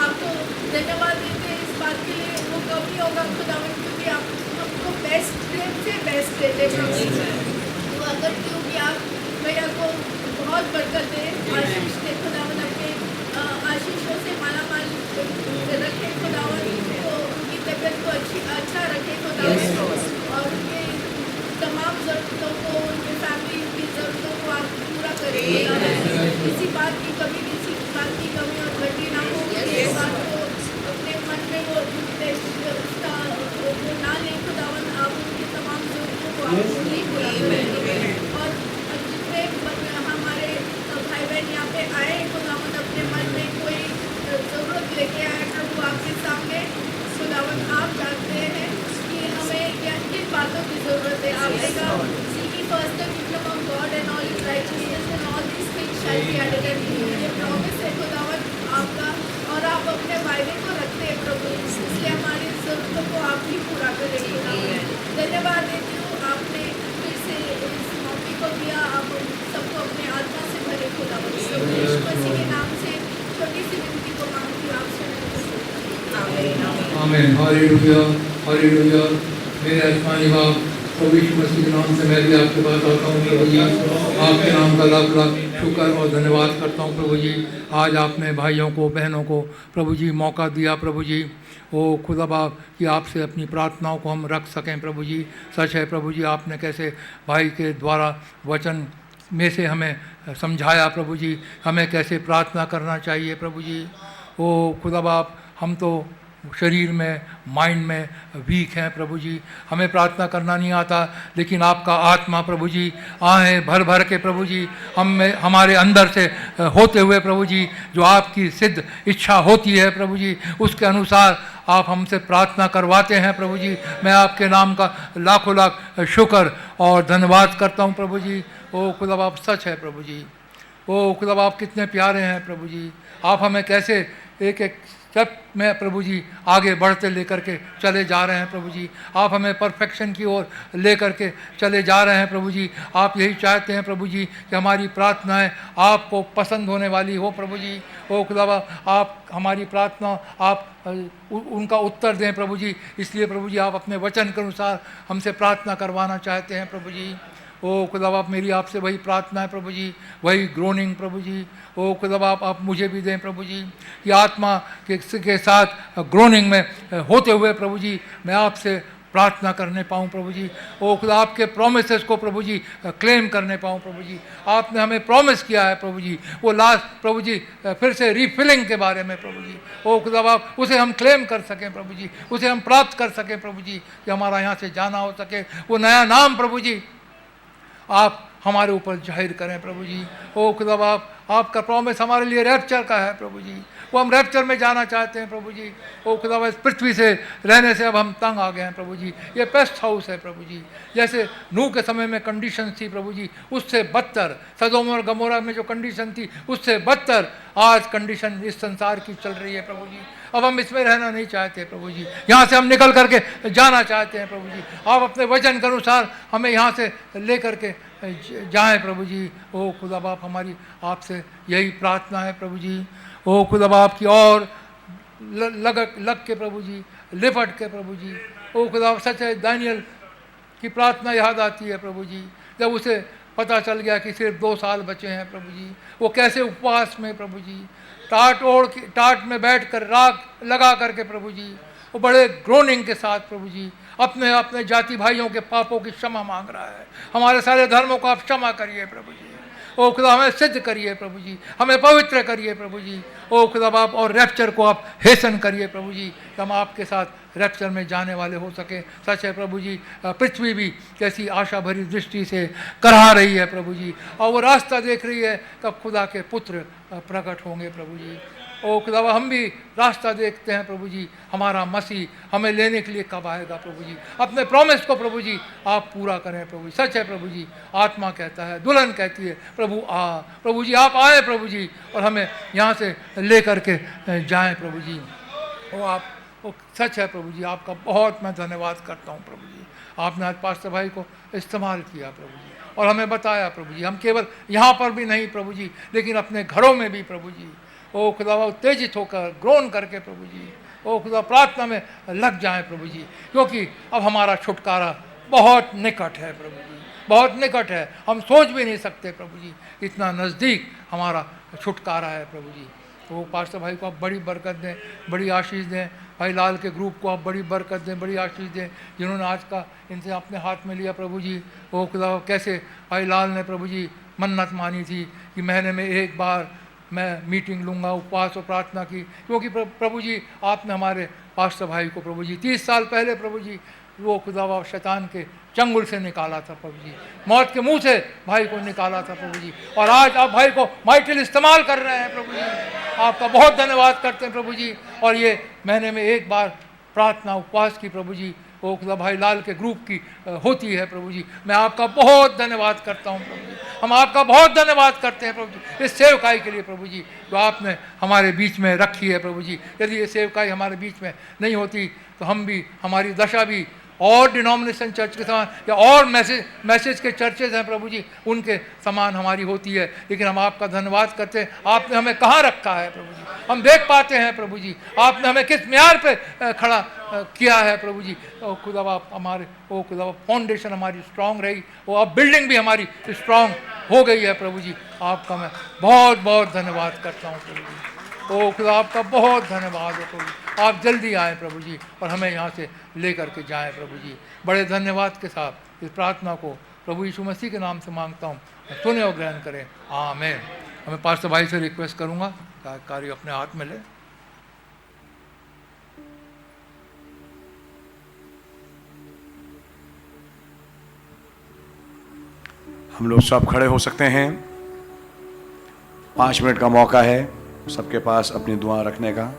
आपको धन्यवाद देते हैं इस बात के लिए। वो कभी होगा खुदावन, क्योंकि आप हमको बेस्ट से बेस्ट देते प्रभु। दुआ करती हूँ कि आप भैया को बहुत बरकत दे, आशीष दे खुदावन, अपने आशीषों से मालामाल रखे खुदावन, तो उनकी तबीयत को अच्छा रखे खुदावन, और उनके तमाम ज़रूरतों को, उनके फैमिली की ज़रूरतों को आप पूरा करें। किसी बात की कमी, किसी बात की कमी और घटी ना हो। ये बात को अपने मन में वो ना ले खुदावन, आप उनकी तमाम ज़रूरतों को आप पूरी पूरा आप जानते हैं कि हमें किन बातों की ज़रूरत है। आपने कहा seek ye first the kingdom of God and all his righteousness and all this things shall be added unto you. ये प्रॉमिस है खुदावन आपका, और आप अपने वायदे को रखते हैं प्रभु, इसलिए हमारी ज़रूरतों को आप ही पूरा करेंगे। धन्यवाद देती हूँ, आपने फिर से इस मौके को दिया, आप सबको अपने आत्मा से भरे खुदावन। यीशु मसीह के नाम से छोटी सी विनती को मांगती हूँ आपसे। आमीन। हालेलुया, हालेलुया। मेरे आसमानी बाप, प्रभु यीशु मसीह के नाम से मैं भी आपके पास आता हूँ प्रभु जी। आपके नाम का लाख लाख शुक्र और धन्यवाद करता हूँ प्रभु जी। आज आपने भाइयों को, बहनों को प्रभु जी मौका दिया प्रभु जी, वो खुदा बाप कि आपसे अपनी प्रार्थनाओं को हम रख सकें प्रभु जी। सच है प्रभु जी, आपने कैसे भाई के द्वारा वचन में से हमें समझाया प्रभु जी, हमें कैसे प्रार्थना करना चाहिए प्रभु जी। वो खुदा बाप, हम तो शरीर में, माइंड में वीक हैं प्रभु जी, हमें प्रार्थना करना नहीं आता, लेकिन आपका आत्मा प्रभु जी आए भर भर के प्रभु जी हमारे अंदर से होते हुए प्रभु जी, जो आपकी सिद्ध इच्छा होती है प्रभु जी, उसके अनुसार आप हमसे प्रार्थना करवाते हैं प्रभु जी। मैं आपके नाम का लाखों लाख शुक्र और धन्यवाद करता हूँ प्रभु जी। ओ खुदा बाप, सच है प्रभु जी, ओ खुदा बाप कितने प्यारे हैं प्रभु जी। आप हमें कैसे एक एक स्टेप में प्रभु जी आगे बढ़ते लेकर के चले जा रहे हैं प्रभु जी। आप हमें परफेक्शन की ओर लेकर के चले जा रहे हैं प्रभु जी। आप यही चाहते हैं प्रभु जी कि हमारी प्रार्थनाएं आपको पसंद होने वाली हो प्रभु जी। ओ खुदावा, आप हमारी प्रार्थना आप उनका उत्तर दें प्रभु जी। इसलिए प्रभु जी आप अपने वचन के अनुसार हमसे प्रार्थना करवाना चाहते हैं प्रभु जी। ओ खुदा मेरी आपसे वही प्रार्थना है प्रभु जी, वही ग्रोनिंग प्रभु जी। ओ खुदा आप मुझे भी दें प्रभु जी कि आत्मा के साथ ग्रोनिंग में होते हुए प्रभु जी मैं आपसे प्रार्थना करने पाऊँ प्रभु जी। ओ खुदा आपके प्रोमिसेस को प्रभु जी क्लेम करने पाऊँ प्रभु जी। आपने हमें प्रॉमिस किया है प्रभु जी, वो लास्ट प्रभु जी फिर से रीफिलिंग के बारे में प्रभु जी। ओ खुदा आप उसे हम क्लेम कर सकें प्रभु जी, उसे हम प्राप्त कर सकें प्रभु जी, कि हमारा यहाँ से जाना हो सके। वो नया नाम प्रभु जी आप हमारे ऊपर जाहिर करें प्रभु जी। ओ खुदा आपका प्रॉमिस हमारे लिए रैप्चर का है प्रभु जी, वो हम रैप्चर में जाना चाहते हैं प्रभु जी। ओ खुदा इस पृथ्वी से रहने से अब हम तंग आ गए हैं प्रभु जी। ये पेस्ट हाउस है प्रभु जी, जैसे नूह के समय में कंडीशन थी प्रभु जी, उससे बदतर सदोम और गमोरा में जो कंडीशन थी उससे बदतर आज कंडीशन इस संसार की चल रही है प्रभु जी। अब हम इसमें रहना नहीं चाहते प्रभु जी, यहाँ से हम निकल करके जाना चाहते हैं प्रभु जी। आप अपने वचन के अनुसार हमें यहाँ से ले करके जाएं प्रभु जी। ओ खुदा बाप, हमारी आपसे यही प्रार्थना है प्रभु जी। ओ खुदा बाप की और लग के प्रभु जी, लिपट के प्रभु जी। ओ खुदा, सच है दानियल की प्रार्थना याद आती है प्रभु जी, जब उसे पता चल गया कि सिर्फ 2 साल बचे हैं प्रभु जी। वो कैसे उपवास में प्रभु जी, टाट में बैठकर राग लगा करके प्रभु जी, वो बड़े ग्रोनिंग के साथ प्रभु जी अपने अपने जाति भाइयों के पापों की क्षमा मांग रहा है। हमारे सारे धर्मों को आप क्षमा करिए प्रभु जी। ओ खुदा हमें सिद्ध करिए प्रभु जी, हमें पवित्र करिए प्रभु जी। ओ खुदा बाप, और रैप्चर को आप हेसन करिए प्रभु जी, कि हम आपके साथ रैप्चर में जाने वाले हो सके। सच है प्रभु जी, पृथ्वी भी कैसी आशा भरी दृष्टि से करहा रही है प्रभु जी, और वो रास्ता देख रही है कब खुदा के पुत्र प्रकट होंगे प्रभु जी। ओ खुदा, हम भी रास्ता देखते हैं प्रभु जी, हमारा मसीह हमें लेने के लिए कब आएगा प्रभु जी। अपने प्रॉमिस को प्रभु जी आप पूरा करें प्रभु जी। सच है प्रभु जी, आत्मा कहता है, दुल्हन कहती है प्रभु आ, प्रभु जी आप आए प्रभु जी, और हमें यहाँ से ले करके जाएं प्रभु जी। वो सच है प्रभु जी, आपका बहुत मैं धन्यवाद करता हूँ प्रभु जी। आपने आज पास्टर भाई को इस्तेमाल किया प्रभु जी, और हमें बताया प्रभु जी, हम केवल यहाँ पर भी नहीं प्रभु जी, लेकिन अपने घरों में भी प्रभु जी। ओ खुदा उत्तेजित होकर ग्रोन करके प्रभु जी, ओ खुदा प्रार्थना में लग जाएं प्रभु जी, क्योंकि अब हमारा छुटकारा बहुत निकट है प्रभु जी, बहुत निकट है। हम सोच भी नहीं सकते प्रभु जी, इतना नज़दीक हमारा छुटकारा है प्रभु जी। तो पास्टर भाई को आप बड़ी बरकत दें, बड़ी आशीष दें। भाई लाल के ग्रुप को आप बड़ी बरकत दें, बड़ी आशीष दें, जिन्होंने आज का इनसे अपने हाथ में लिया प्रभु जी। ओ खुदा, कैसे भाई लाल ने प्रभु जी मन्नत मानी थी कि महीने में 1 बार मैं मीटिंग लूँगा, उपवास और प्रार्थना की, क्योंकि प्रभु जी आपने हमारे पास्टर भाई को प्रभु जी 30 साल पहले प्रभु जी वो खुदा शैतान के चंगुल से निकाला था प्रभु जी, मौत के मुंह से भाई को निकाला था प्रभु जी, और आज आप भाई को माइटली इस्तेमाल कर रहे हैं प्रभु जी। आपका बहुत धन्यवाद करते हैं प्रभु जी। और ये महीने में 1 बार प्रार्थना उपवास की प्रभु जी वो खुदा भाई लाल के ग्रुप की होती है प्रभु जी, मैं आपका बहुत धन्यवाद करता हूँ प्रभु जी। हम आपका बहुत धन्यवाद करते हैं प्रभु जी इस सेवकाई के लिए प्रभु जी जो आपने हमारे बीच में रखी है प्रभु जी। यदि ये सेवकाई हमारे बीच में नहीं होती तो हम भी, हमारी दशा भी और डिनोमिनेशन चर्च के समान या और मैसेज के चर्चेज हैं प्रभु जी उनके समान हमारी होती है। लेकिन हम आपका धन्यवाद करते हैं, आपने हमें कहाँ रखा है प्रभु जी, हम देख पाते हैं प्रभु जी आपने हमें किस म्यार पे खड़ा किया है प्रभु जी। ओ खुदा बाप हमारे, ओ खुदा बाप फाउंडेशन हमारी स्ट्रांग रही, वो अब बिल्डिंग भी हमारी स्ट्रांग हो गई है प्रभु जी। आपका मैं बहुत बहुत धन्यवाद करता हूँ प्रभु जी। ओ खुदा आपका बहुत धन्यवाद है प्रभु जी। आप जल्दी आएँ प्रभु जी और हमें यहाँ से लेकर के जाएँ प्रभु जी। बड़े धन्यवाद के साथ इस प्रार्थना को प्रभु यीशु मसीह के नाम से मांगता हूँ, सुने और ग्रहण करें, आमीन। हमें पास्टर भाई से रिक्वेस्ट करूँगा कार्य अपने हाथ में ले। हम लोग सब खड़े हो सकते हैं, 5 मिनट का मौका है सबके पास अपनी दुआ रखने का।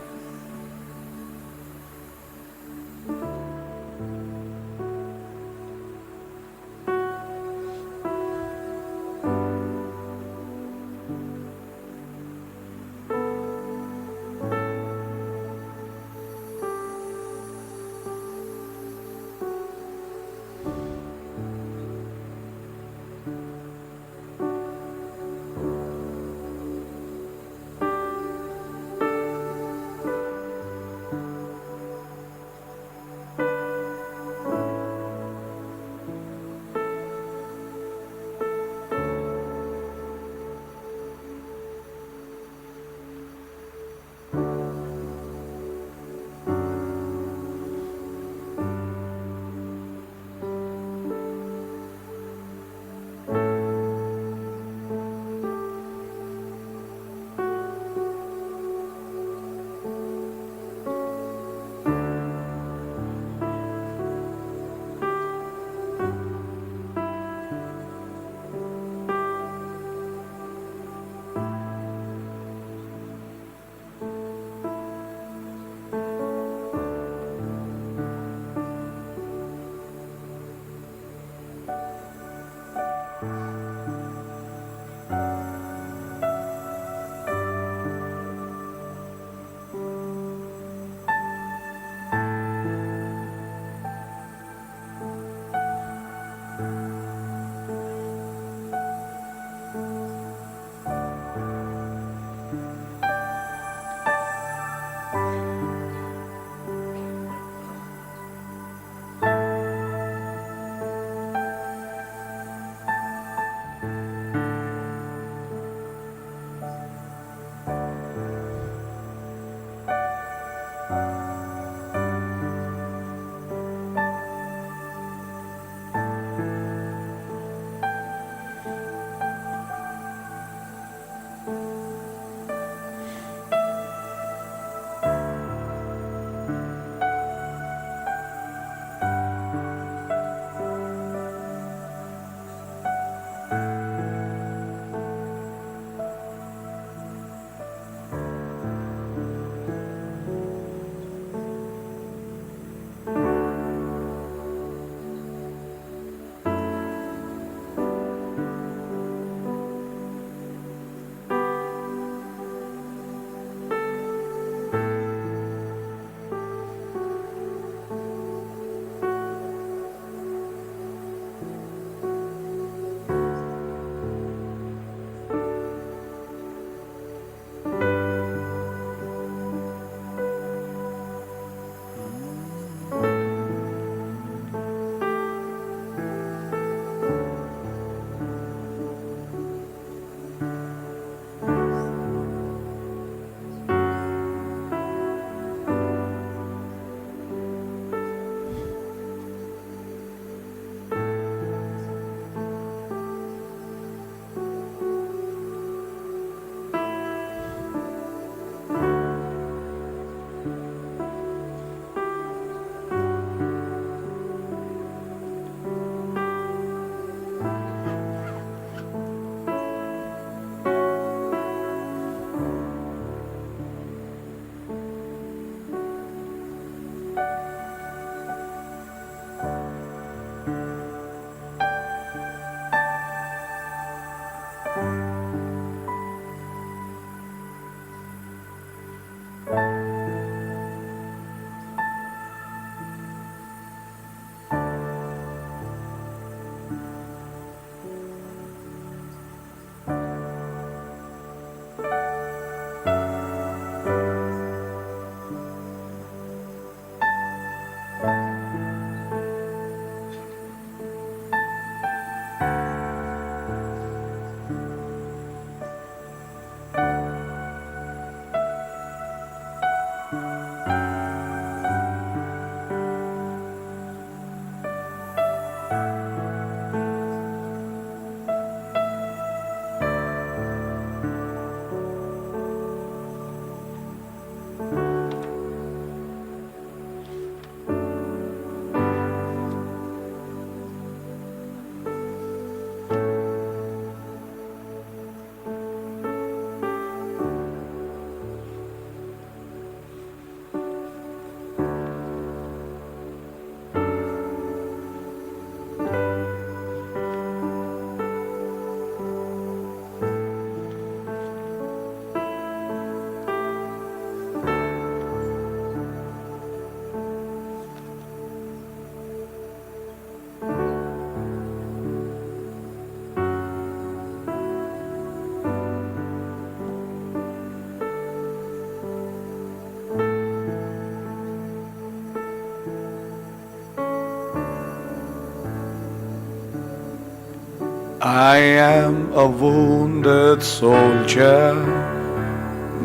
I am a wounded soldier,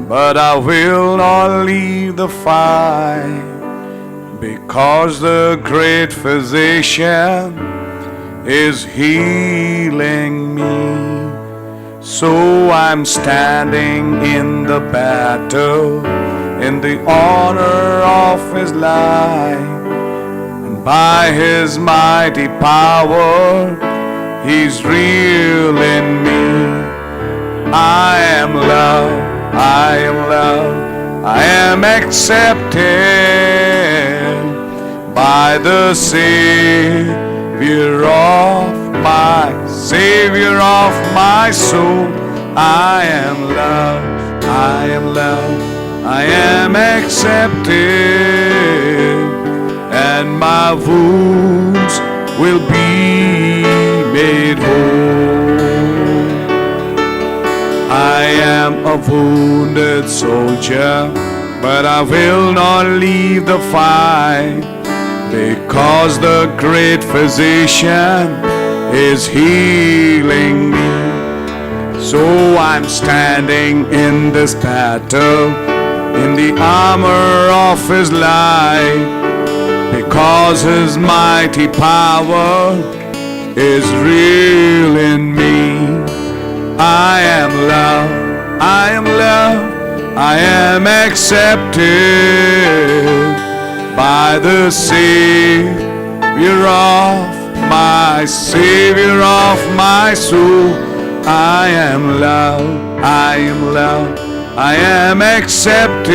but I will not leave the fight, because the great physician is healing me. So I'm standing in the battle, in the honor of His life, and by His mighty power He's real in me. I am loved, I am loved, I am accepted by the Savior of my soul. I am loved, I am loved, I am accepted, and my wounds will be made whole. I am a wounded soldier, but I will not leave the fight, because the great physician is healing me. So I'm standing in this battle, in the armor of His light, because His mighty power is real in me. I am loved, I am loved, I am accepted by the Savior of my soul. I am loved, I am loved, I am accepted,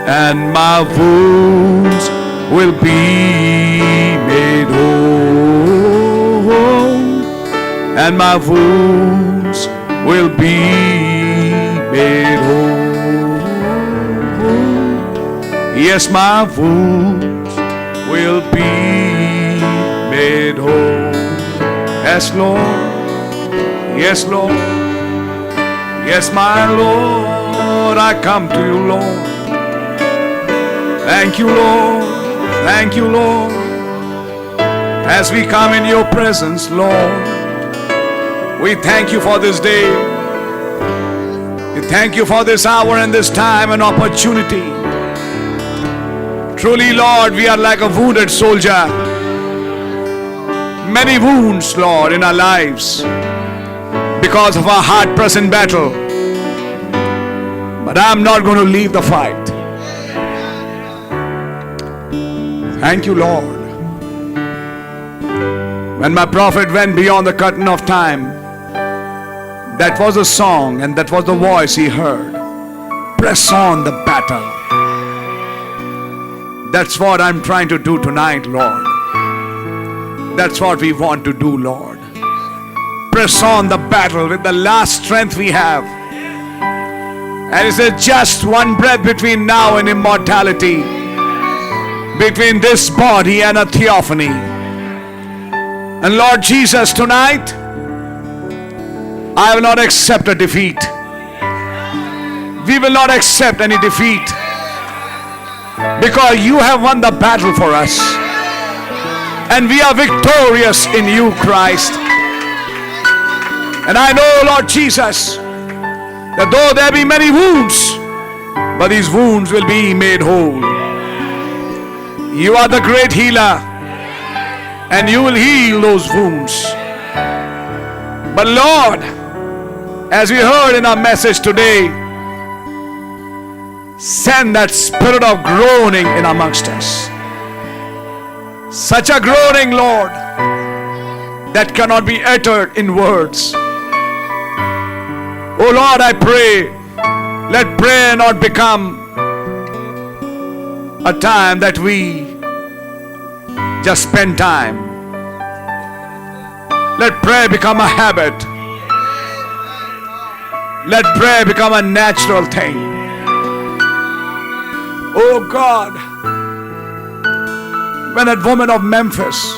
and my wounds will be made whole, and my wounds will be made whole. Yes, my wounds will be made whole. Yes, Lord. Yes, Lord. Yes, my Lord, I come to you, Lord. Thank you, Lord. Thank you, Lord. As we come in your presence, Lord, we thank you for this day. We thank you for this hour and this time and opportunity. Truly, Lord, we are like a wounded soldier. Many wounds, Lord, in our lives because of our hard-pressing battle. But I'm not going to leave the fight. Thank you, Lord. When my prophet went beyond the curtain of time, that was a song and that was the voice he heard. Press on the battle. That's what I'm trying to do tonight, Lord. That's what we want to do, Lord. Press on the battle with the last strength we have. And it's just one breath between now and immortality, between this body and a theophany. And Lord Jesus, tonight, I will not accept a defeat. We will not accept any defeat, because you have won the battle for us. And we are victorious in you, Christ. And I know, Lord Jesus, that though there be many wounds, but these wounds will be made whole. You are the great healer, and you will heal those wounds. But Lord, as we heard in our message today, send that spirit of groaning in amongst us. Such a groaning, Lord, that cannot be uttered in words. Oh Lord, I pray, let prayer not become a time that we just spend time. Let prayer become a habit. Let prayer become a natural thing. Oh God, when that woman of Memphis,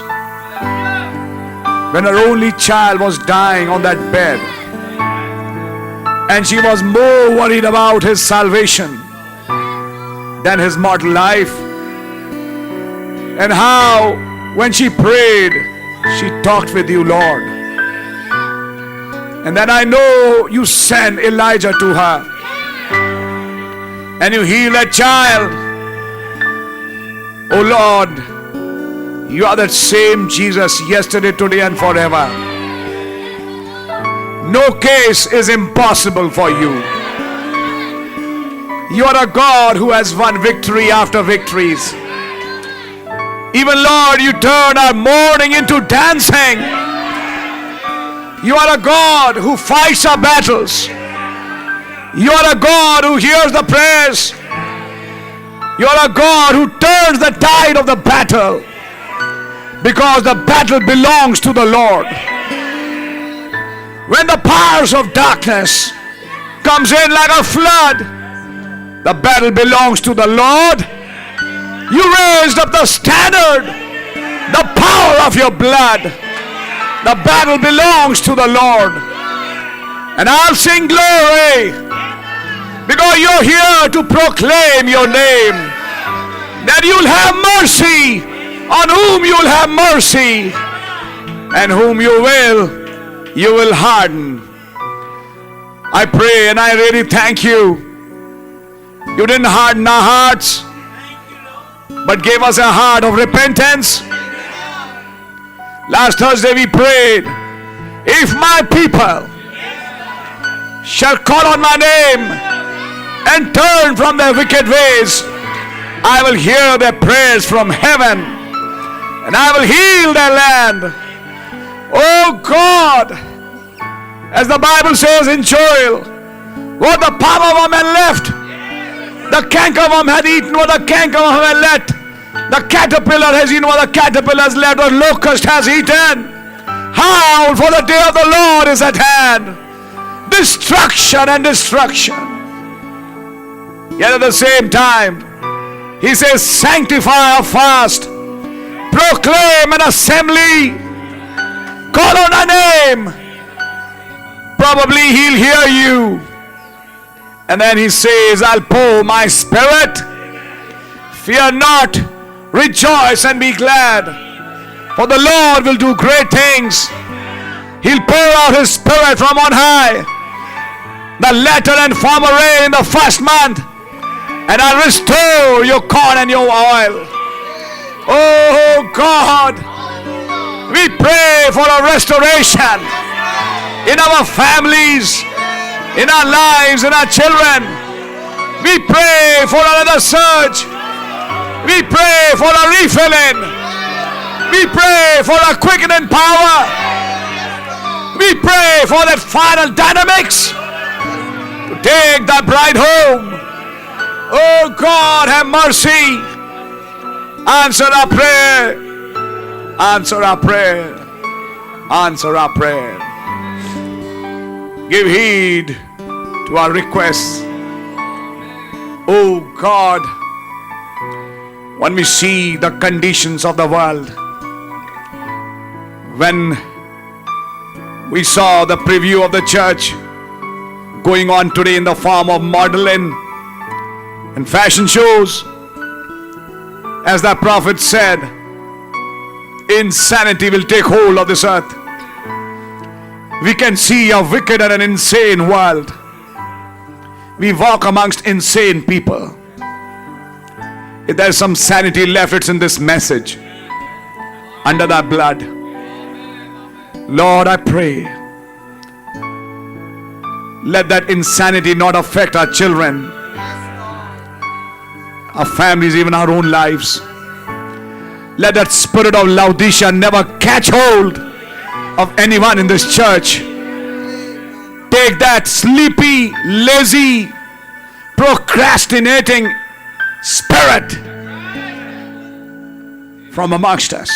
when her only child was dying on that bed, and she was more worried about his salvation than his mortal life, and how when she prayed, she talked with you, Lord. And then I know you sent Elijah to her, and you heal that child. Oh Lord, you are that same Jesus yesterday, today, and forever. No case is impossible for you. You are a God who has won victory after victories. Even Lord, you turn our mourning into dancing. You are a God who fights our battles. You are a God who hears the prayers. You are a God who turns the tide of the battle, because the battle belongs to the Lord. When the powers of darkness comes in like a flood, the battle belongs to the Lord. You raised up the standard, the power of your blood. The battle belongs to the Lord. And I'll sing glory, because you're here to proclaim your name, that you'll have mercy on whom you'll have mercy, and whom you will harden. I pray and I really thank you. You didn't harden our hearts, but gave us a heart of repentance. Last Thursday we prayed, if my people shall call on my name and turn from their wicked ways, I will hear their prayers from heaven, and I will heal their land. Oh God, as the Bible says in Joel, what the palmerworm had left, the cankerworm had eaten what the cankerworm had left. The caterpillar has eaten what the caterpillar has left, what locust has eaten. Howl, for the day of the Lord is at hand. Destruction and destruction. Yet at the same time, he says, sanctify a fast, proclaim an assembly, call on a name. Probably he'll hear you. And then he says, I'll pour my spirit. Fear not, rejoice and be glad, for the Lord will do great things. He'll pour out his spirit from on high, the latter and former rain in the first month, and I'll restore your corn and your oil. Oh God, we pray for a restoration in our families, in our lives, in our children. We pray for another surge. We pray for a refilling. We pray for a quickening power. We pray for that final dynamics to take the bride home. Oh God, have mercy. Answer our prayer. Answer our prayer. Answer our prayer. Give heed to our requests. Oh God, when we see the conditions of the world, when we saw the preview of the church going on today in the form of modeling and fashion shows, As the prophet said, insanity will take hold of this earth. We can see a wicked and an insane world. We walk amongst insane people. If there's some sanity left, it's in this message. Under that blood. Lord, I pray, let that insanity not affect our children, our families, even our own lives. Let that spirit of Laodicea never catch hold of anyone in this church. Take that sleepy, lazy, procrastinating spirit from amongst us.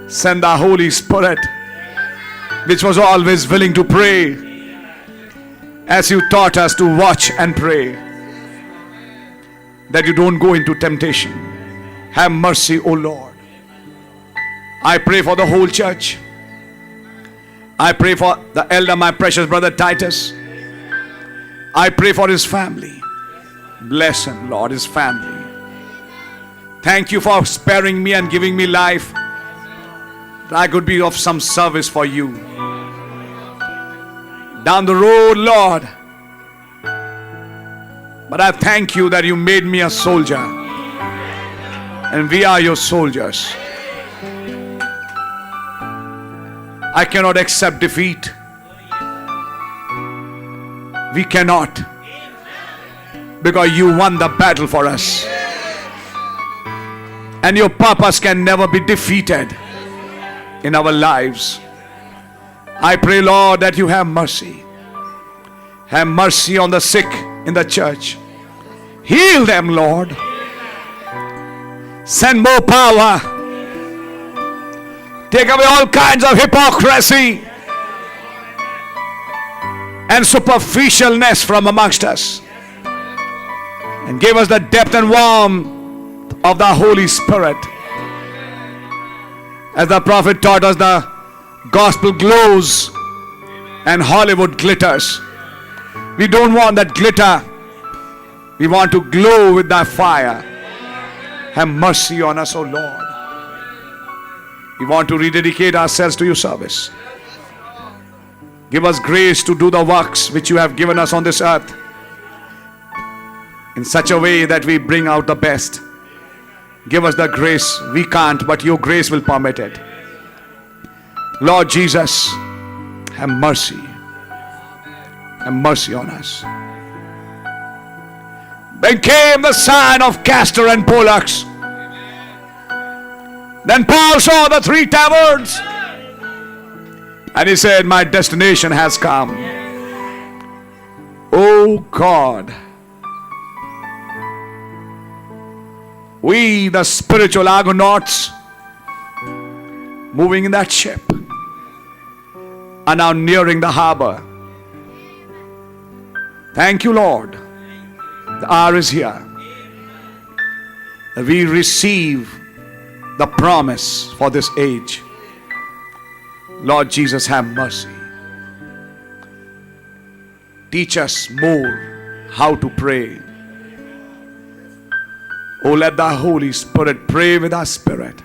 Send the Holy Spirit, which was always willing to pray, as you taught us to watch and pray, that you don't go into temptation. Have mercy, O Lord. I pray for the whole church. I pray for the elder, my precious brother Titus. I pray for his family. Bless him, Lord, his family. Thank you for sparing me and giving me life, that I could be of some service for you. Down the road, Lord. But I thank you that you made me a soldier. And we are your soldiers. I cannot accept defeat. We cannot. Because you won the battle for us. And your purpose can never be defeated in our lives. I pray, Lord, that you have mercy. Have mercy on the sick in the church. Heal them, Lord. Send more power. Take away all kinds of hypocrisy and superficialness from amongst us. And give us the depth and warmth of the Holy Spirit. As the prophet taught us, the gospel glows and Hollywood glitters. We don't want that glitter. We want to glow with thy fire. Have mercy on us, O Lord. We want to rededicate ourselves to your service. Give us grace to do the works which you have given us on this earth in such a way that we bring out the best. Give us the grace. We can't, but your grace will permit it. Lord Jesus, have mercy. Have mercy on us. Then came the sign of Castor and Pollux. Then Paul saw the 3 taverns. And he said, my destination has come. Oh God. We, the spiritual Argonauts, moving in that ship, are now nearing the harbor. Thank you, Lord. The hour is here. We receive the promise for this age. Lord Jesus, have mercy. Teach us more how to pray. Oh, let the Holy Spirit pray with our spirit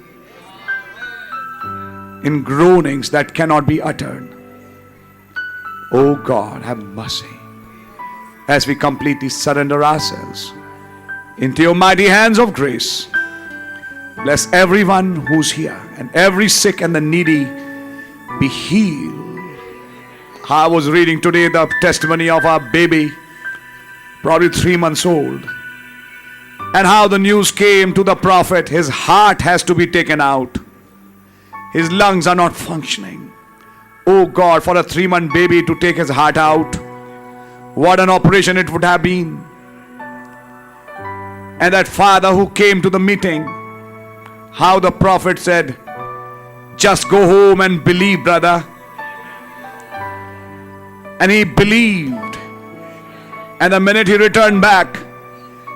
in groanings that cannot be uttered. Oh God, have mercy. As we completely surrender ourselves into your mighty hands of grace, bless everyone who's here, and every sick and the needy be healed. I was reading today the testimony of our baby, probably 3 months old, and how the news came to the prophet. His heart has to be taken out. His lungs are not functioning. Oh God, for a 3-month baby to take his heart out, what an operation it would have been. And that father who came to the meeting, how the prophet said, just go home and believe, brother. And he believed. And the minute he returned back,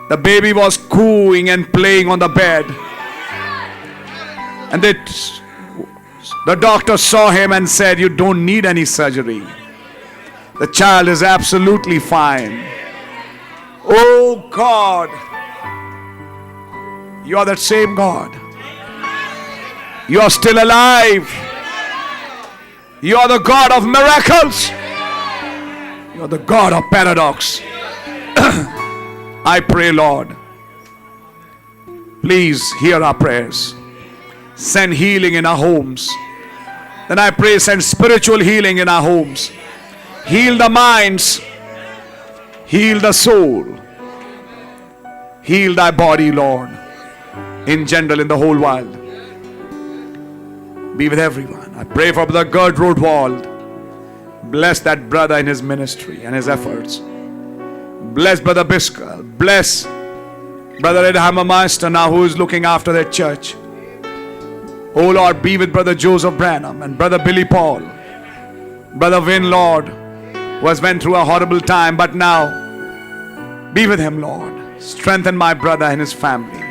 the baby was cooing and playing on the bed. And the doctor saw him and said, you don't need any surgery. The child is absolutely fine. Oh God, You are that same God. You are still alive. You are the God of miracles. You are the God of paradox. I pray, Lord, please hear our prayers. Send healing in our homes. Then I pray, send spiritual healing in our homes. Heal the minds. Heal the soul. Heal thy body, Lord, in general, in the whole world. Be with everyone. I pray for Brother Gerd Rodwald. Bless that brother in his ministry and his efforts. Bless Brother Biscal. Bless Brother Ed Hammermeister now, who is looking after that church. Oh Lord, be with Brother Joseph Branham and Brother Billy Paul. Brother Vin, Lord, who has went through a horrible time, but now be with him, Lord. Strengthen my brother and his family.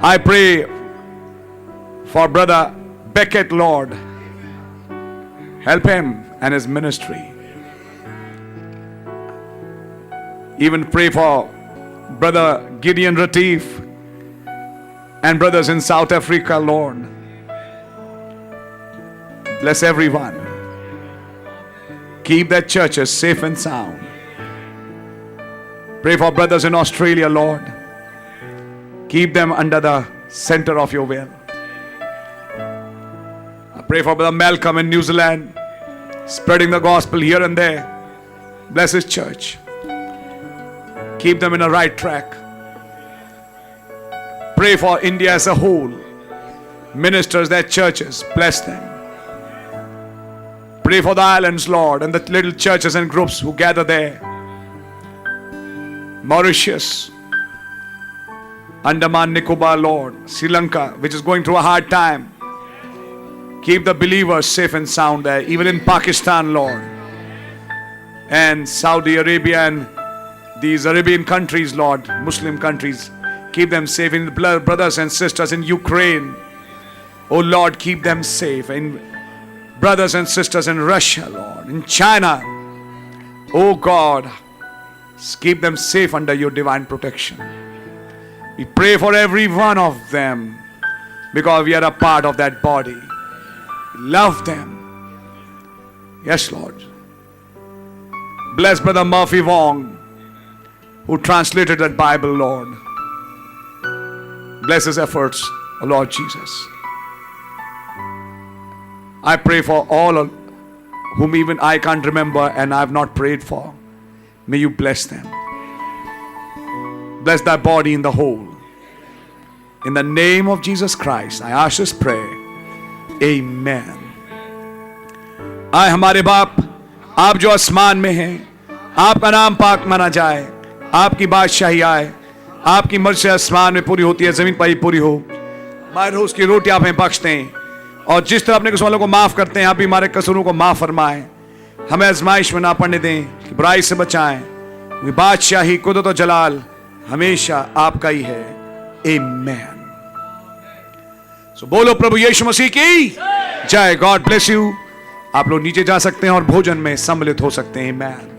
I pray for Brother Beckett, Lord. Help him and his ministry. Even pray for Brother Gideon Retief and brothers in South Africa, Lord. Bless everyone. Keep their churches safe and sound. Pray for brothers in Australia, Lord. Keep them under the center of your will. I pray for Brother Malcolm in New Zealand, spreading the gospel here and there. Bless his church. Keep them in a right track. Pray for India as a whole. Ministers, their churches, bless them. Pray for the islands, Lord, and the little churches and groups who gather there. Mauritius, Andaman Nicobar, Lord, Sri Lanka, which is going through a hard time. Keep the believers safe and sound there, even in Pakistan, Lord, and Saudi Arabia and these Arabian countries, Lord, Muslim countries. Keep them safe. In brothers and sisters in Ukraine, oh Lord, keep them safe. In brothers and sisters in Russia, Lord, in China, oh God, keep them safe under your divine protection. We pray for every one of them because we are a part of that body. Love them. Yes, Lord. Bless Brother Murphy Wong, who translated that Bible, Lord. Bless his efforts, oh Lord Jesus. I pray for all whom even I can't remember and I have not prayed for. May you bless them. Bless thy body in the whole. In the name of Jesus Christ, I ask this prayer. Amen. आए हमारे बाप, आप जो आसमान में हैं, आपका नाम पाक माना जाए, आपकी बादशाही आए, आपकी मर्जी आसमान में पूरी होती है, जमीन पर ही पूरी हो। हमारे रोज की रोटी आप हमें बख्श दें, और जिस तरह अपने कसूरों को माफ करते हैं, आप भी हमारे कसूरों को माफ फरमाएं। हमें आजमाइश में ना पड़ने दें, कि बुराई से बचाएं। बादशाही, कुदरत और जलाल हमेशा आपका ही है। आमीन। सो बोलो प्रभु यीशु मसीह की जय। God bless you. आप लोग नीचे जा सकते हैं और भोजन में सम्मिलित हो सकते हैं। आमीन।